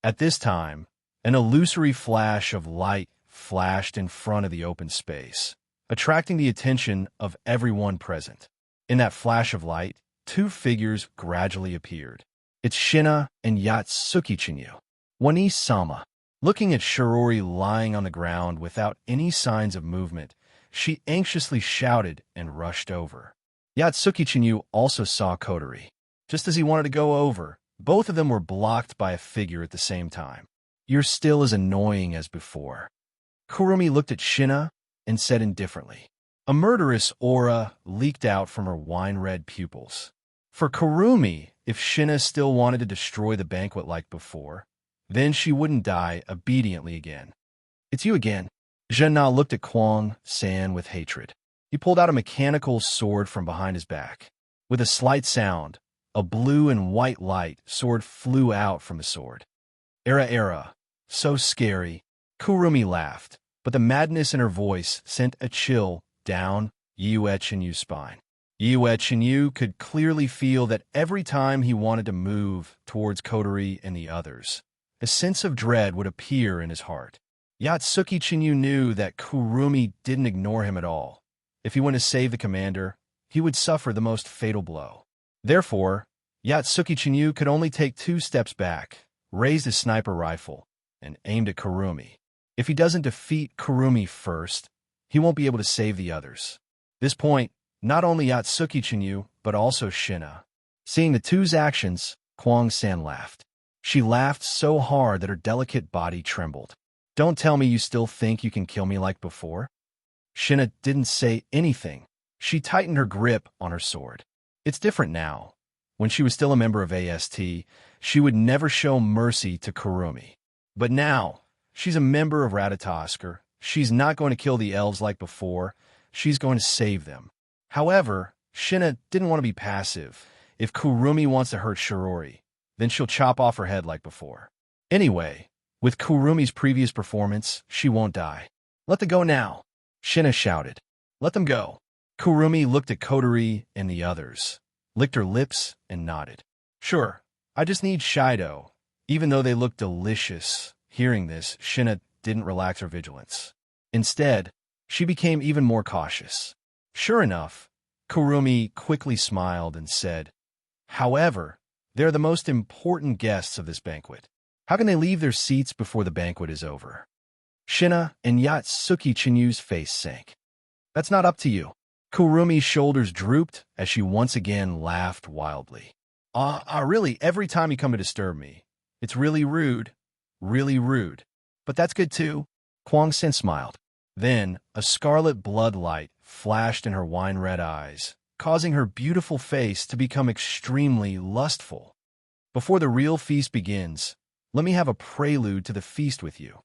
At this time, an illusory flash of light flashed in front of the open space, attracting the attention of everyone present. In that flash of light, two figures gradually appeared. It's Shina and Yatsuki-chinyu. Wani-sama. Looking at Shirori lying on the ground without any signs of movement, she anxiously shouted and rushed over. Yatsuki-chinyu also saw Kotori. Just as he wanted to go over, both of them were blocked by a figure at the same time. You're still as annoying as before. Kurumi looked at Shina and said indifferently. A murderous aura leaked out from her wine-red pupils. For Kurumi, if Shina still wanted to destroy the banquet like before, then she wouldn't die obediently again. It's you again. Zhenna looked at Kwang San with hatred. He pulled out a mechanical sword from behind his back. With a slight sound, a blue and white light sword flew out from the sword. Era. So scary. Kurumi laughed, but the madness in her voice sent a chill down Yue-Chinyu's spine. Yue-Chinyu could clearly feel that every time he wanted to move towards Kotori and the others, a sense of dread would appear in his heart. Yatsuki-Chinyu knew that Kurumi didn't ignore him at all. If he went to save the commander, he would suffer the most fatal blow. Therefore, Yatsuki-Chinyu could only take 2 steps back, raised his sniper rifle, and aimed at Kurumi. If he doesn't defeat Kurumi first, he won't be able to save the others. This point, not only Yatsuki-Chinyu, but also Shina. Seeing the two's actions, Kwang San laughed. She laughed so hard that her delicate body trembled. Don't tell me you still think you can kill me like before? Shina didn't say anything. She tightened her grip on her sword. It's different now. When she was still a member of AST, she would never show mercy to Kurumi. But now, she's a member of Ratatoskr. She's not going to kill the elves like before. She's going to save them. However, Shina didn't want to be passive. If Kurumi wants to hurt Shirori, then she'll chop off her head like before. Anyway, with Kurumi's previous performance, she won't die. Let them go now, Shina shouted. Let them go. Kurumi looked at Kotori and the others, licked her lips, and nodded. Sure, I just need Shido. Even though they looked delicious, hearing this, Shina didn't relax her vigilance. Instead, she became even more cautious. Sure enough, Kurumi quickly smiled and said, However, they're the most important guests of this banquet. How can they leave their seats before the banquet is over? Shina and Yatsuki-Chinyu's face sank. That's not up to you. Kurumi's shoulders drooped as she once again laughed wildly. Really, every time you come to disturb me, it's really rude. Really rude. But that's good too. Kwang San smiled. Then, a scarlet bloodlight flashed in her wine-red eyes, causing her beautiful face to become extremely lustful. Before the real feast begins, let me have a prelude to the feast with you.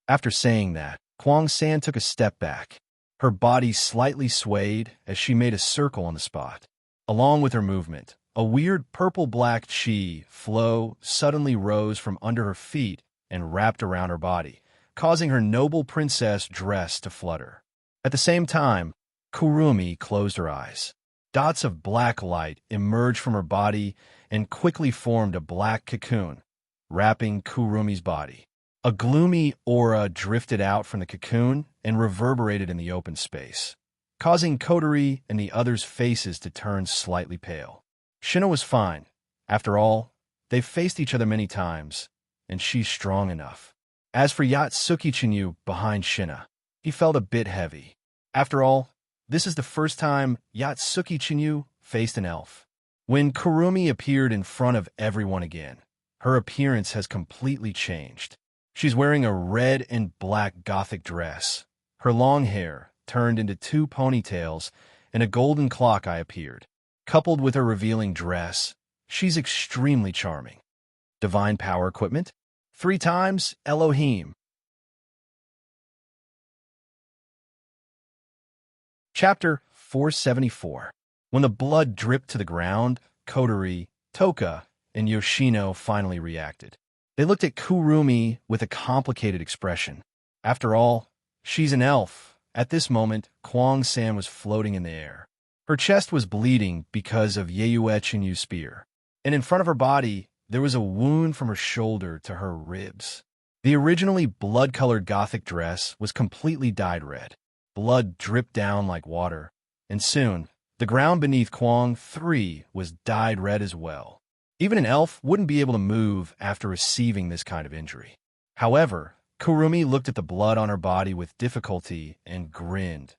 After saying that, Kwang San took a step back. Her body slightly swayed as she made a circle on the spot. Along with her movement, a weird purple-black chi flow suddenly rose from under her feet and wrapped around her body, causing her noble princess dress to flutter. At the same time, Kurumi closed her eyes. Dots of black light emerged from her body and quickly formed a black cocoon, wrapping Kurumi's body. A gloomy aura drifted out from the cocoon and reverberated in the open space, causing Kotori and the others' faces to turn slightly pale. Shina was fine. After all, They've faced each other many times, and she's strong enough. As for Yatsuki Chinyu behind Shina, he felt a bit heavy. After all, this is the first time Yatsuki Chinyu faced an elf. When Kurumi appeared in front of everyone again, her appearance has completely changed. She's wearing a red and black gothic dress. Her long hair turned into 2 ponytails, and a golden clock eye appeared. Coupled with her revealing dress, she's extremely charming. Divine power equipment? 3 times Elohim. Chapter 474. When the blood dripped to the ground, Kotori, Toka, and Yoshino finally reacted. They looked at Kurumi with a complicated expression. After all, she's an elf. At this moment, Kwang-san was floating in the air. Her chest was bleeding because of Yayue Chinyu's spear, and in front of her body, there was a wound from her shoulder to her ribs. The originally blood-colored gothic dress was completely dyed red. Blood dripped down like water, and soon, the ground beneath Kwang 3 was dyed red as well. Even an elf wouldn't be able to move after receiving this kind of injury. However, Kurumi looked at the blood on her body with difficulty and grinned.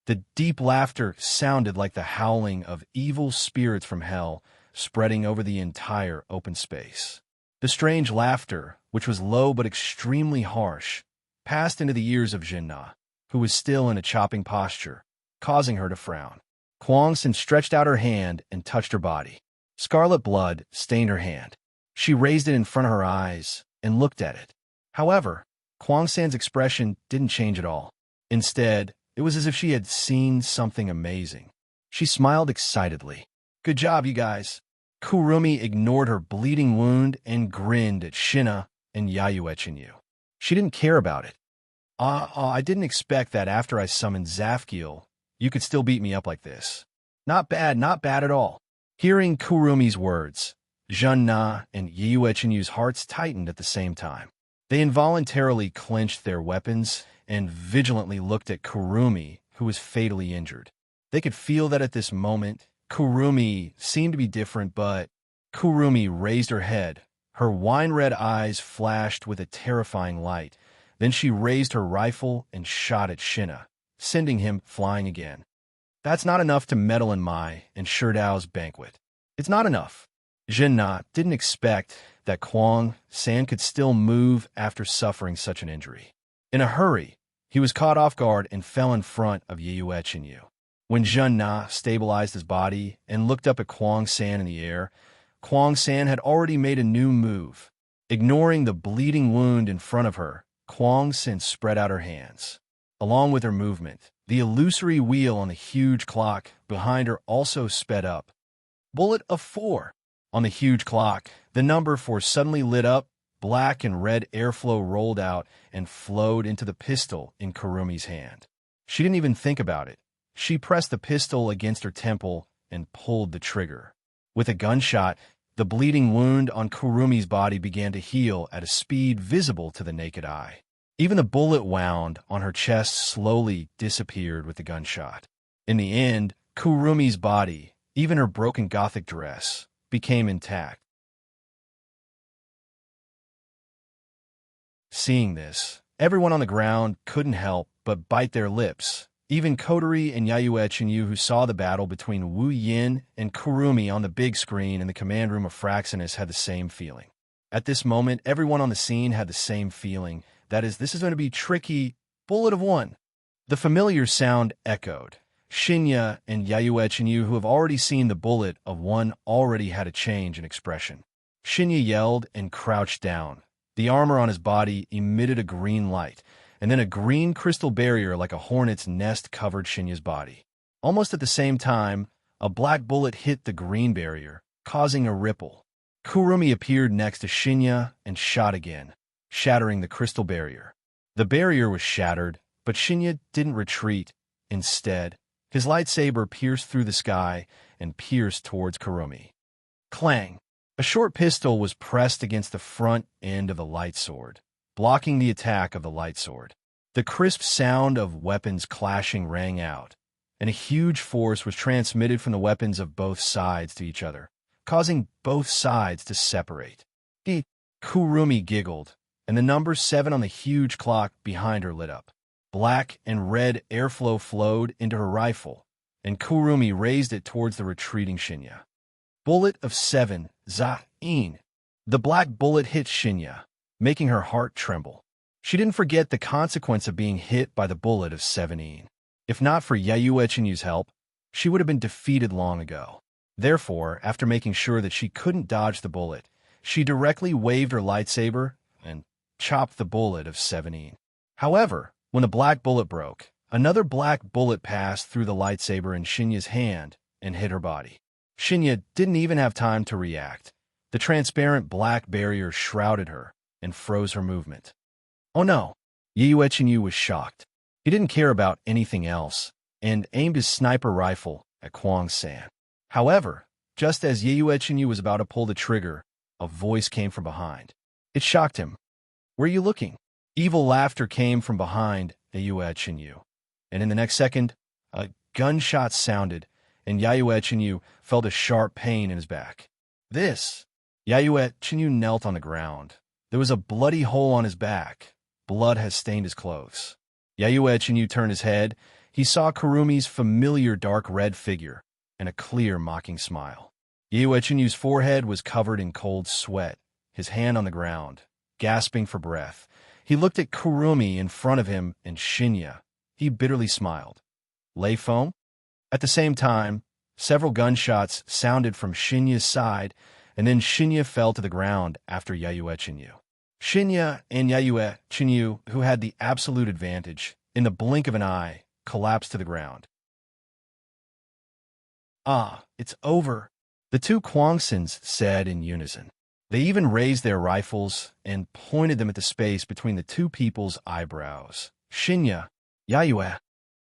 The deep laughter sounded like the howling of evil spirits from hell, spreading over the entire open space. The strange laughter, which was low but extremely harsh, passed into the ears of Jinna, who was still in a chopping posture, causing her to frown. Kwang-san stretched out her hand and touched her body. Scarlet blood stained her hand. She raised it in front of her eyes and looked at it. However, Kwang-san's expression didn't change at all. Instead, it was as if she had seen something amazing. She smiled excitedly. "Good job, you guys." Kurumi ignored her bleeding wound and grinned at Shina and Yayue Chinyu. She didn't care about it. I didn't expect that after I summoned Zafkiel, you could still beat me up like this. Not bad at all." Hearing Kurumi's words, Junna and Yayue Chinyu's hearts tightened at the same time. They involuntarily clenched their weapons and vigilantly looked at Kurumi, who was fatally injured. They could feel that at this moment, Kurumi seemed to be different, but Kurumi raised her head. Her wine-red eyes flashed with a terrifying light. Then she raised her rifle and shot at Shina, sending him flying again. That's not enough to meddle in Mai and Shurdao's banquet. It's not enough. Jinna didn't expect that Kwang-san could still move after suffering such an injury. In a hurry, he was caught off guard and fell in front of Yayue Chinyu. When Jinna stabilized his body and looked up at Kwang-san in the air, Kwang-san had already made a new move. Ignoring the bleeding wound in front of her, Kwang-san spread out her hands. Along with her movement, the illusory wheel on the huge clock behind her also sped up. Bullet of 4. On the huge clock, the number 4 suddenly lit up, black and red airflow rolled out and flowed into the pistol in Kurumi's hand. She didn't even think about it. She pressed the pistol against her temple and pulled the trigger. With a gunshot, the bleeding wound on Kurumi's body began to heal at a speed visible to the naked eye. Even the bullet wound on her chest slowly disappeared with the gunshot. In the end, Kurumi's body, even her broken gothic dress, became intact. Seeing this, everyone on the ground couldn't help but bite their lips. Even Kotori and Yayue Chinyu, who saw the battle between Wu Yin and Kurumi on the big screen in the command room of Fraxinus, had the same feeling. At this moment, everyone on the scene had the same feeling. That is, this is going to be tricky. Bullet of 1. The familiar sound echoed. Shinya and Yayue Chinyu, who have already seen the bullet of 1, already had a change in expression. Shinya yelled and crouched down. The armor on his body emitted a green light, and then a green crystal barrier like a hornet's nest covered Shinya's body. Almost at the same time, a black bullet hit the green barrier, causing a ripple. Kurumi appeared next to Shinya and shot again, shattering the crystal barrier. The barrier was shattered, but Shinya didn't retreat. Instead, his lightsaber pierced through the sky and pierced towards Kurumi. Clang! A short pistol was pressed against the front end of the light sword, blocking the attack of the light sword. The crisp sound of weapons clashing rang out, and a huge force was transmitted from the weapons of both sides to each other, causing both sides to separate. Kurumi giggled, and the number 7 on the huge clock behind her lit up. Black and red airflow flowed into her rifle, and Kurumi raised it towards the retreating Shinya. Bullet of 7, Za-in. The black bullet hit Shinya, making her heart tremble. She didn't forget the consequence of being hit by the bullet of 7. If not for Yayuechinyu's help, she would have been defeated long ago. Therefore, after making sure that she couldn't dodge the bullet, she directly waved her lightsaber and chopped the bullet of 7. However, when the black bullet broke, another black bullet passed through the lightsaber in Shinya's hand and hit her body. Shinya didn't even have time to react. The transparent black barrier shrouded her and froze her movement. Oh no! Yayuechinyu was shocked. He didn't care about anything else and aimed his sniper rifle at Kwang-san. However, just as Yayuechinyu was about to pull the trigger, a voice came from behind. It shocked him. "Where are you looking?" Evil laughter came from behind Yayuechinyu, and in the next second, a gunshot sounded, and Yayuechinyu felt a sharp pain in his back. This! Yayuechinyu knelt on the ground. There was a bloody hole on his back. Blood had stained his clothes. Yayuechinyu turned his head. He saw Kurumi's familiar dark red figure and a clear, mocking smile. Yayuechinyu's forehead was covered in cold sweat, his hand on the ground, gasping for breath. He looked at Kurumi in front of him and Shinya. He bitterly smiled. Lay foam? At the same time, several gunshots sounded from Shinya's side, and then Shinya fell to the ground after Yayuechinyu. Shinya and Yayuechinyu, who had the absolute advantage, in the blink of an eye, collapsed to the ground. "Ah, it's over," the two Kwangsons said in unison. They even raised their rifles and pointed them at the space between the two people's eyebrows. Shinya, Yayue.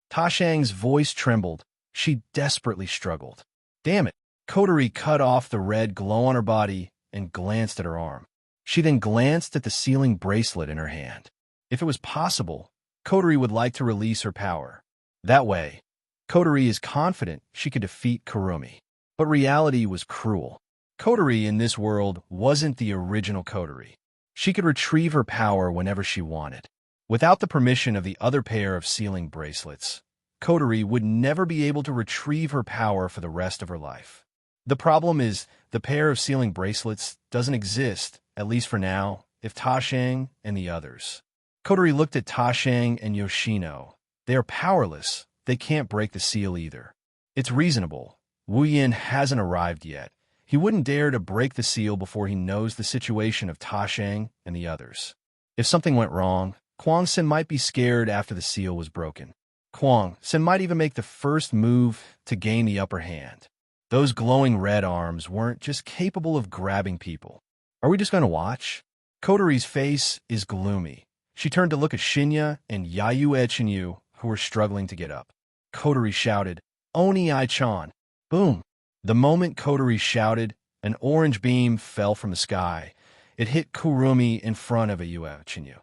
Tashang's voice trembled. She desperately struggled. Damn it. Kotori cut off the red glow on her body and glanced at her arm. She then glanced at the sealing bracelet in her hand. If it was possible, Kotori would like to release her power. That way, Kotori is confident she could defeat Kurumi. But reality was cruel. Kotori in this world wasn't the original Kotori. She could retrieve her power whenever she wanted. Without the permission of the other pair of sealing bracelets, Kotori would never be able to retrieve her power for the rest of her life. The problem is the pair of sealing bracelets doesn't exist, at least for now, if Tashang and the others. Kotori looked at Tashang and Yoshino. They are powerless. They can't break the seal either. It's reasonable. Wu Yin hasn't arrived yet. He wouldn't dare to break the seal before he knows the situation of Tashang and the others. If something went wrong, Kwang-sen might be scared after the seal was broken. Kwang-sen might even make the first move to gain the upper hand. Those glowing red arms weren't just capable of grabbing people. Are we just going to watch? Kotori's face is gloomy. She turned to look at Shinya and Yayuechinyu, who were struggling to get up. Kotori shouted, "Oni Ai-chan!" Boom! The moment Kotori shouted, an orange beam fell from the sky. It hit Kurumi in front of Yayuechinyu.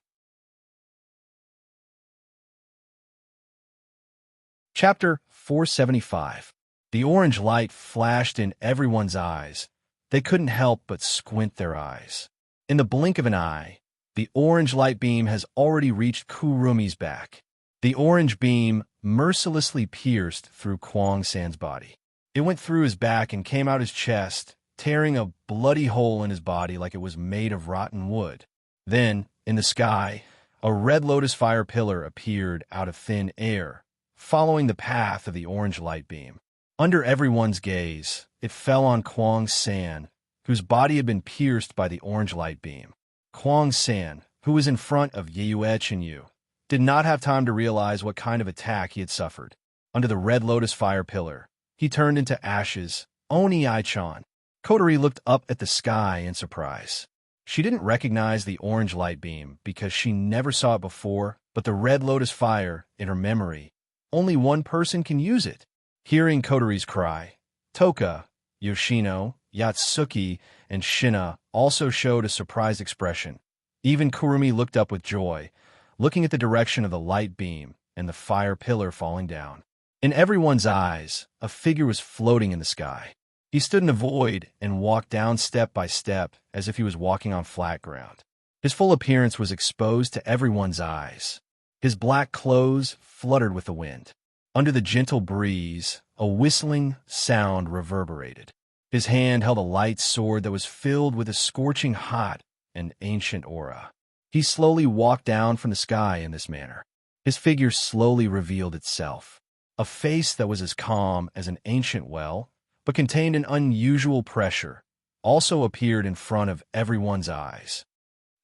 Chapter 475. The orange light flashed in everyone's eyes. They couldn't help but squint their eyes. In the blink of an eye, the orange light beam has already reached Kurumi's back. The orange beam mercilessly pierced through Kwang-san's body. It went through his back and came out his chest, tearing a bloody hole in his body like it was made of rotten wood. Then, in the sky, a red lotus fire pillar appeared out of thin air, following the path of the orange light beam. Under everyone's gaze, it fell on Kwang-san, whose body had been pierced by the orange light beam. Kwang-san, who was in front of Yayuechinyu, did not have time to realize what kind of attack he had suffered. Under the red lotus fire pillar, he turned into ashes. Oni Ai-chan. Kotori looked up at the sky in surprise. She didn't recognize the orange light beam because she never saw it before, but the red lotus fire, in her memory, only one person can use it. Hearing Kotori's cry, Toka, Yoshino, Yatsuki, and Shina also showed a surprised expression. Even Kurumi looked up with joy, looking at the direction of the light beam and the fire pillar falling down. In everyone's eyes, a figure was floating in the sky. He stood in a void and walked down step by step as if he was walking on flat ground. His full appearance was exposed to everyone's eyes. His black clothes fluttered with the wind. Under the gentle breeze, a whistling sound reverberated. His hand held a light sword that was filled with a scorching hot and ancient aura. He slowly walked down from the sky in this manner. His figure slowly revealed itself. A face that was as calm as an ancient well, but contained an unusual pressure, also appeared in front of everyone's eyes.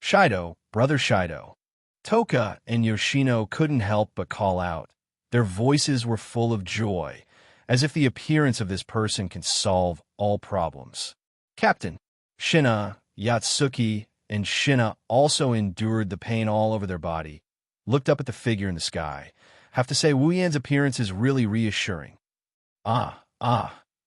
Shido, Brother Shido. Toka and Yoshino couldn't help but call out. Their voices were full of joy, as if the appearance of this person can solve all problems. Captain, Shina, Yatsuki, and Shina also endured the pain all over their body, looked up at the figure in the sky. Have to say, Wu Yan's appearance is really reassuring. Ah.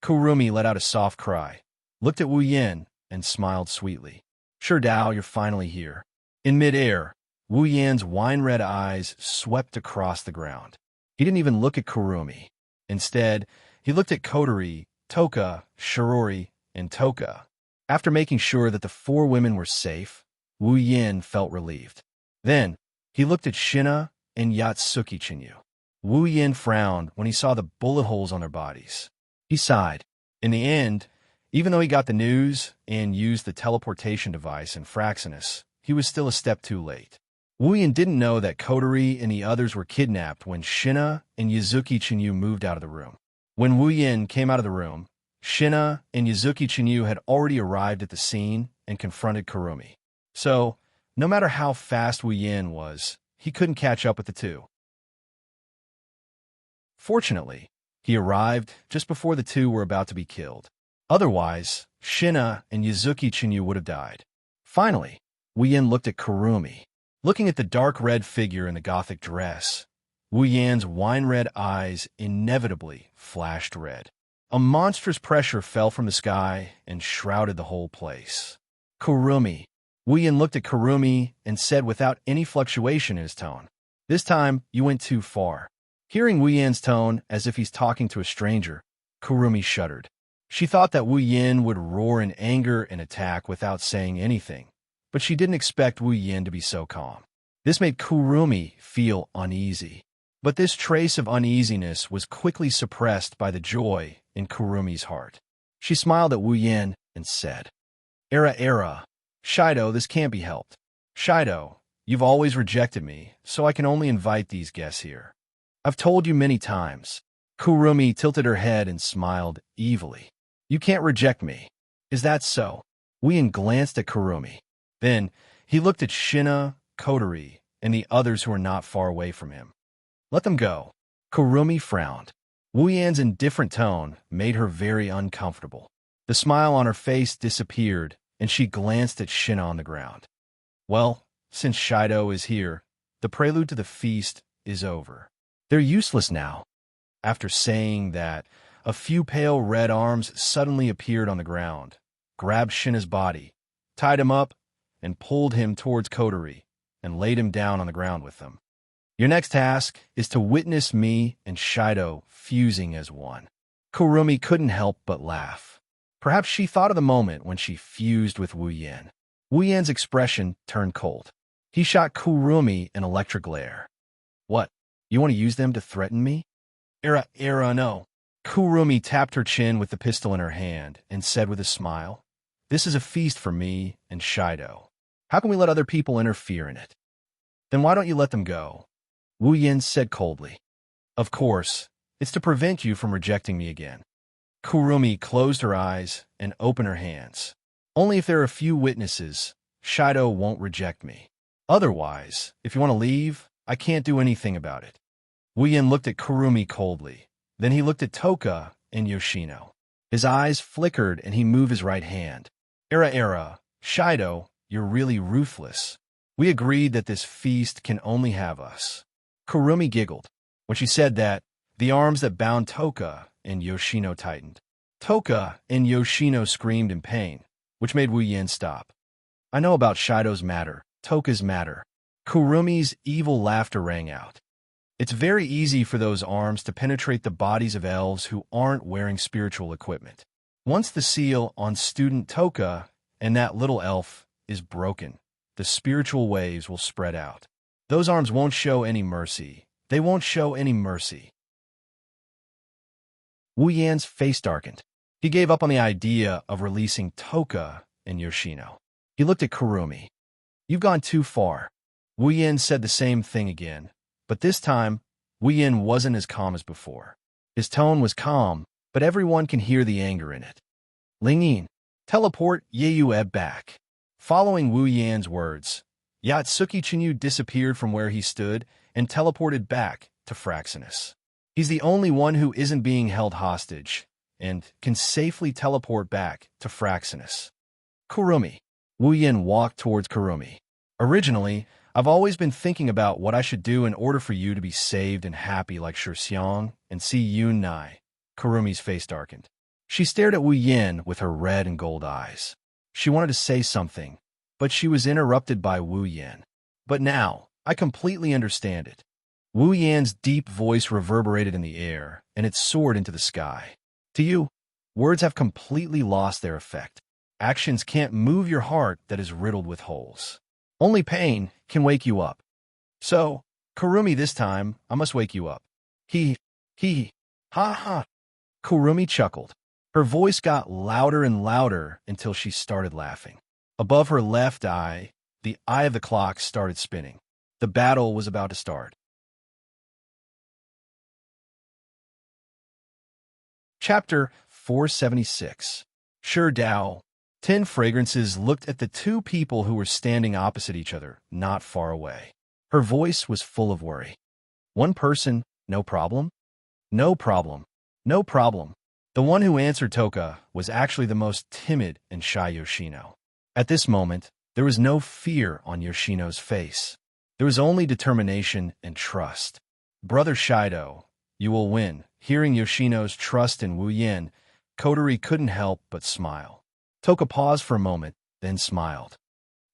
Kurumi let out a soft cry, looked at Wu Yan, and smiled sweetly. Sure, Dao, you're finally here. In midair, Wu Yan's wine-red eyes swept across the ground. He didn't even look at Kurumi. Instead, he looked at Kotori, Toka, Shirori, and Toka. After making sure that the four women were safe, Wu Yan felt relieved. Then, he looked at Shina and Yatsuki Chinyu. Wu Yan frowned when he saw the bullet holes on their bodies. He sighed. In the end, even though he got the news and used the teleportation device in Fraxinus, he was still a step too late. Wu Yan didn't know that Kotori and the others were kidnapped when Shina and Yuzuki Chinyu moved out of the room. When Wu Yan came out of the room, Shina and Yuzuki Chinyu had already arrived at the scene and confronted Kurumi. So, no matter how fast Wu Yan was, he couldn't catch up with the two. Fortunately, he arrived just before the two were about to be killed. Otherwise, Shina and Yuzuki Chinyu would have died. Finally, Wu Yan looked at Kurumi. Looking at the dark red figure in the gothic dress, Wu Yan's wine-red eyes inevitably flashed red. A monstrous pressure fell from the sky and shrouded the whole place. Kurumi. Wu Yan looked at Kurumi and said without any fluctuation in his tone, "This time, you went too far." Hearing Wu Yan's tone as if he's talking to a stranger, Kurumi shuddered. She thought that Wu Yan would roar in anger and attack without saying anything, but she didn't expect Wu Yan to be so calm. This made Kurumi feel uneasy. But this trace of uneasiness was quickly suppressed by the joy in Kurumi's heart. She smiled at Wu Yan and said, Era. Shido, this can't be helped. Shido, you've always rejected me, so I can only invite these guests here. I've told you many times." Kurumi tilted her head and smiled evilly. "You can't reject me. Is that so?" Wu Yan glanced at Kurumi. Then he looked at Shina, Kotori, and the others who were not far away from him. "Let them go." Kurumi frowned. Wu Yan's indifferent tone made her very uncomfortable. The smile on her face disappeared, and she glanced at Shina on the ground. "Well, since Shido is here, the prelude to the feast is over. They're useless now." After saying that, a few pale red arms suddenly appeared on the ground, grabbed Shina's body, tied him up, and pulled him towards Kotori, and laid him down on the ground with them. "Your next task is to witness me and Shido fusing as one." Kurumi couldn't help but laugh. Perhaps she thought of the moment when she fused with Wu Yan. Wu Yan's expression turned cold. He shot Kurumi an electric glare. "What? You want to use them to threaten me?" Era, no." Kurumi tapped her chin with the pistol in her hand and said with a smile, "This is a feast for me and Shido. How can we let other people interfere in it?" "Then why don't you let them go?" Wu Yan said coldly. "Of course, it's to prevent you from rejecting me again." Kurumi closed her eyes and opened her hands. "Only if there are a few witnesses, Shido won't reject me. Otherwise, if you want to leave, I can't do anything about it." Wu Yan looked at Kurumi coldly. Then he looked at Toka and Yoshino. His eyes flickered and he moved his right hand. Era, Shido, you're really ruthless. We agreed that this feast can only have us." Kurumi giggled. When she said that, the arms that bound Toka and Yoshino tightened. Toka and Yoshino screamed in pain, which made Wu Yan stop. "I know about Shido's matter, Toka's matter." Kurumi's evil laughter rang out. "It's very easy for those arms to penetrate the bodies of elves who aren't wearing spiritual equipment. Once the seal on student Toka and that little elf is broken, the spiritual waves will spread out. Those arms won't show any mercy. They won't show any mercy. Wu Yan's face darkened. He gave up on the idea of releasing Toka and Yoshino. He looked at Kurumi. You've gone too far. Wu Yan said the same thing again, but this time, Wu Yan wasn't as calm as before. His tone was calm, but everyone can hear the anger in it. Lingyin, teleport Yeyue back. Following Wu Yan's words, Yatsuki Chinyu disappeared from where he stood and teleported back to Fraxinus. He's the only one who isn't being held hostage and can safely teleport back to Fraxinus. Kurumi. Wu Yan walked towards Kurumi. Originally, I've always been thinking about what I should do in order for you to be saved and happy like Shixiang and see Yun Nai. Kurumi's face darkened. She stared at Wu Yan with her red and gold eyes. She wanted to say something, but she was interrupted by Wu Yan. But now, I completely understand it. Wu Yan's deep voice reverberated in the air, and it soared into the sky. To you, words have completely lost their effect. Actions can't move your heart that is riddled with holes. Only pain can wake you up. So, Kurumi, this time, I must wake you up. He, ha ha. Kurumi chuckled. Her voice got louder and louder until she started laughing. Above her left eye, the eye of the clock started spinning. The battle was about to start. Chapter 476. Shi Dao. 10 Fragrances looked at the two people who were standing opposite each other, not far away. Her voice was full of worry. One person, no problem? No problem. No problem. The one who answered Toka was actually the most timid and shy Yoshino. At this moment, there was no fear on Yoshino's face. There was only determination and trust. Brother Shido, you will win. Hearing Yoshino's trust in Wu Yan, Kotori couldn't help but smile. Toka paused for a moment, then smiled.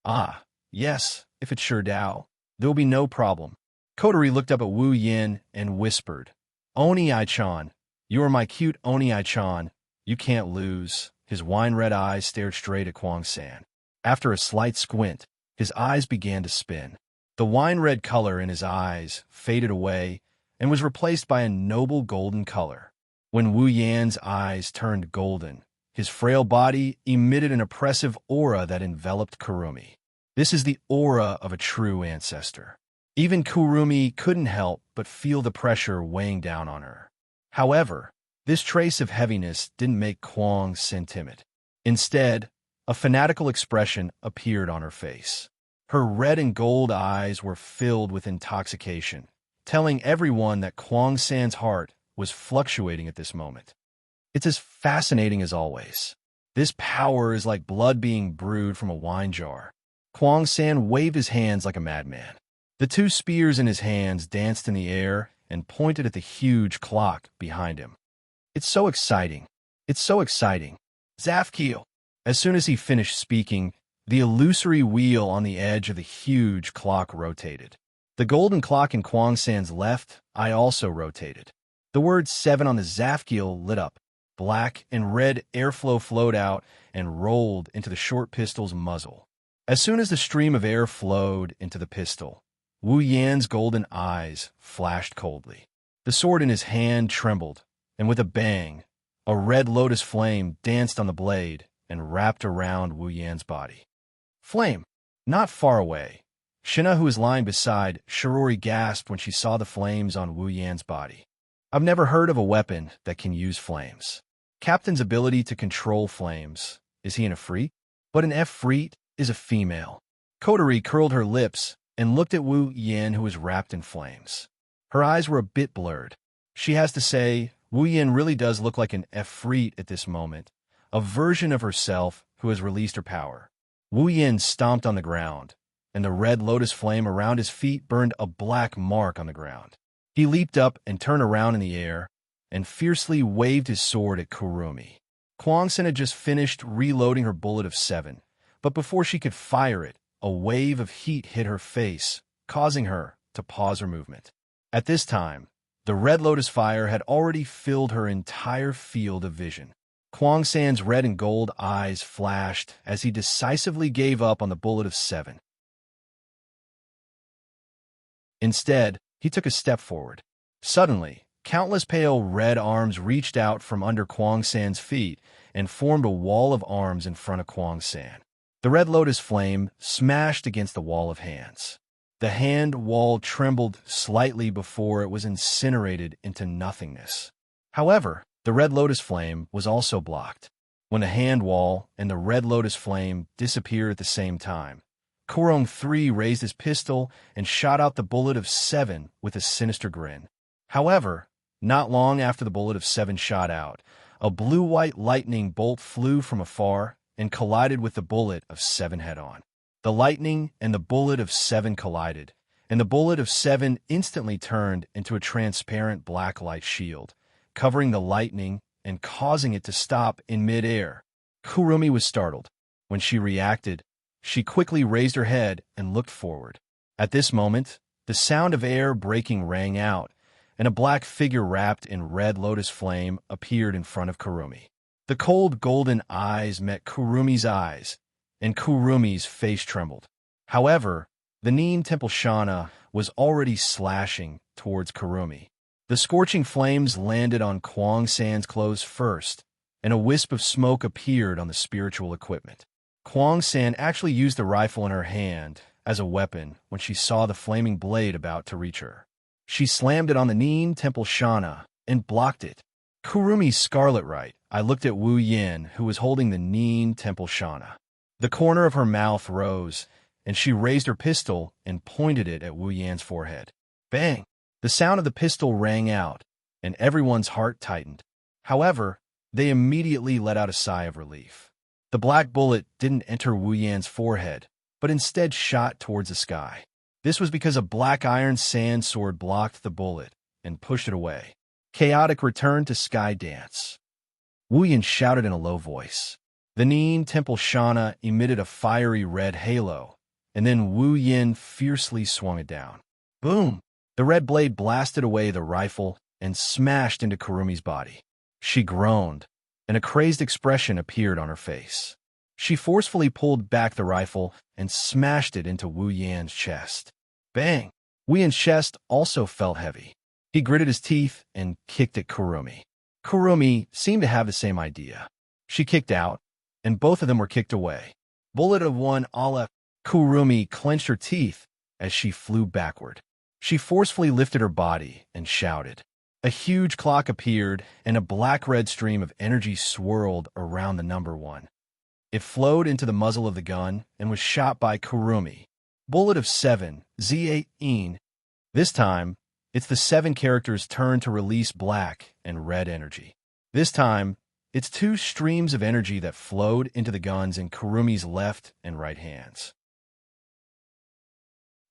Ah, yes, if it's Shi Dao, there will be no problem. Kotori looked up at Wu Yan and whispered, Oni-I-chan, you are my cute Oni-I-chan. You can't lose. His wine-red eyes stared straight at Kwang-san. After a slight squint, his eyes began to spin. The wine-red color in his eyes faded away and was replaced by a noble golden color. When Wu Yan's eyes turned golden, his frail body emitted an oppressive aura that enveloped Kurumi. This is the aura of a true ancestor. Even Kurumi couldn't help but feel the pressure weighing down on her. However, this trace of heaviness didn't make Kwang-san timid. Instead, a fanatical expression appeared on her face. Her red and gold eyes were filled with intoxication, telling everyone that Kwang-san's heart was fluctuating at this moment. It's as fascinating as always. This power is like blood being brewed from a wine jar. Kwang-san waved his hands like a madman. The two spears in his hands danced in the air and pointed at the huge clock behind him. It's so exciting. It's so exciting. Zafkiel. As soon as he finished speaking, the illusory wheel on the edge of the huge clock rotated. The golden clock in Kwang-san's left eye also rotated. The word 7 on the Zafkiel lit up. Black and red airflow flowed out and rolled into the short pistol's muzzle. As soon as the stream of air flowed into the pistol, Wu Yan's golden eyes flashed coldly. The sword in his hand trembled, and with a bang, a red lotus flame danced on the blade and wrapped around Wu Yan's body. Flame! Not far away. Shina, who was lying beside Shirori, gasped when she saw the flames on Wu Yan's body. I've never heard of a weapon that can use flames. Captain's ability to control flames. Is he an Efreet? But an Efreet is a female. Kotori curled her lips and looked at Wu Yan, who was wrapped in flames. Her eyes were a bit blurred. She has to say, Wu Yan really does look like an Efreet at this moment, a version of herself who has released her power. Wu Yan stomped on the ground, and the red lotus flame around his feet burned a black mark on the ground. He leaped up and turned around in the air, and fiercely waved his sword at Kurumi. Kwang-san had just finished reloading her bullet of 7, but before she could fire it, a wave of heat hit her face, causing her to pause her movement. At this time, the red lotus fire had already filled her entire field of vision. Kwang San's red and gold eyes flashed as he decisively gave up on the bullet of 7. Instead, he took a step forward. Suddenly, countless pale red arms reached out from under Kwang San's feet and formed a wall of arms in front of Kwang San. The red lotus flame smashed against the wall of hands. The hand wall trembled slightly before it was incinerated into nothingness. However, the red lotus flame was also blocked. When the hand wall and the red lotus flame disappeared at the same time, Kurong 3 raised his pistol and shot out the bullet of 7 with a sinister grin. However, not long after the bullet of 7 shot out, a blue-white lightning bolt flew from afar and collided with the bullet of 7 head-on. The lightning and the bullet of 7 collided, and the bullet of 7 instantly turned into a transparent black light shield, covering the lightning and causing it to stop in mid-air. Kurumi was startled. When she reacted, she quickly raised her head and looked forward. At this moment, the sound of air breaking rang out, and a black figure wrapped in red lotus flame appeared in front of Kurumi. The cold golden eyes met Kurumi's eyes, and Kurumi's face trembled. However, the Nin Temple Shana was already slashing towards Kurumi. The scorching flames landed on Kwang San's clothes first, and a wisp of smoke appeared on the spiritual equipment. Kwang San actually used the rifle in her hand as a weapon when she saw the flaming blade about to reach her. She slammed it on the Nin Temple Shana and blocked it. Kurumi's scarlet right. I looked at Wu Yin, who was holding the Nin Temple Shana. The corner of her mouth rose, and she raised her pistol and pointed it at Wu Yan's forehead. Bang! The sound of the pistol rang out, and everyone's heart tightened. However, they immediately let out a sigh of relief. The black bullet didn't enter Wu Yan's forehead, but instead shot towards the sky. This was because a black iron sand sword blocked the bullet and pushed it away. Chaotic returned to Sky Dance. Wu Yan shouted in a low voice. The Nin Temple Shana emitted a fiery red halo, and then Wu Yin fiercely swung it down. Boom! The red blade blasted away the rifle and smashed into Kurumi's body. She groaned, and a crazed expression appeared on her face. She forcefully pulled back the rifle and smashed it into Wu Yan's chest. Bang! Wu Yan's chest also felt heavy. He gritted his teeth and kicked at Kurumi. Kurumi seemed to have the same idea. She kicked out, and both of them were kicked away. Bullet of 1 Aleph. Kurumi clenched her teeth as she flew backward. She forcefully lifted her body and shouted. A huge clock appeared, and a black-red stream of energy swirled around the number 1. It flowed into the muzzle of the gun and was shot by Kurumi. Bullet of 7, Z18. This time, it's the 7 characters' turn to release black and red energy. This time, it's 2 streams of energy that flowed into the guns in Kurumi's left and right hands.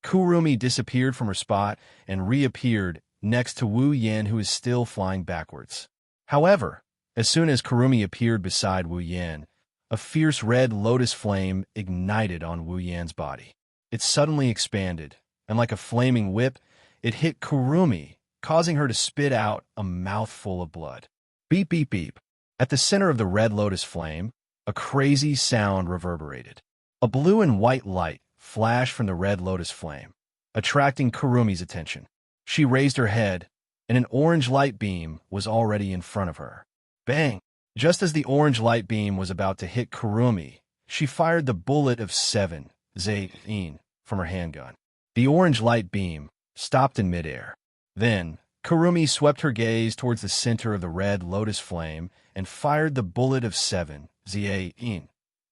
Kurumi disappeared from her spot and reappeared next to Wu Yan, who is still flying backwards. However, as soon as Kurumi appeared beside Wu Yan, a fierce red lotus flame ignited on Wu Yan's body. It suddenly expanded, and like a flaming whip, it hit Kurumi, causing her to spit out a mouthful of blood. Beep, beep, beep. At the center of the red lotus flame, a crazy sound reverberated. A blue and white light flashed from the red lotus flame, attracting Kurumi's attention. She raised her head, and an orange light beam was already in front of her. Bang! Just as the orange light beam was about to hit Kurumi, she fired the bullet of 7, Z18, from her handgun. The orange light beam stopped in midair. Then, Kurumi swept her gaze towards the center of the red lotus flame and fired the bullet of 7, Z18,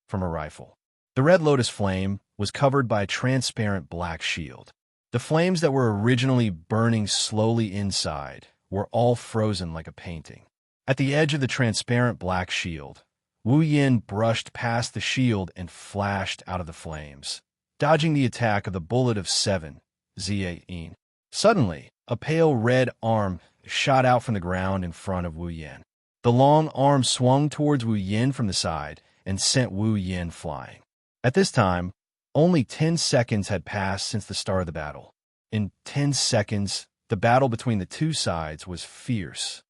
from her rifle. The red lotus flame was covered by a transparent black shield. The flames that were originally burning slowly inside were all frozen like a painting. At the edge of the transparent black shield, Wu Yin brushed past the shield and flashed out of the flames, dodging the attack of the bullet of 7, Z18. Suddenly, a pale red arm shot out from the ground in front of Wu Yin. The long arm swung towards Wu Yin from the side and sent Wu Yin flying. At this time, only 10 seconds had passed since the start of the battle. In 10 seconds, the battle between the two sides was fierce.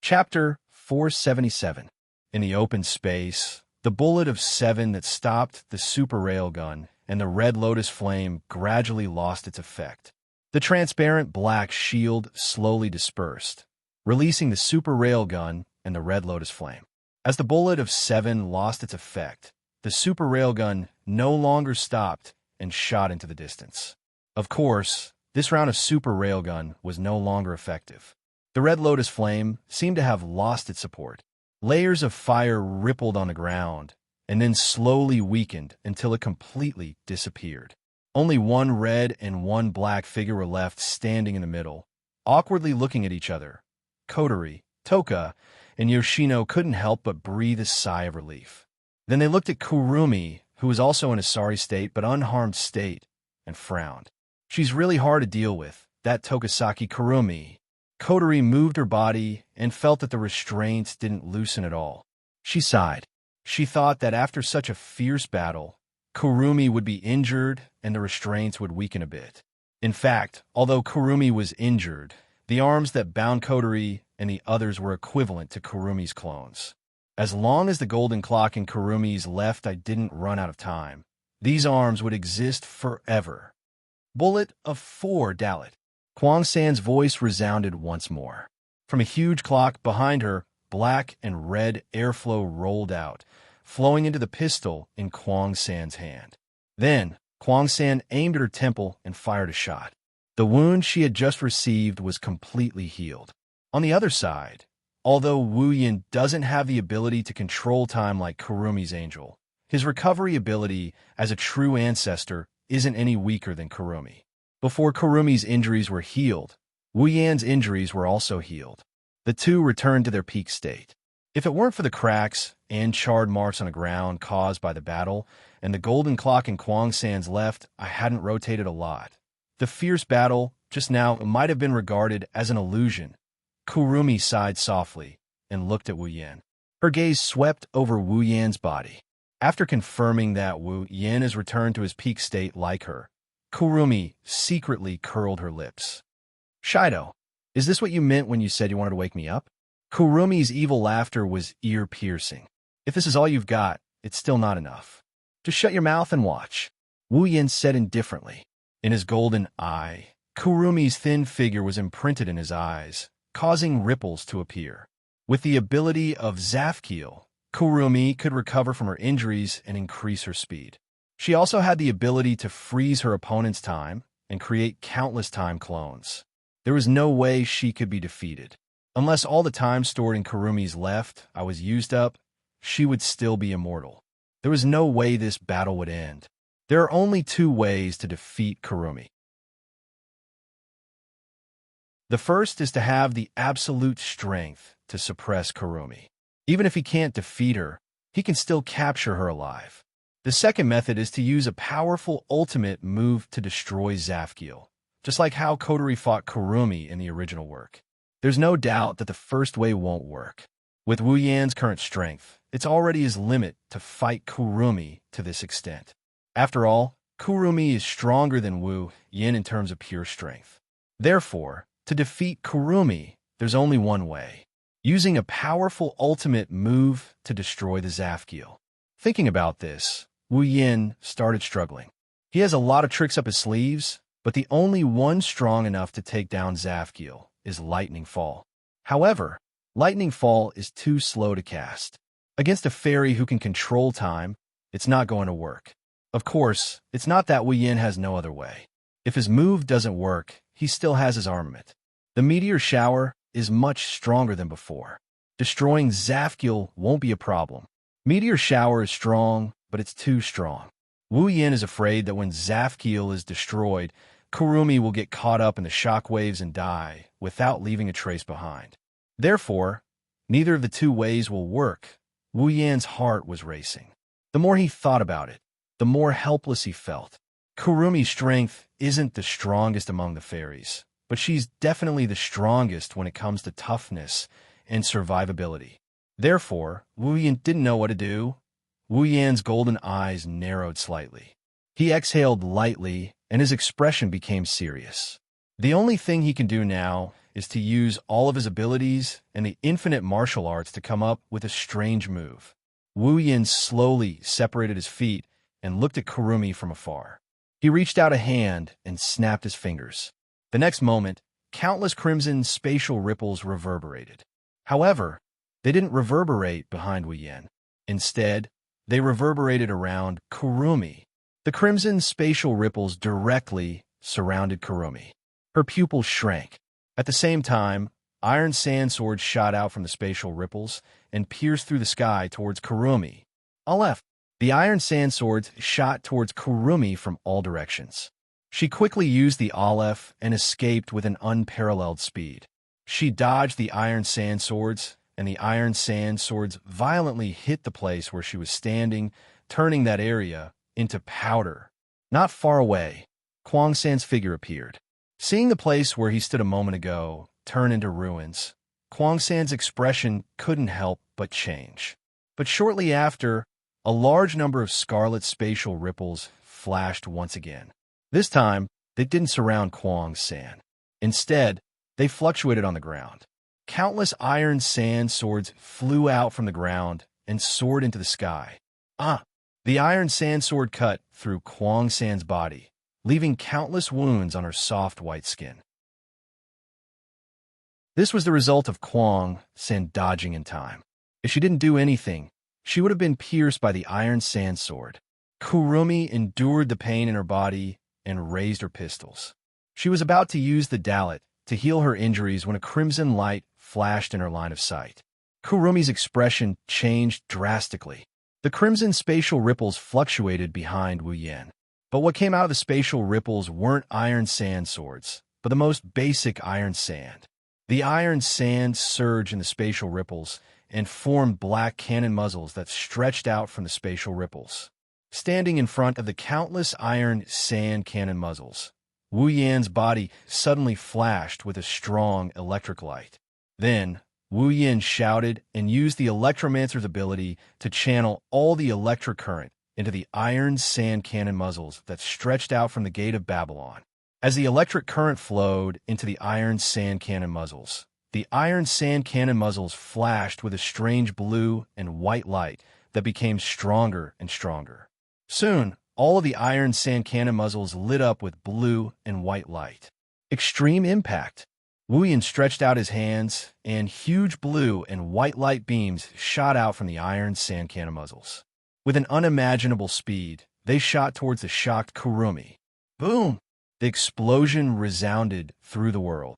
Chapter 477. In the open space, the bullet of 7 that stopped the super railgun and the red lotus flame gradually lost its effect. The transparent black shield slowly dispersed, releasing the super railgun and the red lotus flame. As the bullet of 7 lost its effect, the super railgun no longer stopped and shot into the distance. Of course, this round of super railgun was no longer effective. The red lotus flame seemed to have lost its support. Layers of fire rippled on the ground and then slowly weakened until it completely disappeared. Only one red and one black figure were left standing in the middle, awkwardly looking at each other. Kotori, Toka, and Yoshino couldn't help but breathe a sigh of relief. Then they looked at Kurumi, who was also in a sorry state but unharmed state, and frowned. She's really hard to deal with, that Tokasaki Kurumi. Kotori moved her body and felt that the restraints didn't loosen at all. She sighed. She thought that after such a fierce battle, Kurumi would be injured and the restraints would weaken a bit. In fact, although Kurumi was injured, the arms that bound Kotori and the others were equivalent to Kurumi's clones. As long as the golden clock in Kurumi's left eye didn't run out of time, these arms would exist forever. Bullet of 4 Dalit. Kwang San's voice resounded once more. From a huge clock behind her, black and red airflow rolled out, flowing into the pistol in Kwang San's hand. Then, Kwang San aimed at her temple and fired a shot. The wound she had just received was completely healed. On the other side, although Wu Yin doesn't have the ability to control time like Kurumi's angel, his recovery ability as a true ancestor isn't any weaker than Kurumi. Before Kurumi's injuries were healed, Wu Yan's injuries were also healed. The two returned to their peak state. If it weren't for the cracks and charred marks on the ground caused by the battle, and the golden clock in Kwang San's left, I hadn't rotated a lot. The fierce battle just now might have been regarded as an illusion. Kurumi sighed softly and looked at Wu Yan. Her gaze swept over Wu Yan's body. After confirming that Wu Yan has returned to his peak state like her, Kurumi secretly curled her lips. Shido, is this what you meant when you said you wanted to wake me up? Kurumi's evil laughter was ear-piercing. If this is all you've got, it's still not enough. Just shut your mouth and watch. Wu Yan said indifferently. In his golden eye, Kurumi's thin figure was imprinted in his eyes, causing ripples to appear. With the ability of Zafkiel, Kurumi could recover from her injuries and increase her speed. She also had the ability to freeze her opponent's time and create countless time clones. There was no way she could be defeated. Unless all the time stored in Kurumi's left eye was used up, she would still be immortal. There was no way this battle would end. There are only 2 ways to defeat Kurumi. The first is to have the absolute strength to suppress Kurumi. Even if he can't defeat her, he can still capture her alive. The second method is to use a powerful ultimate move to destroy Zafkiel, just like how Kotori fought Kurumi in the original work. There's no doubt that the first way won't work. With Wu Yan's current strength, it's already his limit to fight Kurumi to this extent. After all, Kurumi is stronger than Wu Yan in terms of pure strength. Therefore, to defeat Kurumi, there's only one way: using a powerful ultimate move to destroy the Zafkiel. Thinking about this, Wu Yan started struggling. He has a lot of tricks up his sleeves, but the only one strong enough to take down Zafkiel is Lightning Fall. However, Lightning Fall is too slow to cast. Against a fairy who can control time, it's not going to work. Of course, it's not that Wu Yan has no other way. If his move doesn't work, he still has his armament. The meteor shower is much stronger than before. Destroying Zafkiel won't be a problem. Meteor shower is strong, but it's too strong. Wu Yan is afraid that when Zafkiel is destroyed, Kurumi will get caught up in the shockwaves and die without leaving a trace behind. Therefore, neither of the 2 ways will work. Wu Yan's heart was racing. The more he thought about it, the more helpless he felt. Kurumi's strength isn't the strongest among the fairies, but she's definitely the strongest when it comes to toughness and survivability. Therefore, Wu Yan didn't know what to do. Wu Yan's golden eyes narrowed slightly. He exhaled lightly, and his expression became serious. The only thing he can do now is to use all of his abilities and the infinite martial arts to come up with a strange move. Wu Yin slowly separated his feet and looked at Kurumi from afar. He reached out a hand and snapped his fingers. The next moment, countless crimson spatial ripples reverberated. However, they didn't reverberate behind Wu Yin. Instead, they reverberated around Kurumi. The crimson spatial ripples directly surrounded Kurumi. Her pupils shrank. At the same time, iron sand swords shot out from the spatial ripples and pierced through the sky towards Kurumi. Aleph. The iron sand swords shot towards Kurumi from all directions. She quickly used the Aleph and escaped with an unparalleled speed. She dodged the iron sand swords, and the iron sand swords violently hit the place where she was standing, turning that area into powder. Not far away, Kwang San's figure appeared. Seeing the place where he stood a moment ago turn into ruins, Kwang San's expression couldn't help but change. But shortly after, a large number of scarlet spatial ripples flashed once again. This time, they didn't surround Kwang San. Instead, they fluctuated on the ground. Countless iron sand swords flew out from the ground and soared into the sky. The iron sand sword cut through Kwang San's body, leaving countless wounds on her soft white skin. This was the result of Kwang San dodging in time. If she didn't do anything, she would have been pierced by the iron sand sword. Kurumi endured the pain in her body and raised her pistols. She was about to use the Dalit to heal her injuries when a crimson light flashed in her line of sight. Kurumi's expression changed drastically. The crimson spatial ripples fluctuated behind Wu Yan. But what came out of the spatial ripples weren't iron sand swords, but the most basic iron sand. The iron sand surged in the spatial ripples and formed black cannon muzzles that stretched out from the spatial ripples. Standing in front of the countless iron sand cannon muzzles, Wu Yan's body suddenly flashed with a strong electric light. Then, Wu Yan shouted and used the electromancer's ability to channel all the electric current into the iron sand cannon muzzles that stretched out from the gate of Babylon. As the electric current flowed into the iron sand cannon muzzles, the iron sand cannon muzzles flashed with a strange blue and white light that became stronger and stronger. Soon, all of the iron sand cannon muzzles lit up with blue and white light. Extreme impact. Wu Yan stretched out his hands, and huge blue and white light beams shot out from the iron sand cannon muzzles. With an unimaginable speed, they shot towards the shocked Kurumi. Boom! The explosion resounded through the world.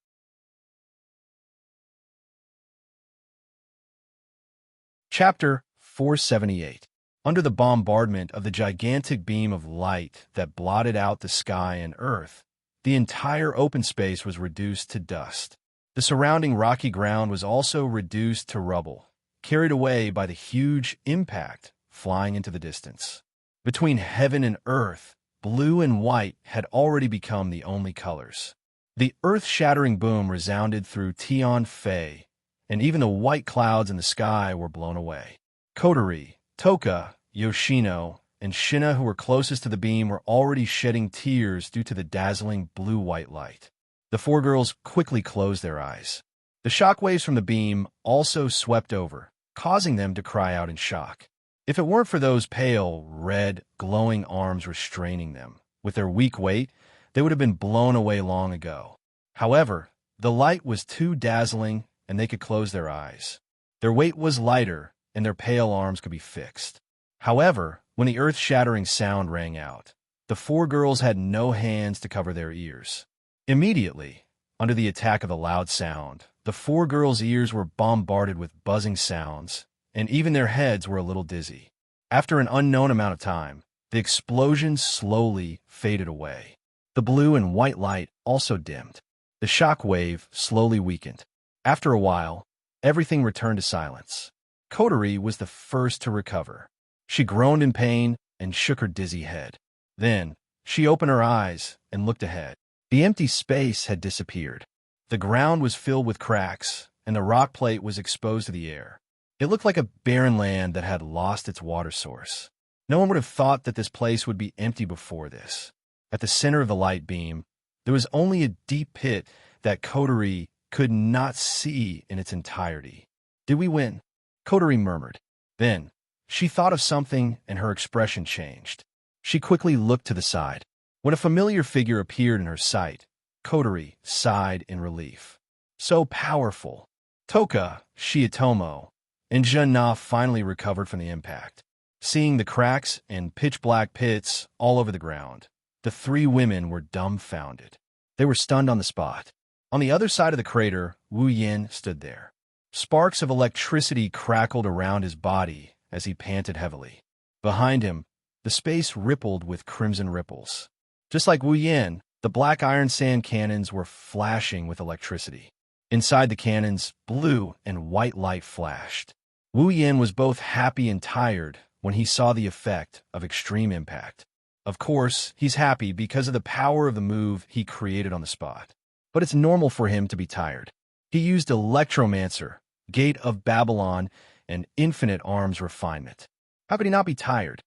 Chapter 478. Under the bombardment of the gigantic beam of light that blotted out the sky and earth, the entire open space was reduced to dust. The surrounding rocky ground was also reduced to rubble, carried away by the huge impact flying into the distance. Between heaven and earth, blue and white had already become the only colors. The earth-shattering boom resounded through Tian Fei, and even the white clouds in the sky were blown away. Kotori, Toka, Yoshino, and Shina, who were closest to the beam, were already shedding tears due to the dazzling blue-white light. The four girls quickly closed their eyes. The shockwaves from the beam also swept over, causing them to cry out in shock. If it weren't for those pale, red, glowing arms restraining them, with their weak weight, they would have been blown away long ago. However, the light was too dazzling, and they could close their eyes. Their weight was lighter, and their pale arms could be fixed. However, when the earth-shattering sound rang out, the four girls had no hands to cover their ears. Immediately, under the attack of the loud sound, the four girls' ears were bombarded with buzzing sounds, and even their heads were a little dizzy. After an unknown amount of time, the explosion slowly faded away. The blue and white light also dimmed. The shock wave slowly weakened. After a while, everything returned to silence. Kotori was the first to recover. She groaned in pain and shook her dizzy head. Then, she opened her eyes and looked ahead. The empty space had disappeared. The ground was filled with cracks, and the rock plate was exposed to the air. It looked like a barren land that had lost its water source. No one would have thought that this place would be empty before this. At the center of the light beam, there was only a deep pit that Kotori could not see in its entirety. Did we win? Kotori murmured. Then, she thought of something and her expression changed. She quickly looked to the side. When a familiar figure appeared in her sight, Kotori sighed in relief. So powerful. Toka, Shiatomo, and Jun-Na finally recovered from the impact. Seeing the cracks and pitch-black pits all over the ground, the three women were dumbfounded. They were stunned on the spot. On the other side of the crater, Wu Yin stood there. Sparks of electricity crackled around his body as he panted heavily. Behind him, the space rippled with crimson ripples. Just like Wu Yin, the black iron sand cannons were flashing with electricity. Inside the cannons, blue and white light flashed. Wu Yin was both happy and tired when he saw the effect of extreme impact. Of course, he's happy because of the power of the move he created on the spot. But it's normal for him to be tired. He used Electromancer, Gate of Babylon, and Infinite Arms Refinement. How could he not be tired?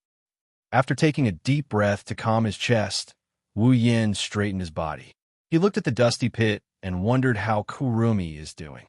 After taking a deep breath to calm his chest, Wu Yin straightened his body. He looked at the dusty pit and wondered how Kurumi is doing.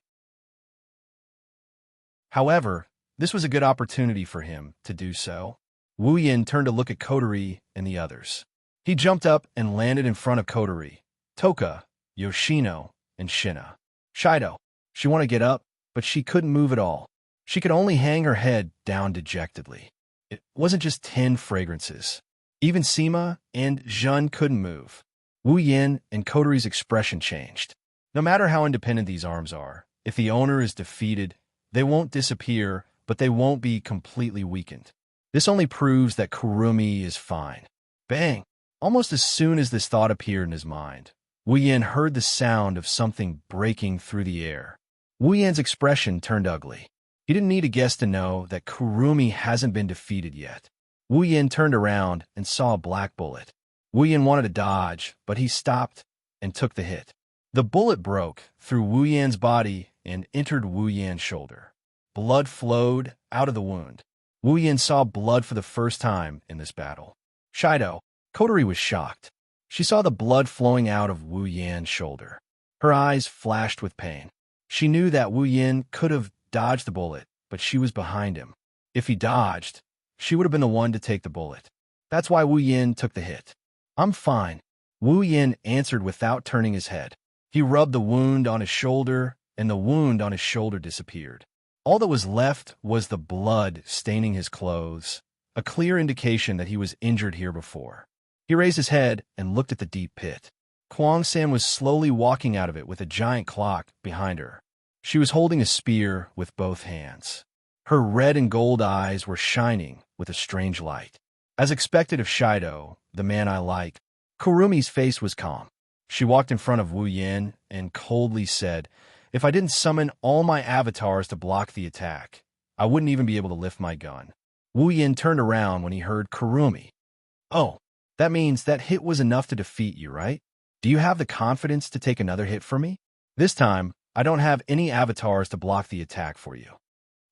However, this was a good opportunity for him to do so. Wu Yin turned to look at Kotori and the others. He jumped up and landed in front of Kotori, Toka, Yoshino, and Shina. Shido. She wanted to get up, but she couldn't move at all. She could only hang her head down dejectedly. It wasn't just 10 fragrances. Even Sima and Jun couldn't move. Wu Yin and Kotori's expression changed. No matter how independent these arms are, if the owner is defeated, they won't disappear, but they won't be completely weakened. This only proves that Kurumi is fine. Bang! Almost as soon as this thought appeared in his mind, Wu Yin heard the sound of something breaking through the air. Wu Yin's expression turned ugly. He didn't need a guess to know that Kurumi hasn't been defeated yet. Wu Yin turned around and saw a black bullet. Wu Yin wanted to dodge, but he stopped and took the hit. The bullet broke through Wu Yin's body and entered Wu Yin's shoulder. Blood flowed out of the wound. Wu Yin saw blood for the first time in this battle. Shido. Kotori was shocked. She saw the blood flowing out of Wu Yin's shoulder. Her eyes flashed with pain. She knew that Wu Yin could have dodged the bullet, but she was behind him. If he dodged, she would have been the one to take the bullet. That's why Wu Yin took the hit. I'm fine, Wu Yin answered without turning his head. He rubbed the wound on his shoulder, and the wound on his shoulder disappeared. All that was left was the blood staining his clothes, a clear indication that he was injured here before. He raised his head and looked at the deep pit. Kwang San was slowly walking out of it with a giant clock behind her. She was holding a spear with both hands. Her red and gold eyes were shining with a strange light. As expected of Shido, the man I like, Kurumi's face was calm. She walked in front of Wu Yin and coldly said, "If I didn't summon all my avatars to block the attack, I wouldn't even be able to lift my gun." Wu Yin turned around when he heard Kurumi. "Oh, that means that hit was enough to defeat you, right? Do you have the confidence to take another hit for me? This time, I don't have any avatars to block the attack for you."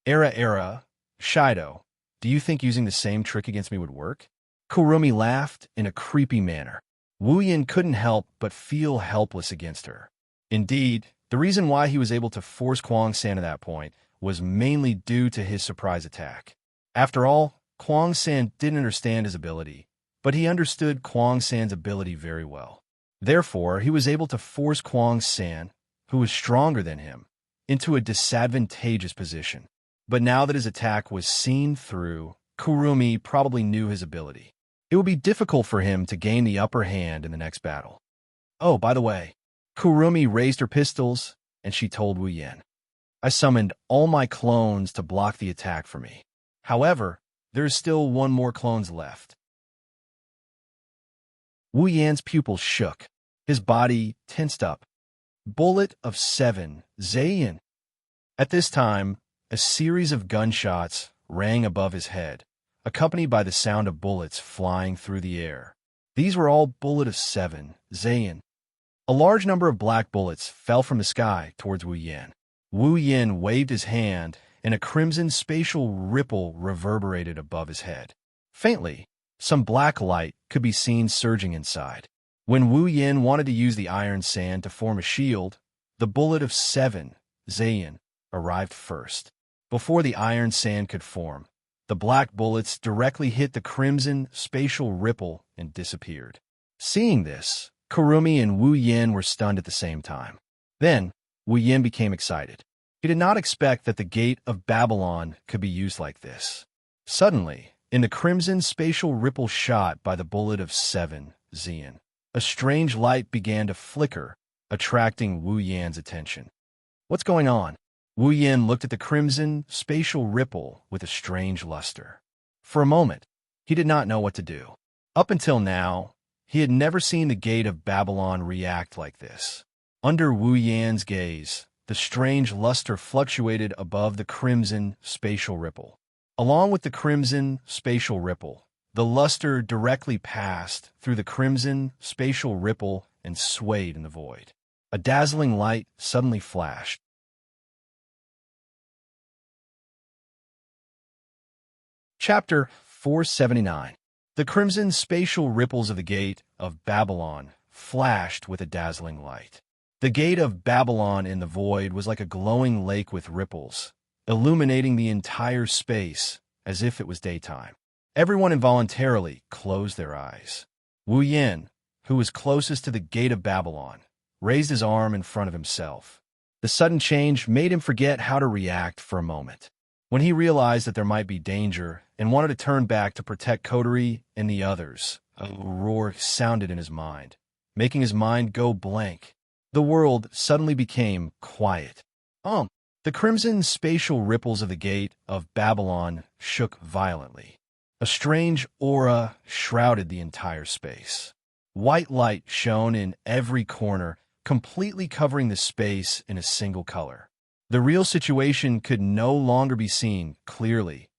Era, Shido, do you think using the same trick against me would work?" Kurumi laughed in a creepy manner. Wu Yin couldn't help but feel helpless against her. Indeed, the reason why he was able to force Kwang San at that point was mainly due to his surprise attack. After all, Kwang San didn't understand his ability, but he understood Kwang San's ability very well. Therefore, he was able to force Kwang San, who was stronger than him, into a disadvantageous position. But now that his attack was seen through, Kurumi probably knew his ability. It would be difficult for him to gain the upper hand in the next battle. Oh, by the way, Kurumi raised her pistols, and she told Wu Yin, "I summoned all my clones to block the attack for me. However, there is still one more clones left." Wu Yan's pupils shook. His body tensed up. Bullet of 7, Zayin. At this time, a series of gunshots rang above his head, accompanied by the sound of bullets flying through the air. These were all bullet of 7, Zayin. A large number of black bullets fell from the sky towards Wu Yin. Wu Yin waved his hand, and a crimson spatial ripple reverberated above his head. Faintly, some black light could be seen surging inside. When Wu Yin wanted to use the iron sand to form a shield, The bullet of 7, Zayn, arrived first. Before the iron sand could form, the black bullets directly hit the crimson spatial ripple and disappeared. Seeing this, Kurumi and Wu Yin were stunned at the same time. Then, Wu Yin became excited. He did not expect that the Gate of Babylon could be used like this. Suddenly, in the crimson spatial ripple shot by the bullet of 7, Zayn, a strange light began to flicker, attracting Wu Yan's attention. What's going on? Wu Yin looked at the crimson spatial ripple with a strange luster. For a moment, he did not know what to do. Up until now, he had never seen the Gate of Babylon react like this. Under Wu Yan's gaze, the strange luster fluctuated above the crimson spatial ripple. Along with the crimson spatial ripple, the luster directly passed through the crimson spatial ripple and swayed in the void. A dazzling light suddenly flashed. Chapter 479. The crimson spatial ripples of the Gate of Babylon flashed with a dazzling light. The Gate of Babylon in the void was like a glowing lake with ripples, illuminating the entire space as if it was daytime. Everyone involuntarily closed their eyes. Wu Yin, who was closest to the Gate of Babylon, raised his arm in front of himself. The sudden change made him forget how to react for a moment. When he realized that there might be danger and wanted to turn back to protect Kotori and the others, a roar sounded in his mind, making his mind go blank. The world suddenly became quiet. The crimson spatial ripples of the Gate of Babylon shook violently. A strange aura shrouded the entire space. White light shone in every corner, completely covering the space in a single color. The real situation could no longer be seen clearly.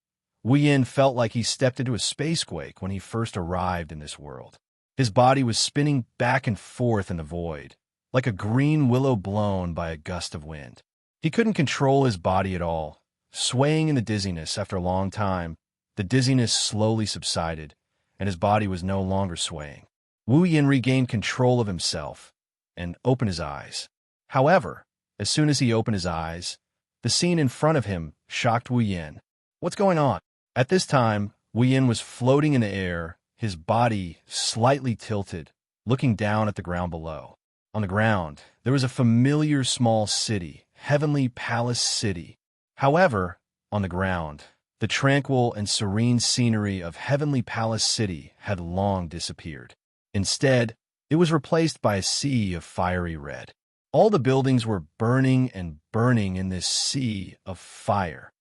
Wu Yin felt like he stepped into a spacequake when he first arrived in this world. His body was spinning back and forth in the void, like a green willow blown by a gust of wind. He couldn't control his body at all, swaying in the dizziness. After a long time, the dizziness slowly subsided, and his body was no longer swaying. Wu Yin regained control of himself and opened his eyes. However, as soon as he opened his eyes, the scene in front of him shocked Wu Yin. What's going on? At this time, Wu Yin was floating in the air, his body slightly tilted, looking down at the ground below. On the ground, there was a familiar small city, Heavenly Palace City. However, on the ground, the tranquil and serene scenery of Heavenly Palace City had long disappeared. Instead, it was replaced by a sea of fiery red. All the buildings were burning and burning in this sea of fire.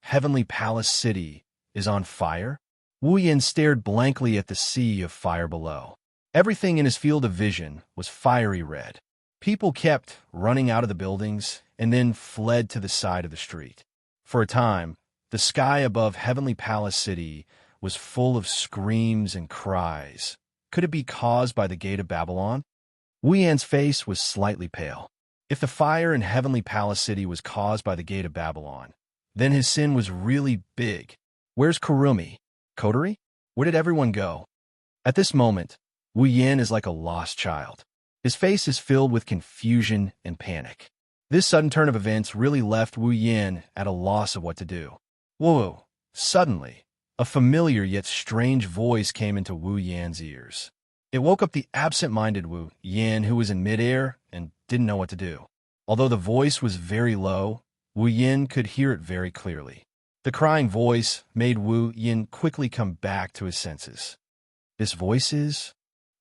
Heavenly Palace City is on fire? Wu Yin stared blankly at the sea of fire below. Everything in his field of vision was fiery red. People kept running out of the buildings and then fled to the side of the street. For a time, the sky above Heavenly Palace City was full of screams and cries. Could it be caused by the Gate of Babylon? Wu Yan's face was slightly pale. If the fire in Heavenly Palace City was caused by the Gate of Babylon, then his sin was really big. Where's Kurumi? Kotori? Where did everyone go? At this moment, Wu Yin is like a lost child. His face is filled with confusion and panic. This sudden turn of events really left Wu Yin at a loss of what to do. Whoa! Suddenly, a familiar yet strange voice came into Wu Yan's ears. It woke up the absent-minded Wu Yin, who was in midair and didn't know what to do. Although the voice was very low, Wu Yin could hear it very clearly. The crying voice made Wu Yin quickly come back to his senses. This voice is...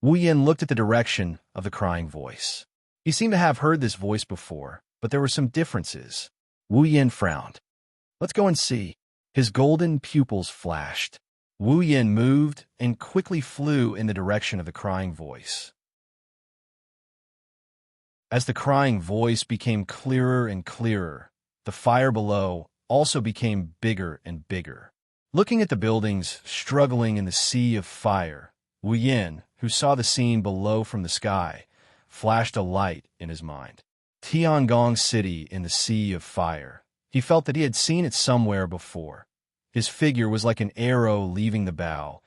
Wu Yin looked at the direction of the crying voice. He seemed to have heard this voice before, but there were some differences. Wu Yin frowned. Let's go and see. His golden pupils flashed. Wu Yin moved and quickly flew in the direction of the crying voice. As the crying voice became clearer and clearer, the fire below also became bigger and bigger. Looking at the buildings struggling in the sea of fire, Wu Yin, who saw the scene below from the sky, flashed a light in his mind. Tiangong City in the sea of fire. He felt that he had seen it somewhere before. His figure was like an arrow leaving the bow,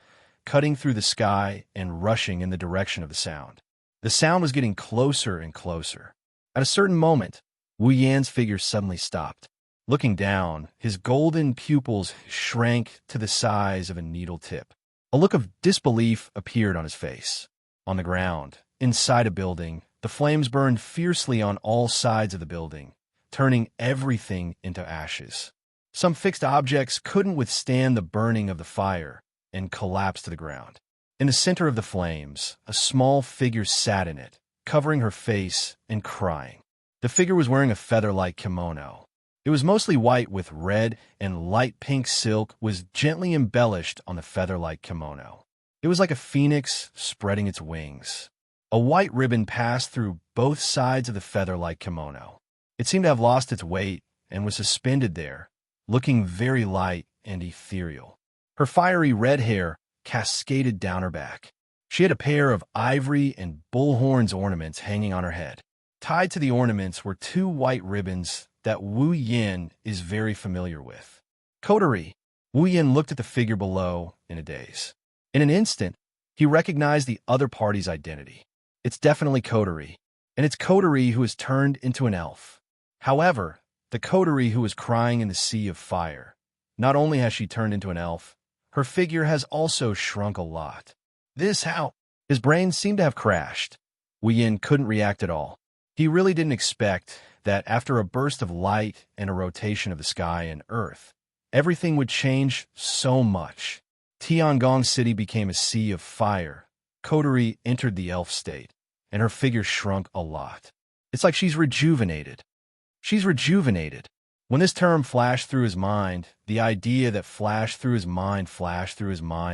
cutting through the sky and rushing in the direction of the sound. The sound was getting closer and closer. At a certain moment, Wu Yan's figure suddenly stopped. Looking down, his golden pupils shrank to the size of a needle tip. A look of disbelief appeared on his face. On the ground, inside a building, the flames burned fiercely on all sides of the building, turning everything into ashes. Some fixed objects couldn't withstand the burning of the fire and collapsed to the ground. In the center of the flames, a small figure sat in it, covering her face and crying. The figure was wearing a feather-like kimono. It was mostly white with red and light pink silk was gently embellished on the feather-like kimono. It was like a phoenix spreading its wings. A white ribbon passed through both sides of the feather-like kimono. It seemed to have lost its weight and was suspended there, looking very light and ethereal. Her fiery red hair cascaded down her back. She had a pair of ivory and bullhorns ornaments hanging on her head. Tied to the ornaments were two white ribbons that Wu Yan is very familiar with. Coterie. Wu Yan looked at the figure below in a daze. In an instant, he recognized the other party's identity. It's definitely Coterie, and it's Coterie who has turned into an elf. However, the Coterie who was crying in the sea of fire. Not only has she turned into an elf, her figure has also shrunk a lot. This how? His brain seemed to have crashed. Wu Yan couldn't react at all. He really didn't expect that after a burst of light and a rotation of the sky and earth, everything would change so much. Tiangong City became a sea of fire. Coterie entered the elf state, and her figure shrunk a lot. It's like she's rejuvenated. She's rejuvenated. When this term flashed through his mind, the idea that flashed through his mind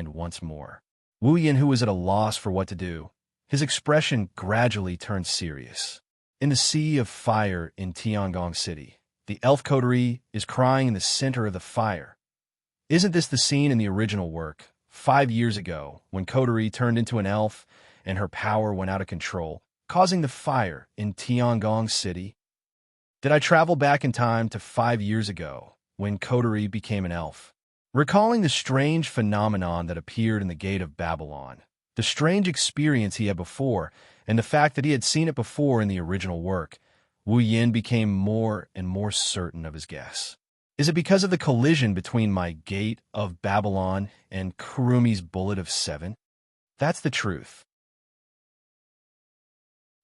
once more. Wu Yan, who was at a loss for what to do, his expression gradually turned serious. In the sea of fire in Tiangong City, the elf Coterie is crying in the center of the fire. Isn't this the scene in the original work, 5 years ago, when Coterie turned into an elf and her power went out of control, causing the fire in Tiangong City? Did I travel back in time to 5 years ago, when Coterie became an elf? Recalling the strange phenomenon that appeared in the Gate of Babylon, the strange experience he had before, and the fact that he had seen it before in the original work, Wu Yan became more and more certain of his guess. Is it because of the collision between my Gate of Babylon and Kurumi's Bullet of 7? That's the truth.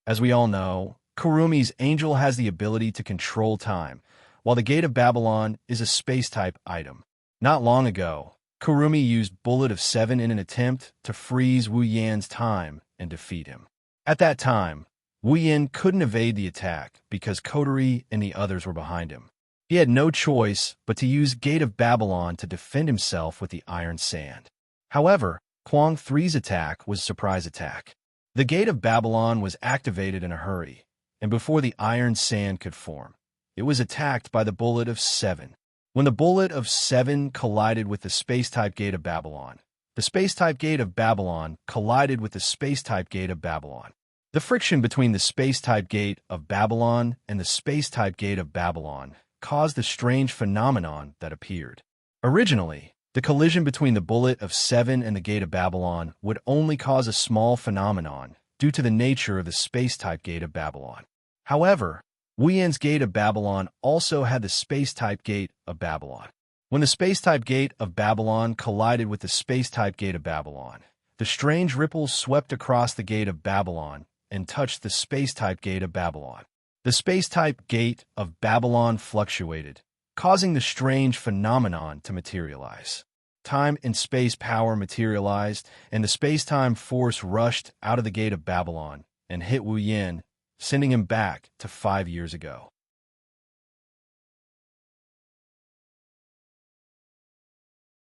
As we all know, Kurumi's angel has the ability to control time, while the Gate of Babylon is a space-type item. Not long ago, Kurumi used Bullet of 7 in an attempt to freeze Wu Yan's time and defeat him. At that time, Wu Yan couldn't evade the attack because Coterie and the others were behind him. He had no choice but to use Gate of Babylon to defend himself with the iron sand. However, Kwang 3's attack was a surprise attack. The Gate of Babylon was activated in a hurry, and before the iron sand could form, it was attacked by the Bullet of 7. When the Bullet of 7 collided with the space-type Gate of Babylon, the space-type Gate of Babylon collided with the space-type Gate of Babylon. The friction between the space-type Gate of Babylon and the space-type Gate of Babylon caused the strange phenomenon that appeared. Originally, the collision between the Bullet of 7 and the Gate of Babylon would only cause a small phenomenon due to the nature of the space-type Gate of Babylon. However, Wu Yan's Gate of Babylon also had the space-type Gate of Babylon. When the space-type Gate of Babylon collided with the space-type Gate of Babylon, the strange ripples swept across the Gate of Babylon and touched the space-type Gate of Babylon. The space-type Gate of Babylon fluctuated, causing the strange phenomenon to materialize. Time and space power materialized, and the space-time force rushed out of the Gate of Babylon and hit Wu Yan, sending him back to 5 years ago.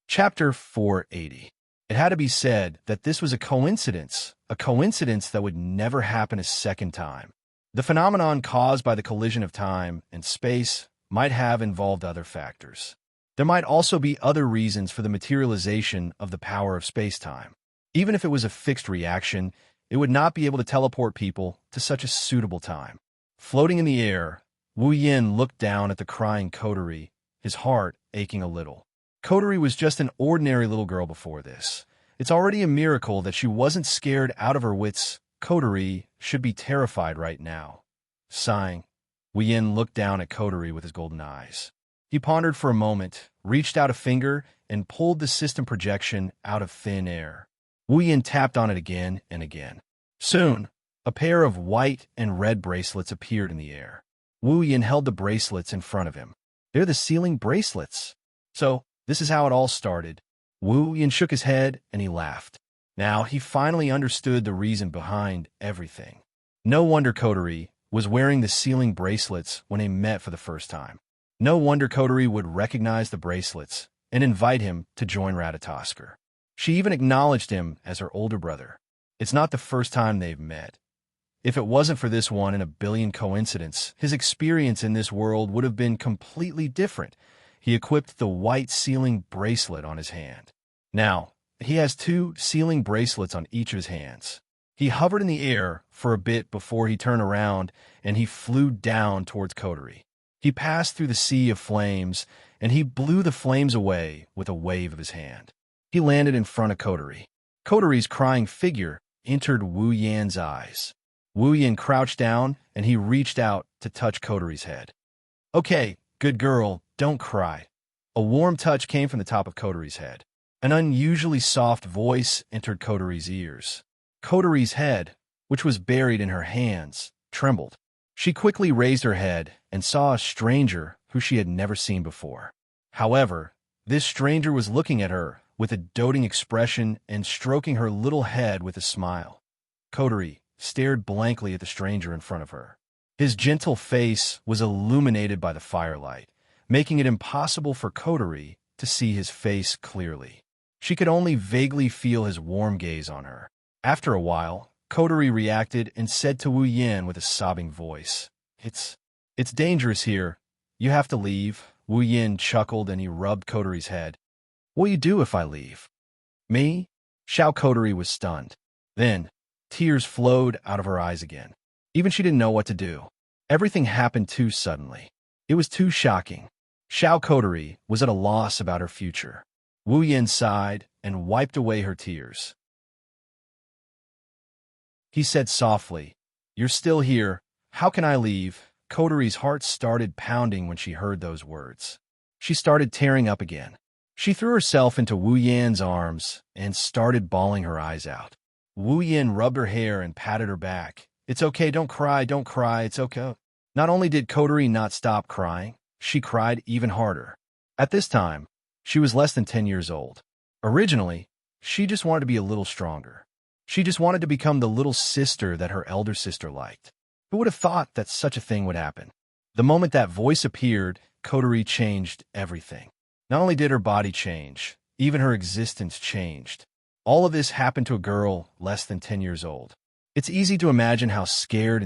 Chapter 480. It had to be said that this was a coincidence that would never happen a second time. The phenomenon caused by the collision of time and space might have involved other factors. There might also be other reasons for the materialization of the power of space-time. Even if it was a fixed reaction, it would not be able to teleport people to such a suitable time. Floating in the air, Wu Yan looked down at the crying Coterie, his heart aching a little. Coterie was just an ordinary little girl before this. It's already a miracle that she wasn't scared out of her wits. Coterie should be terrified right now. Sighing, Wu Yin looked down at Coterie with his golden eyes. He pondered for a moment, reached out a finger, and pulled the system projection out of thin air. Wu Yin tapped on it again and again. Soon, a pair of white and red bracelets appeared in the air. Wu Yin held the bracelets in front of him. They're the sealing bracelets. So, this is how it all started. Wu Yin shook his head and he laughed. Now, he finally understood the reason behind everything. No wonder Coterie was wearing the sealing bracelets when they met for the first time. No wonder Coterie would recognize the bracelets and invite him to join Ratatosker. She even acknowledged him as her older brother. It's not the first time they've met. If it wasn't for this one in a billion coincidence, his experience in this world would have been completely different. He equipped the white sealing bracelet on his hand. Now, he has 2 sealing bracelets on each of his hands. He hovered in the air for a bit before he turned around and he flew down towards Coterie. He passed through the sea of flames and he blew the flames away with a wave of his hand. He landed in front of Coterie. Coterie's crying figure entered Wu Yan's eyes. Wu Yan crouched down and he reached out to touch Coterie's head. Okay, good girl, don't cry. A warm touch came from the top of Coterie's head. An unusually soft voice entered Coterie's ears. Coterie's head, which was buried in her hands, trembled. She quickly raised her head and saw a stranger who she had never seen before. However, this stranger was looking at her with a doting expression and stroking her little head with a smile. Coterie stared blankly at the stranger in front of her. His gentle face was illuminated by the firelight, making it impossible for Coterie to see his face clearly. She could only vaguely feel his warm gaze on her. After a while, Coterie reacted and said to Wu Yan with a sobbing voice, It's dangerous here. You have to leave." Wu Yin chuckled and he rubbed Coterie's head. "What'll you do if I leave?" "Me?" Xiao Coterie was stunned. Then, tears flowed out of her eyes again. Even she didn't know what to do. Everything happened too suddenly. It was too shocking. Xiao Coterie was at a loss about her future. Wu Yin sighed and wiped away her tears. He said softly, "You're still here. How can I leave?" Coterie's heart started pounding when she heard those words. She started tearing up again. She threw herself into Wu Yan's arms and started bawling her eyes out. Wu Yan rubbed her hair and patted her back. "It's okay, don't cry, it's okay." Not only did Coterie not stop crying, she cried even harder. At this time, she was less than 10 years old. Originally, she just wanted to be a little stronger. She just wanted to become the little sister that her elder sister liked. Who would have thought that such a thing would happen? The moment that voice appeared, Coterie changed everything. Not only did her body change, even her existence changed. All of this happened to a girl less than 10 years old. It's easy to imagine how scared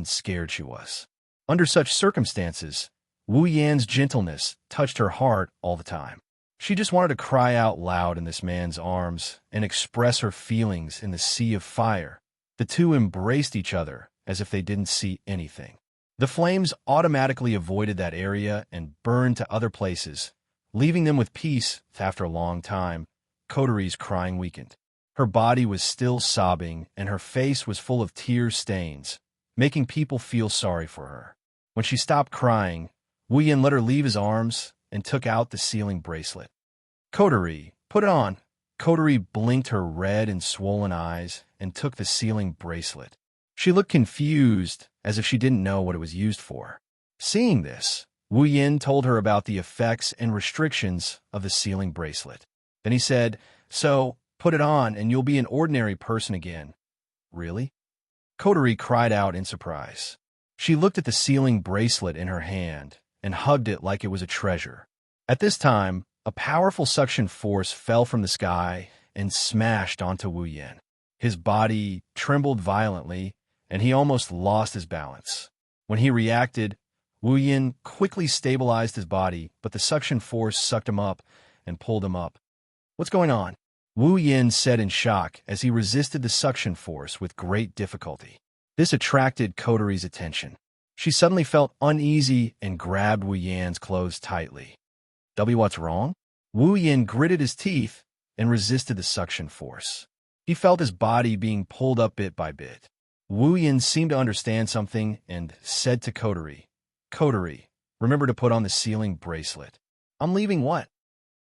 she was. Under such circumstances, Wu Yan's gentleness touched her heart all the time. She just wanted to cry out loud in this man's arms and express her feelings in the sea of fire. The two embraced each other as if they didn't see anything. The flames automatically avoided that area and burned to other places, leaving them with peace. After a long time, Coterie's crying weakened. Her body was still sobbing and her face was full of tear stains, making people feel sorry for her. When she stopped crying, Wu Yan let her leave his arms and took out the sealing bracelet. "Coterie, put it on." Coterie blinked her red and swollen eyes and took the sealing bracelet. She looked confused, as if she didn't know what it was used for. Seeing this, Wu Yan told her about the effects and restrictions of the sealing bracelet. Then he said, "So, put it on and you'll be an ordinary person again." "Really?" Coterie cried out in surprise. She looked at the sealing bracelet in her hand and hugged it like it was a treasure. At this time, a powerful suction force fell from the sky and smashed onto Wu Yan. His body trembled violently, and he almost lost his balance. When he reacted, Wu Yan quickly stabilized his body, but the suction force sucked him up and pulled him up. "What's going on?" Wu Yan said in shock as he resisted the suction force with great difficulty. This attracted Coterie's attention. She suddenly felt uneasy and grabbed Wu Yan's clothes tightly. What's wrong?" Wu Yan gritted his teeth and resisted the suction force. He felt his body being pulled up bit by bit. Wu Yin seemed to understand something and said to Coterie, remember to put on the sealing bracelet. I'm leaving what?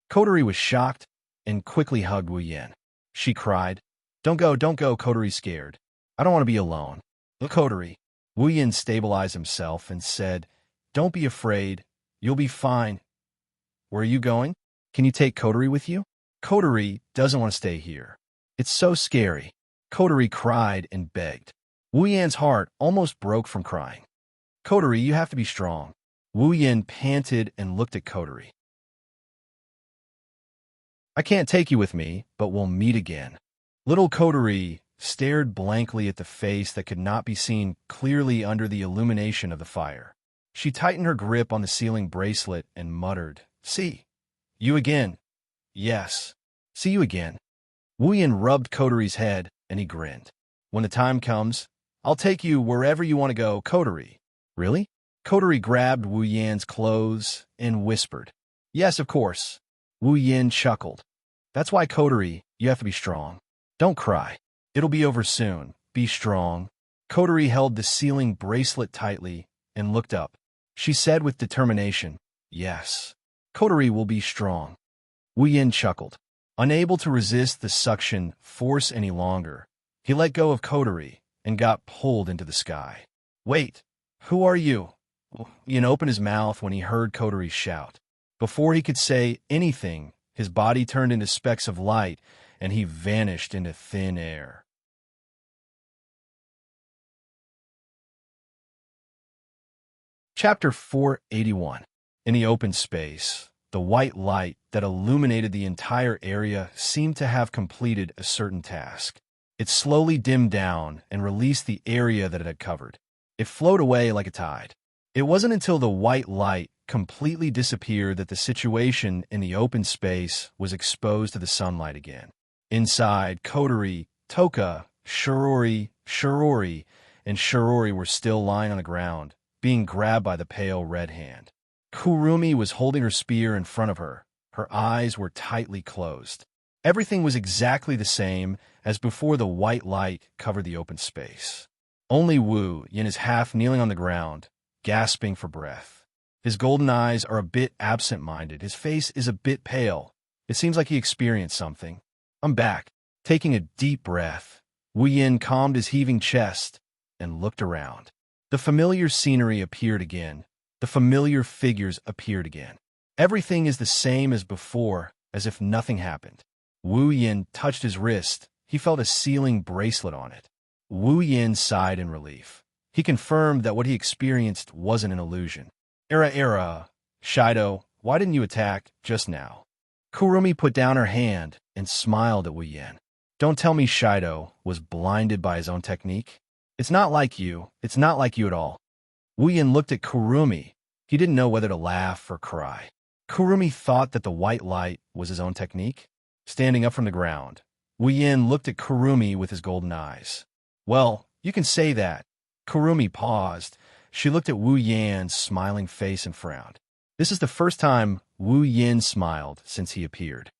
Coterie was shocked and quickly hugged Wu Yin. She cried, don't go, Coterie scared. I don't want to be alone. Look, Coterie. Wu Yin stabilized himself and said, don't be afraid. You'll be fine. Where are you going? Can you take Coterie with you? Coterie doesn't want to stay here. It's so scary. Coterie cried and begged. Wu Yan's heart almost broke from crying. Coterie, you have to be strong. Wu Yin panted and looked at Coterie. I can't take you with me, but we'll meet again. Little Coterie stared blankly at the face that could not be seen clearly under the illumination of the fire. She tightened her grip on the sealing bracelet and muttered, See you again. Yes, see you again. Wu Yin rubbed Coterie's head, and he grinned. When the time comes, I'll take you wherever you want to go, Coterie. Really? Coterie grabbed Wu Yan's clothes and whispered, Yes, of course. Wu Yin chuckled. That's why, Coterie, you have to be strong. Don't cry. It'll be over soon. Be strong. Coterie held the sealing bracelet tightly and looked up. She said with determination, Yes. Coterie will be strong. Wu Yin chuckled. Unable to resist the suction force any longer, he let go of Coterie and got pulled into the sky. Wait, who are you? Wu Yin opened his mouth when he heard Coterie shout. Before he could say anything, his body turned into specks of light, and he vanished into thin air. Chapter 481. In the open space, the white light that illuminated the entire area seemed to have completed a certain task. It slowly dimmed down and released the area that it had covered. It flowed away like a tide. It wasn't until the white light completely disappeared that the situation in the open space was exposed to the sunlight again. Inside, Coterie, Toka, Shirori, and Shirori were still lying on the ground, being grabbed by the pale red hand. Kurumi was holding her spear in front of her. Her eyes were tightly closed. Everything was exactly the same as before the white light covered the open space. Only Wu Yin is half kneeling on the ground, gasping for breath. His golden eyes are a bit absent-minded. His face is a bit pale. It seems like he experienced something. I'm back. Taking a deep breath, Wu Yin calmed his heaving chest and looked around. The familiar scenery appeared again. The familiar figures appeared again. Everything is the same as before, as if nothing happened. Wu Yin touched his wrist. He felt a sealing bracelet on it. Wu Yin sighed in relief. He confirmed that what he experienced wasn't an illusion. Shido, why didn't you attack just now? Kurumi put down her hand and smiled at Wu Yin. Don't tell me Shido was blinded by his own technique. It's not like you. It's not like you at all. Wu Yin looked at Kurumi. He didn't know whether to laugh or cry. Kurumi thought that the white light was his own technique. Standing up from the ground, Wu Yin looked at Kurumi with his golden eyes. Well, you can say that. Kurumi paused. She looked at Wu Yan's smiling face and frowned. This is the first time Wu Yin smiled since he appeared.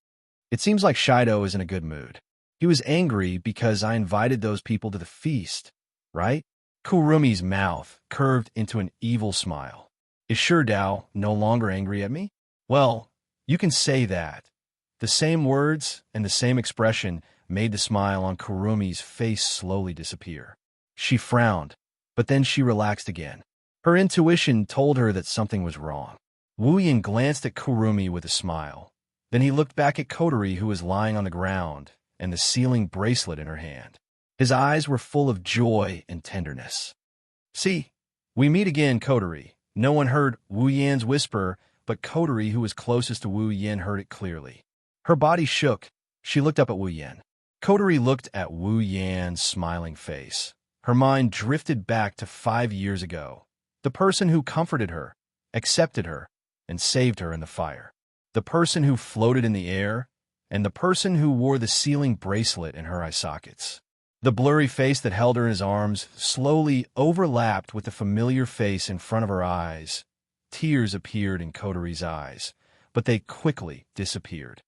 It seems like Shido is in a good mood. He was angry because I invited those people to the feast, right? Kurumi's mouth curved into an evil smile. Is Shurdao no longer angry at me? Well, you can say that. The same words and the same expression made the smile on Kurumi's face slowly disappear. She frowned, but then she relaxed again. Her intuition told her that something was wrong. Wu Yin glanced at Kurumi with a smile. Then he looked back at Coterie, who was lying on the ground, and the sealing bracelet in her hand. His eyes were full of joy and tenderness. See, we meet again, Coterie. No one heard Wu Yan's whisper, but Coterie, who was closest to Wu Yin, heard it clearly. Her body shook. She looked up at Wu Yin. Coterie looked at Wu Yan's smiling face. Her mind drifted back to 5 years ago. The person who comforted her, accepted her, and saved her in the fire. The person who floated in the air, and the person who wore the sealing bracelet in her eye sockets. The blurry face that held her in his arms slowly overlapped with the familiar face in front of her eyes. Tears appeared in Coterie's eyes, but they quickly disappeared.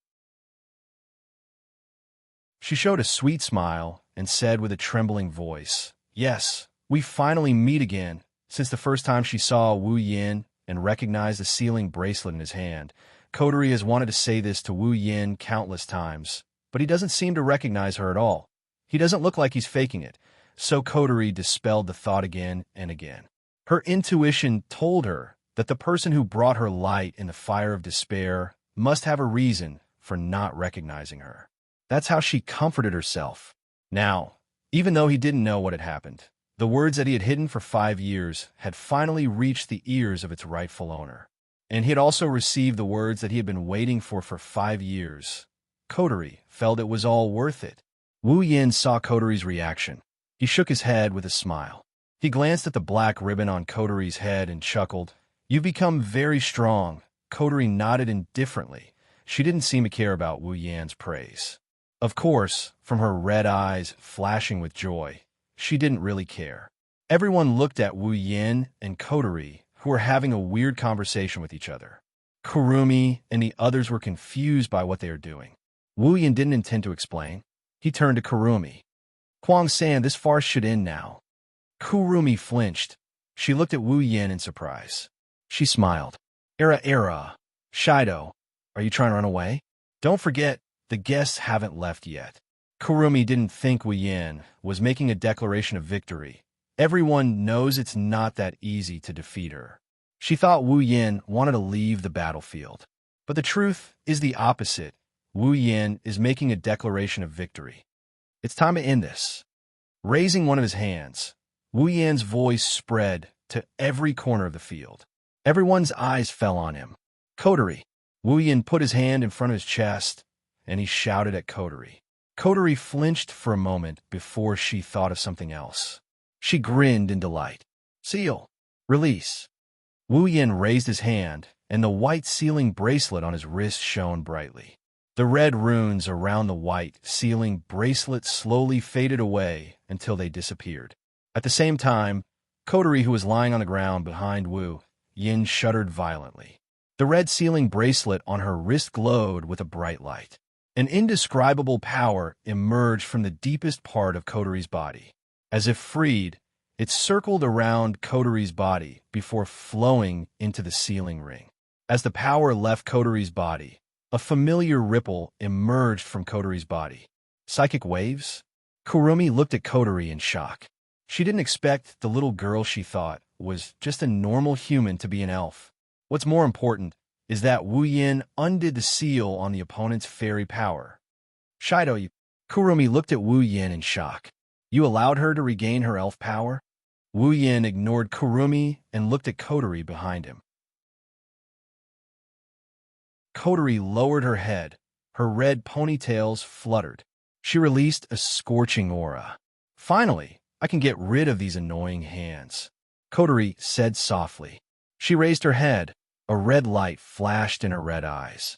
She showed a sweet smile and said with a trembling voice, Yes, we finally meet again. Since the first time she saw Wu Yin and recognized the sealing bracelet in his hand, Coterie has wanted to say this to Wu Yin countless times, but he doesn't seem to recognize her at all. He doesn't look like he's faking it, so Coterie dispelled the thought again and again. Her intuition told her that the person who brought her light in the fire of despair must have a reason for not recognizing her. That's how she comforted herself. Now, even though he didn't know what had happened, the words that he had hidden for 5 years had finally reached the ears of its rightful owner. And he had also received the words that he had been waiting for 5 years. Coterie felt it was all worth it. Wu Yin saw Coterie's reaction. He shook his head with a smile. He glanced at the black ribbon on Coterie's head and chuckled. "You've become very strong." Coterie nodded indifferently. She didn't seem to care about Wu Yan's praise. Of course, from her red eyes flashing with joy, she didn't really care. Everyone looked at Wu Yin and Coterie, who were having a weird conversation with each other. Kurumi and the others were confused by what they were doing. Wu Yin didn't intend to explain. He turned to Kurumi. "Huang-san, this farce should end now." Kurumi flinched. She looked at Wu Yin in surprise. She smiled. Era. Shido, are you trying to run away? Don't forget, the guests haven't left yet." Kurumi didn't think Wu Yin was making a declaration of victory. Everyone knows it's not that easy to defeat her. She thought Wu Yin wanted to leave the battlefield. But the truth is the opposite. Wu Yin is making a declaration of victory. It's time to end this. Raising one of his hands, Wu Yan's voice spread to every corner of the field. Everyone's eyes fell on him. "Coterie." Wu Yin put his hand in front of his chest, and he shouted at Coterie. Coterie flinched for a moment before she thought of something else. She grinned in delight. "Seal. Release." Wu Yin raised his hand, and the white sealing bracelet on his wrist shone brightly. The red runes around the white sealing bracelet slowly faded away until they disappeared. At the same time, Coterie, who was lying on the ground behind Wu Yin, shuddered violently. The red sealing bracelet on her wrist glowed with a bright light. An indescribable power emerged from the deepest part of Coterie's body. As if freed, it circled around Coterie's body before flowing into the sealing ring. As the power left Coterie's body, a familiar ripple emerged from Coterie's body. Psychic waves? Kurumi looked at Coterie in shock. She didn't expect the little girl she thought was just a normal human to be an elf. What's more important is that Wu Yin undid the seal on the opponent's fairy power. "Shido, you..." Kurumi looked at Wu Yin in shock. "You allowed her to regain her elf power?" Wu Yin ignored Kurumi and looked at Coterie behind him. Coterie lowered her head. Her red ponytails fluttered. She released a scorching aura. "Finally, I can get rid of these annoying hands," Coterie said softly. She raised her head. A red light flashed in her red eyes.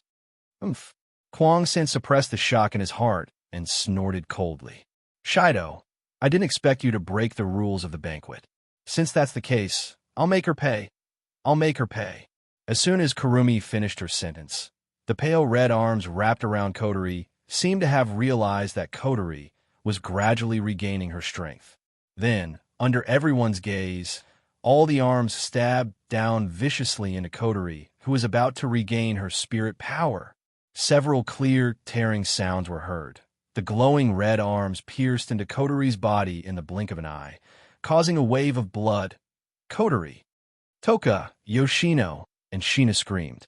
"Oomph." Huang-san suppressed the shock in his heart and snorted coldly. "Shido, I didn't expect you to break the rules of the banquet. Since that's the case, I'll make her pay. I'll make her pay." As soon as Kurumi finished her sentence, the pale red arms wrapped around Coterie seemed to have realized that Coterie was gradually regaining her strength. Then, under everyone's gaze, all the arms stabbed down viciously into Coterie, who was about to regain her spirit power. Several clear, tearing sounds were heard. The glowing red arms pierced into Coterie's body in the blink of an eye, causing a wave of blood. Coterie, Toka, Yoshino, and Sheena screamed.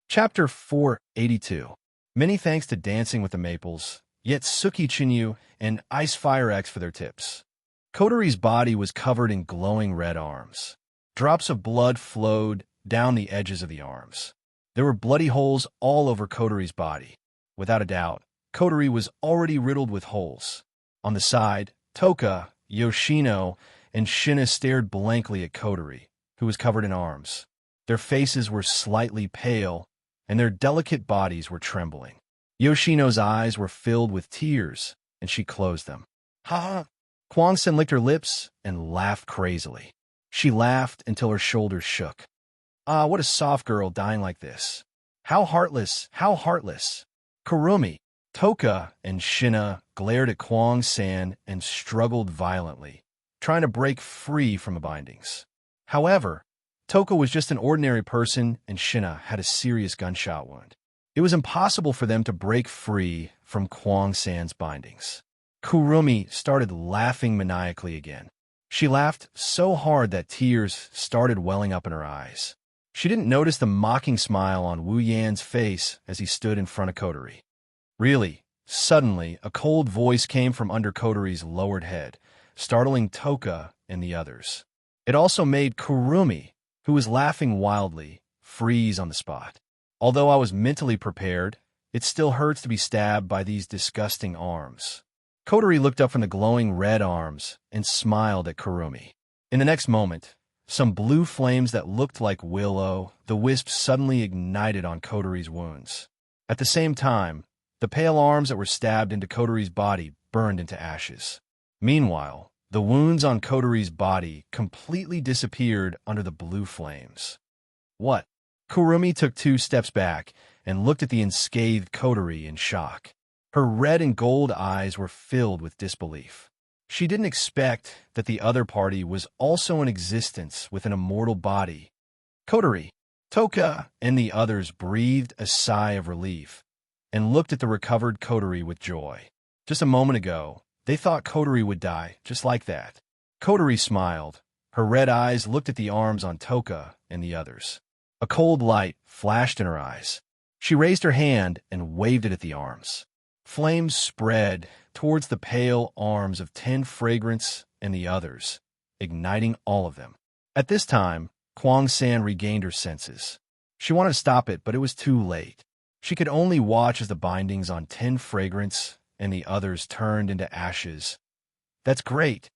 Chapter 482. Many thanks to Dancing with the Maples, yet Suki Chinyu and Ice Fire X for their tips. Coterie's body was covered in glowing red arms. Drops of blood flowed down the edges of the arms. There were bloody holes all over Coterie's body. Without a doubt, Coterie was already riddled with holes. On the side, Toka, Yoshino, and Shina stared blankly at Coterie, who was covered in arms. Their faces were slightly pale, and their delicate bodies were trembling. Yoshino's eyes were filled with tears, and she closed them. "Ha!" Huang-sen licked her lips and laughed crazily. She laughed until her shoulders shook. "Ah, what a soft girl dying like this. How heartless, how heartless." "Kurumi, Toka and Shina glared at Kwang San and struggled violently, trying to break free from the bindings. However, Toka was just an ordinary person and Shina had a serious gunshot wound. It was impossible for them to break free from Kwang San's bindings. Kurumi started laughing maniacally again. She laughed so hard that tears started welling up in her eyes. She didn't notice the mocking smile on Wu Yan's face as he stood in front of Kotori. Really, suddenly, a cold voice came from under Kotori's lowered head, startling Toka and the others. It also made Kurumi, who was laughing wildly, freeze on the spot. Although I was mentally prepared, it still hurts to be stabbed by these disgusting arms. Kotori looked up from the glowing red arms and smiled at Kurumi. In the next moment, some blue flames that looked like will-o'-the-wisp suddenly ignited on Kotori's wounds. At the same time, the pale arms that were stabbed into Kotori's body burned into ashes. Meanwhile, the wounds on Kotori's body completely disappeared under the blue flames. What? Kurumi took 2 steps back and looked at the unscathed Kotori in shock. Her red and gold eyes were filled with disbelief. She didn't expect that the other party was also in existence with an immortal body. Kotori, Toka, and the others breathed a sigh of relief and looked at the recovered Kotori with joy. Just a moment ago, they thought Kotori would die just like that. Kotori smiled. Her red eyes looked at the arms on Toka and the others. A cold light flashed in her eyes. She raised her hand and waved it at the arms. Flames spread towards the pale arms of 10 Fragrance and the others, igniting all of them. At this time, Kwang San regained her senses. She wanted to stop it, but it was too late. She could only watch as the bindings on 10 Fragrance and the others turned into ashes. That's great.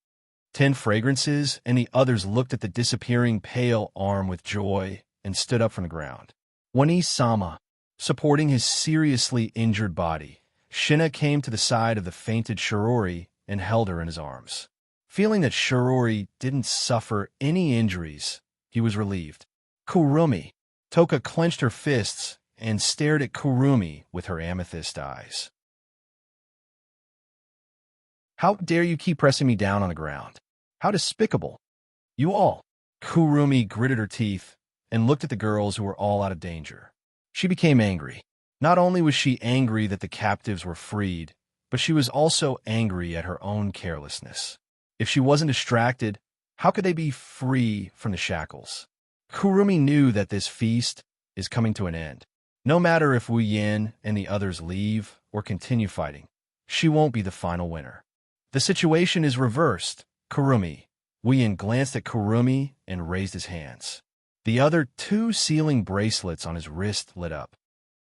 10 Fragrances and the others looked at the disappearing pale arm with joy and stood up from the ground. Wani-sama, supporting his seriously injured body, Shina came to the side of the fainted Shirori and held her in his arms. Feeling that Shirori didn't suffer any injuries, he was relieved. Kurumi. Toka clenched her fists and stared at Kurumi with her amethyst eyes. How dare you keep pressing me down on the ground? How despicable. You all. Kurumi gritted her teeth and looked at the girls who were all out of danger. She became angry. Not only was she angry that the captives were freed, but she was also angry at her own carelessness. If she wasn't distracted, how could they be free from the shackles? Kurumi knew that this feast is coming to an end. No matter if Wu Yan and the others leave or continue fighting, she won't be the final winner. The situation is reversed. Kurumi. Wu Yan glanced at Kurumi and raised his hands. The other 2 sealing bracelets on his wrist lit up.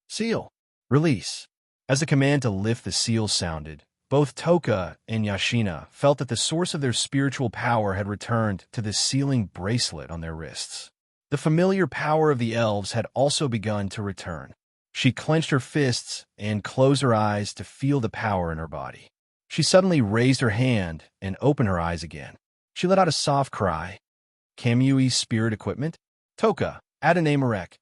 Seal. Release. As the command to lift the seal sounded, both Toka and Yashina felt that the source of their spiritual power had returned to the sealing bracelet on their wrists. The familiar power of the elves had also begun to return. She clenched her fists and closed her eyes to feel the power in her body. She suddenly raised her hand and opened her eyes again. She let out a soft cry. Kamui spirit equipment? Toka, Adane Marek.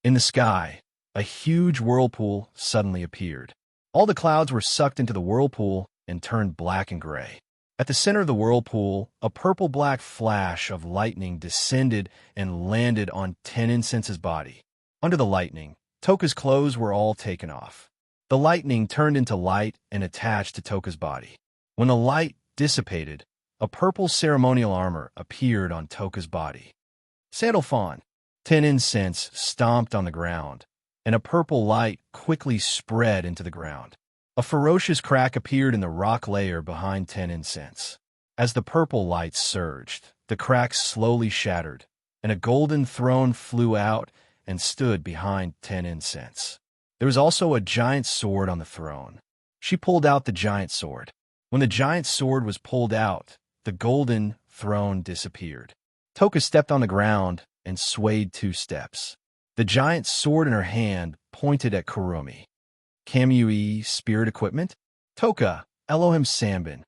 In the sky, a huge whirlpool suddenly appeared. All the clouds were sucked into the whirlpool and turned black and gray. At the center of the whirlpool, a purple-black flash of lightning descended and landed on Ten Incense's body. Under the lightning, Toka's clothes were all taken off. The lightning turned into light and attached to Toka's body. When the light dissipated, a purple ceremonial armor appeared on Toka's body. Sandalphon. Ten Incense stomped on the ground, and a purple light quickly spread into the ground. A ferocious crack appeared in the rock layer behind Ten Incense. As the purple light surged, the crack slowly shattered, and a golden throne flew out and stood behind Ten Incense. There was also a giant sword on the throne. She pulled out the giant sword. When the giant sword was pulled out, the golden throne disappeared. Toka stepped on the ground and swayed 2 steps. The giant sword in her hand pointed at Kurumi. Kamui spirit equipment? Toka, Elohim Sambin.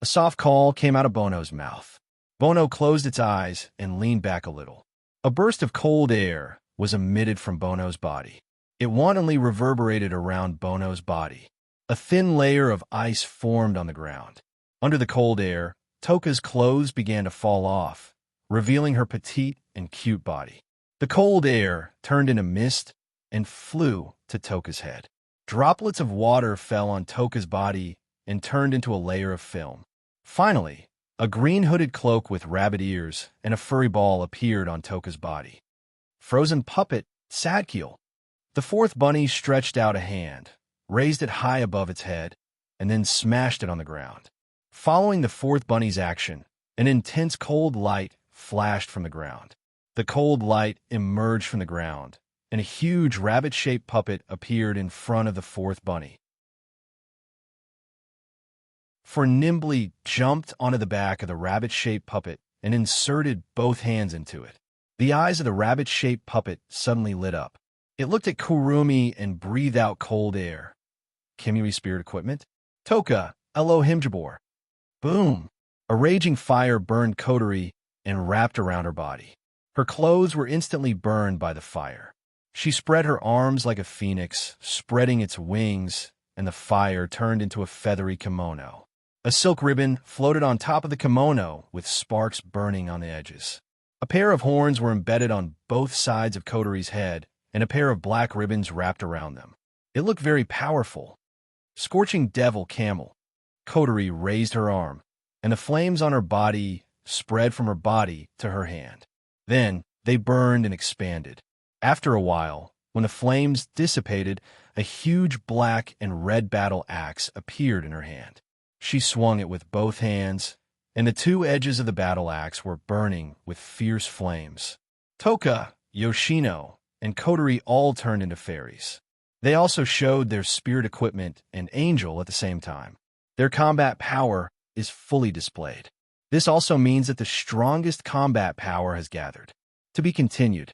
A soft call came out of Bono's mouth. Bono closed its eyes and leaned back a little. A burst of cold air was emitted from Bono's body. It wantonly reverberated around Bono's body. A thin layer of ice formed on the ground. Under the cold air, Toka's clothes began to fall off, revealing her petite and cute body. The cold air turned into mist and flew to Toka's head. Droplets of water fell on Toka's body and turned into a layer of film. Finally, a green hooded cloak with rabbit ears and a furry ball appeared on Toka's body. Frozen puppet, Sadkiel. The fourth bunny stretched out a hand, raised it high above its head, and then smashed it on the ground. Following the fourth bunny's action, an intense cold light flashed from the ground. The cold light emerged from the ground, and a huge rabbit-shaped puppet appeared in front of the fourth bunny. For nimbly jumped onto the back of the rabbit-shaped puppet and inserted both hands into it. The eyes of the rabbit-shaped puppet suddenly lit up. It looked at Kurumi and breathed out cold air. Kimui spirit equipment? Toka, Elohim Jabor. Boom! A raging fire burned Kotori and wrapped around her body. Her clothes were instantly burned by the fire. She spread her arms like a phoenix, spreading its wings, and the fire turned into a feathery kimono. A silk ribbon floated on top of the kimono with sparks burning on the edges. A pair of horns were embedded on both sides of Kotori's head, and a pair of black ribbons wrapped around them. It looked very powerful. Scorching devil camel. Kotori raised her arm, and the flames on her body spread from her body to her hand. Then they burned and expanded. After a while, when the flames dissipated, a huge black and red battle axe appeared in her hand. She swung it with both hands, and the two edges of the battle axe were burning with fierce flames. Toka, Yoshino, and Kotori all turned into fairies. They also showed their spirit equipment and angel at the same time. Their combat power is fully displayed. This also means that the strongest combat power has gathered. To be continued.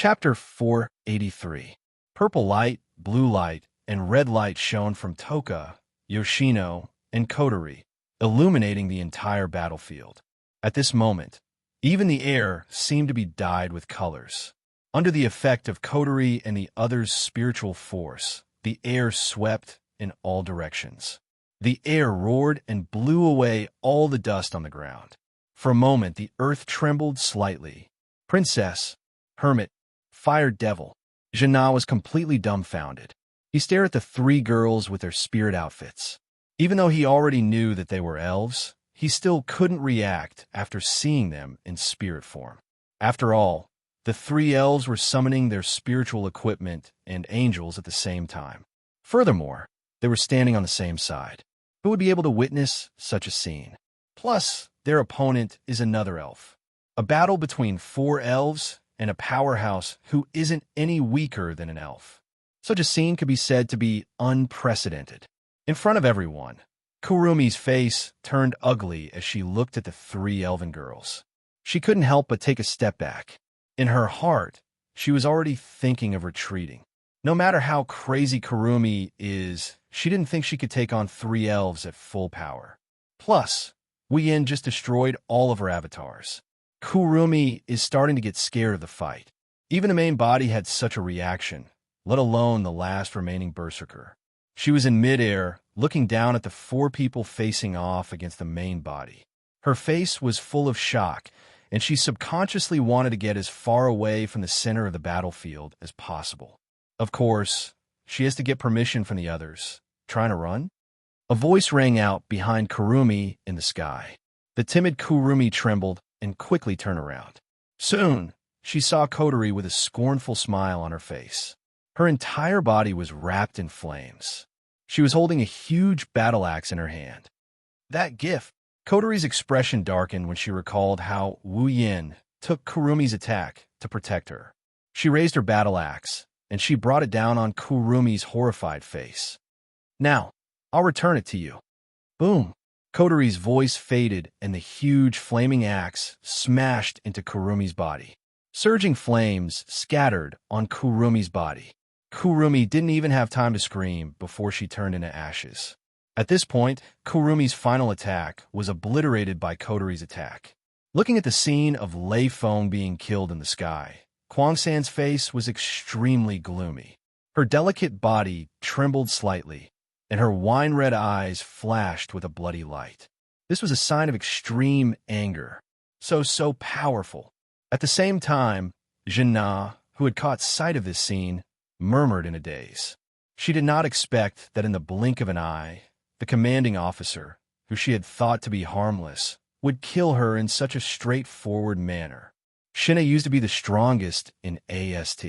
Chapter 483. Purple light, blue light, and red light shone from Toka, Yoshino, and Kotori, illuminating the entire battlefield. At this moment, even the air seemed to be dyed with colors. Under the effect of Kotori and the others' spiritual force, the air swept in all directions. The air roared and blew away all the dust on the ground. For a moment, the earth trembled slightly. Princess, Hermit, Fire Devil. Jana was completely dumbfounded. He stared at the three girls with their spirit outfits. Even though he already knew that they were elves, he still couldn't react after seeing them in spirit form. After all, the three elves were summoning their spiritual equipment and angels at the same time. Furthermore, they were standing on the same side. Who would be able to witness such a scene? Plus, their opponent is another elf. A battle between four elves and a powerhouse who isn't any weaker than an elf. Such a scene could be said to be unprecedented. In front of everyone, Kurumi's face turned ugly as she looked at the three elven girls. She couldn't help but take a step back. In her heart, she was already thinking of retreating. No matter how crazy Kurumi is, she didn't think she could take on three elves at full power. Plus, Yin just destroyed all of her avatars. Kurumi is starting to get scared of the fight. Even the main body had such a reaction, let alone the last remaining berserker. She was in midair, looking down at the four people facing off against the main body. Her face was full of shock, and she subconsciously wanted to get as far away from the center of the battlefield as possible. Of course, she has to get permission from the others. Trying to run? A voice rang out behind Kurumi in the sky. The timid Kurumi trembled and quickly turned around. Soon, she saw Kotori with a scornful smile on her face. Her entire body was wrapped in flames. She was holding a huge battle axe in her hand. That gift. Kotori's expression darkened when she recalled how Wu Yin took Kurumi's attack to protect her. She raised her battle axe, and she brought it down on Kurumi's horrified face. Now, I'll return it to you. Boom! Kotori's voice faded, and the huge flaming axe smashed into Kurumi's body. Surging flames scattered on Kurumi's body. Kurumi didn't even have time to scream before she turned into ashes. At this point, Kurumi's final attack was obliterated by Kotori's attack. Looking at the scene of Lei Feng being killed in the sky, Kwang San's face was extremely gloomy. Her delicate body trembled slightly, and her wine-red eyes flashed with a bloody light. This was a sign of extreme anger, so powerful. At the same time, Jinnah, who had caught sight of this scene, murmured in a daze. She did not expect that in the blink of an eye, the commanding officer, who she had thought to be harmless, would kill her in such a straightforward manner. Jinnah used to be the strongest in AST.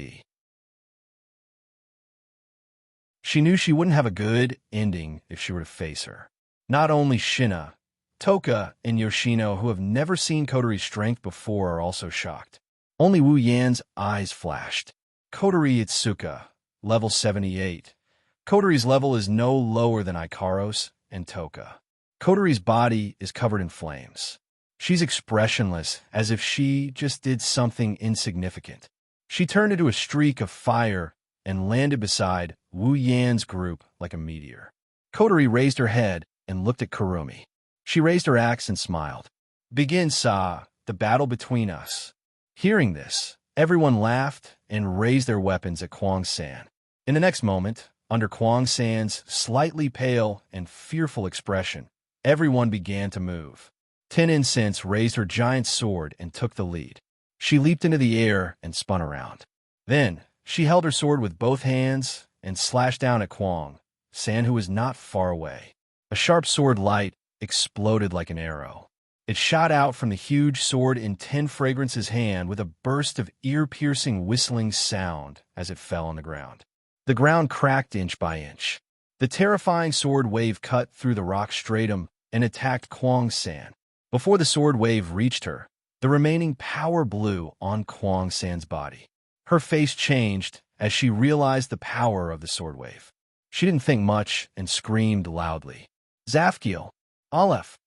She knew she wouldn't have a good ending if she were to face her. Not only Jinnah, Toka and Yoshino, who have never seen Kotori's strength before, are also shocked. Only Wu Yan's eyes flashed. Kotori Itsuka, level 78. Kotori's level is no lower than Ikaros and Toka. Kotori's body is covered in flames. She's expressionless, as if she just did something insignificant. She turned into a streak of fire and landed beside Wu Yan's group like a meteor. Kotori raised her head and looked at Kurumi. She raised her axe and smiled. "Begin, Sa, the battle between us." Hearing this, everyone laughed and raised their weapons at Kwang San. In the next moment, under Kwang San's slightly pale and fearful expression, everyone began to move. Ten Incense raised her giant sword and took the lead. She leaped into the air and spun around. Then, she held her sword with both hands and slashed down at Kwang San, who was not far away. A sharp sword light exploded like an arrow. It shot out from the huge sword in Ten Fragrance's hand with a burst of ear-piercing whistling sound as it fell on the ground. The ground cracked inch by inch. The terrifying sword wave cut through the rock stratum and attacked Kwang San. Before the sword wave reached her, the remaining power blew on Kwang San's body. Her face changed as she realized the power of the sword wave. She didn't think much and screamed loudly. "Zafkiel! Aleph!"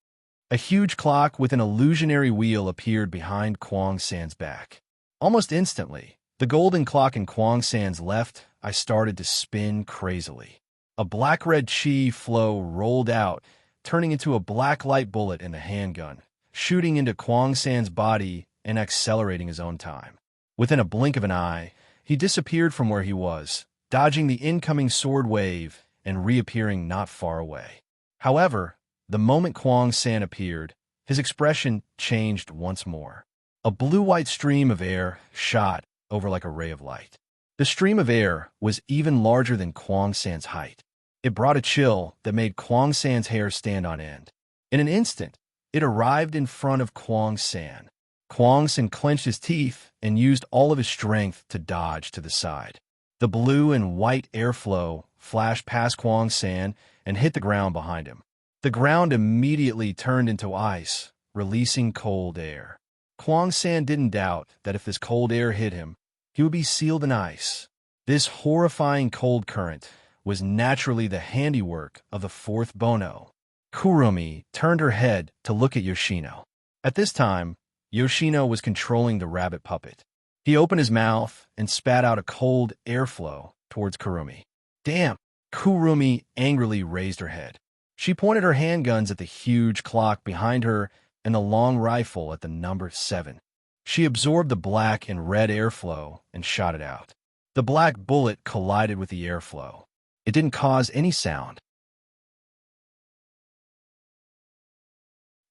A huge clock with an illusionary wheel appeared behind Kwang San's back. Almost instantly, the golden clock in Kwang San's left eye started to spin crazily. A black-red chi flow rolled out, turning into a black light bullet in the handgun, shooting into Kwang San's body and accelerating his own time. Within a blink of an eye, he disappeared from where he was, dodging the incoming sword wave and reappearing not far away. However, the moment Kwang San appeared, his expression changed once more. A blue-white stream of air shot over like a ray of light. The stream of air was even larger than Kwang San's height. It brought a chill that made Kwang San's hair stand on end. In an instant, it arrived in front of Kwang San. Kwang San clenched his teeth and used all of his strength to dodge to the side. The blue and white airflow flashed past Kwang San and hit the ground behind him. The ground immediately turned into ice, releasing cold air. Kwang San didn't doubt that if this cold air hit him, he would be sealed in ice. This horrifying cold current was naturally the handiwork of the fourth Bono. Kurumi turned her head to look at Yoshino. At this time, Yoshino was controlling the rabbit puppet. He opened his mouth and spat out a cold airflow towards Kurumi. "Damn!" Kurumi angrily raised her head. She pointed her handguns at the huge clock behind her and the long rifle at the number 7. She absorbed the black and red airflow and shot it out. The black bullet collided with the airflow. It didn't cause any sound.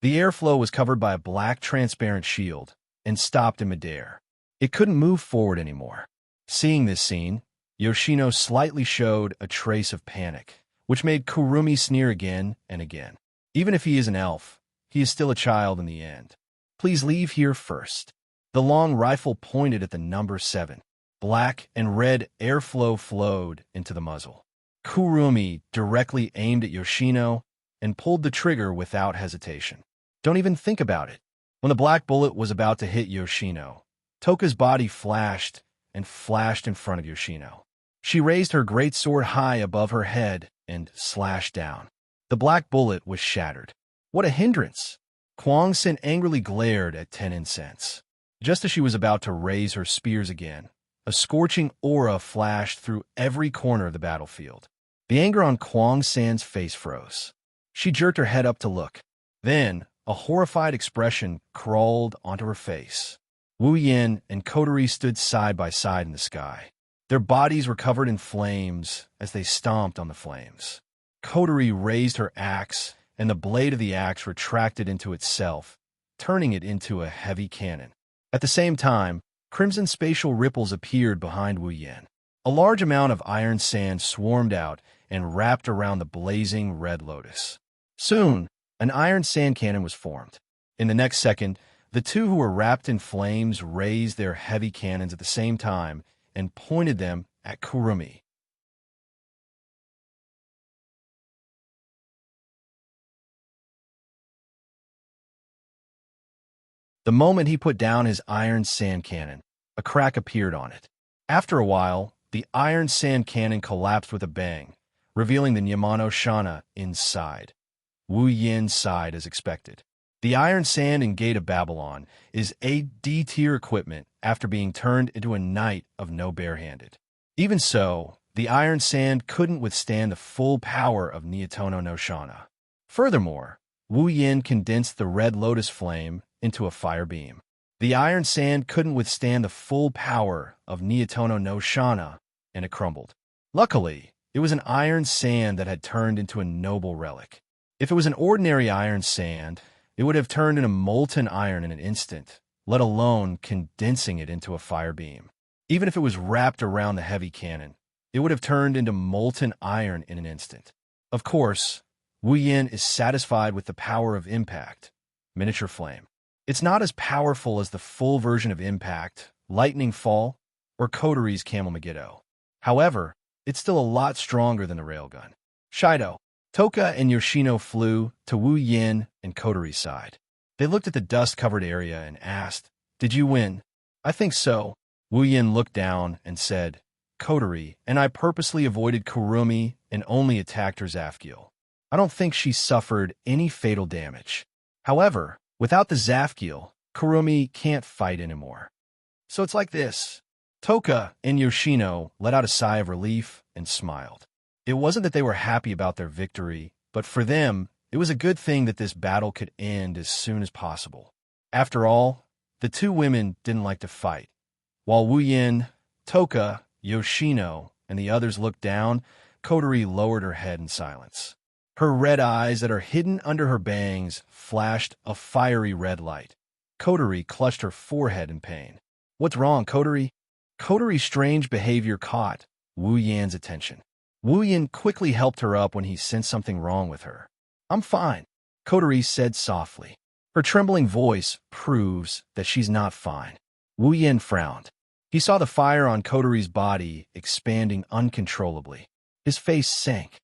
The airflow was covered by a black transparent shield and stopped in midair. It couldn't move forward anymore. Seeing this scene, Yoshino slightly showed a trace of panic, which made Kurumi sneer again and again. Even if he is an elf, he is still a child in the end. "Please leave here first." The long rifle pointed at the number 7. Black and red airflow flowed into the muzzle. Kurumi directly aimed at Yoshino and pulled the trigger without hesitation. Don't even think about it. When the black bullet was about to hit Yoshino, Toka's body flashed and flashed in front of Yoshino. She raised her great sword high above her head and slashed down. The black bullet was shattered. What a hindrance! Kwang San angrily glared at Ten Incense. Just as she was about to raise her spears again, a scorching aura flashed through every corner of the battlefield. The anger on Kwang San's face froze. She jerked her head up to look. Then, a horrified expression crawled onto her face. Wu Yin and Kotori stood side by side in the sky. Their bodies were covered in flames as they stomped on the flames. Kotori raised her axe, and the blade of the axe retracted into itself, turning it into a heavy cannon. At the same time, crimson spatial ripples appeared behind Wu Yin. A large amount of iron sand swarmed out and wrapped around the blazing red lotus. Soon, an iron sand cannon was formed. In the next second, the two who were wrapped in flames raised their heavy cannons at the same time and pointed them at Kurumi. The moment he put down his iron sand cannon, a crack appeared on it. After a while, the iron sand cannon collapsed with a bang, revealing the Nyamano Shana inside. Wu Yin sighed as expected. The iron sand in Gate of Babylon is a D-tier equipment after being turned into a knight of no barehanded. Even so, the iron sand couldn't withstand the full power of Nietono no Shana. Furthermore, Wu Yin condensed the red lotus flame into a fire beam. The iron sand couldn't withstand the full power of Nietono no Shana, and it crumbled. Luckily, it was an iron sand that had turned into a noble relic. If it was an ordinary iron sand, it would have turned into molten iron in an instant, let alone condensing it into a fire beam. Even if it was wrapped around the heavy cannon, it would have turned into molten iron in an instant. Of course, Wu Yin is satisfied with the power of impact, miniature flame. It's not as powerful as the full version of Impact, Lightning Fall, or Kotori's Camel Megiddo. However, it's still a lot stronger than the railgun. Shido, Toka and Yoshino flew to Wu Yin and Kotori's side. They looked at the dust-covered area and asked, "Did you win?" "I think so." Wu Yin looked down and said, "Kotori and I purposely avoided Kurumi and only attacked her Zafgil. I don't think she suffered any fatal damage. However, without the Zafgil, Kurumi can't fight anymore. So it's like this." Toka and Yoshino let out a sigh of relief and smiled. It wasn't that they were happy about their victory, but for them, it was a good thing that this battle could end as soon as possible. After all, the two women didn't like to fight. While Wu Yin, Toka, Yoshino, and the others looked down, Kotori lowered her head in silence. Her red eyes that are hidden under her bangs flashed a fiery red light. Kotori clutched her forehead in pain. "What's wrong, Kotori?" Kotori's strange behavior caught Wu Yan's attention. Wu Yan quickly helped her up when he sensed something wrong with her. "I'm fine," Kotori said softly. Her trembling voice proves that she's not fine. Wu Yan frowned. He saw the fire on Kotori's body expanding uncontrollably. His face sank.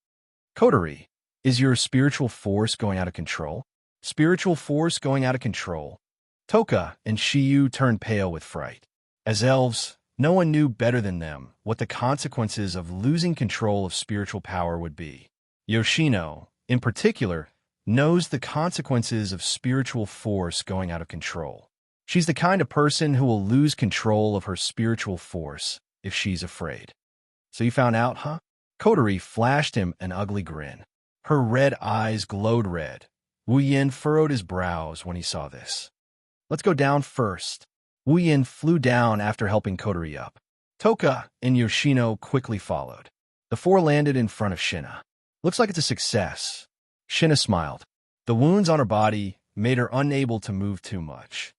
"Kotori, is your spiritual force going out of control?" "Spiritual force going out of control?" Toka and Shiyu turned pale with fright. As elves, no one knew better than them what the consequences of losing control of spiritual power would be. Yoshino, in particular, knows the consequences of spiritual force going out of control. She's the kind of person who will lose control of her spiritual force if she's afraid. "So you found out, huh?" Kotori flashed him an ugly grin. Her red eyes glowed red. Wu Yin furrowed his brows when he saw this. "Let's go down first." Wu Yin flew down after helping Kotori up. Toka and Yoshino quickly followed. The four landed in front of Shina. "Looks like it's a success." Shina smiled. The wounds on her body made her unable to move too much.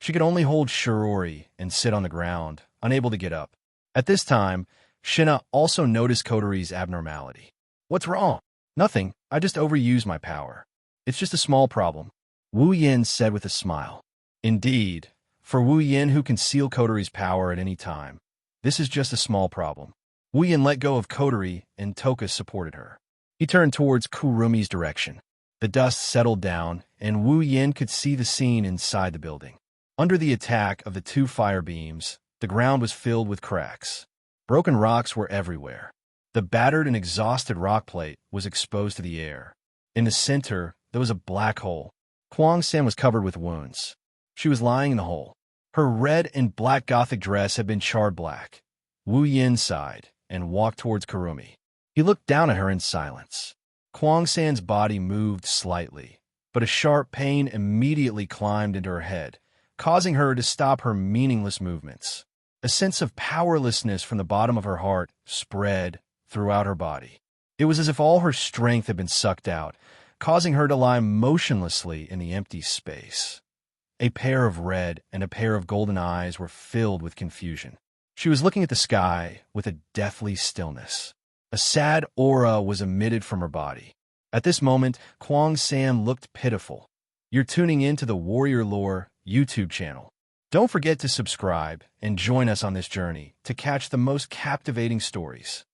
She could only hold Shirori and sit on the ground, unable to get up. At this time, Shina also noticed Kotori's abnormality. "What's wrong?" "Nothing. I just overused my power. It's just a small problem," Wu Yin said with a smile. Indeed, for Wu Yin, who can seal Kotori's power at any time, this is just a small problem. Wu Yin let go of Kotori and Toka supported her. He turned towards Kurumi's direction. The dust settled down, and Wu Yin could see the scene inside the building. Under the attack of the two fire beams, the ground was filled with cracks. Broken rocks were everywhere. The battered and exhausted rock plate was exposed to the air. In the center, there was a black hole. Kwang San was covered with wounds. She was lying in the hole. Her red and black gothic dress had been charred black. Wu Yin sighed and walked towards Kurumi. He looked down at her in silence. Kwang San's body moved slightly. but a sharp pain immediately climbed into her head, causing her to stop her meaningless movements. A sense of powerlessness from the bottom of her heart spread throughout her body. It was as if all her strength had been sucked out, causing her to lie motionlessly in the empty space. A pair of red and a pair of golden eyes were filled with confusion. She was looking at the sky with a deathly stillness. A sad aura was emitted from her body. At this moment, Kwang Sam looked pitiful. You're tuning in to the Warrior Lore YouTube channel. Don't forget to subscribe and join us on this journey to catch the most captivating stories.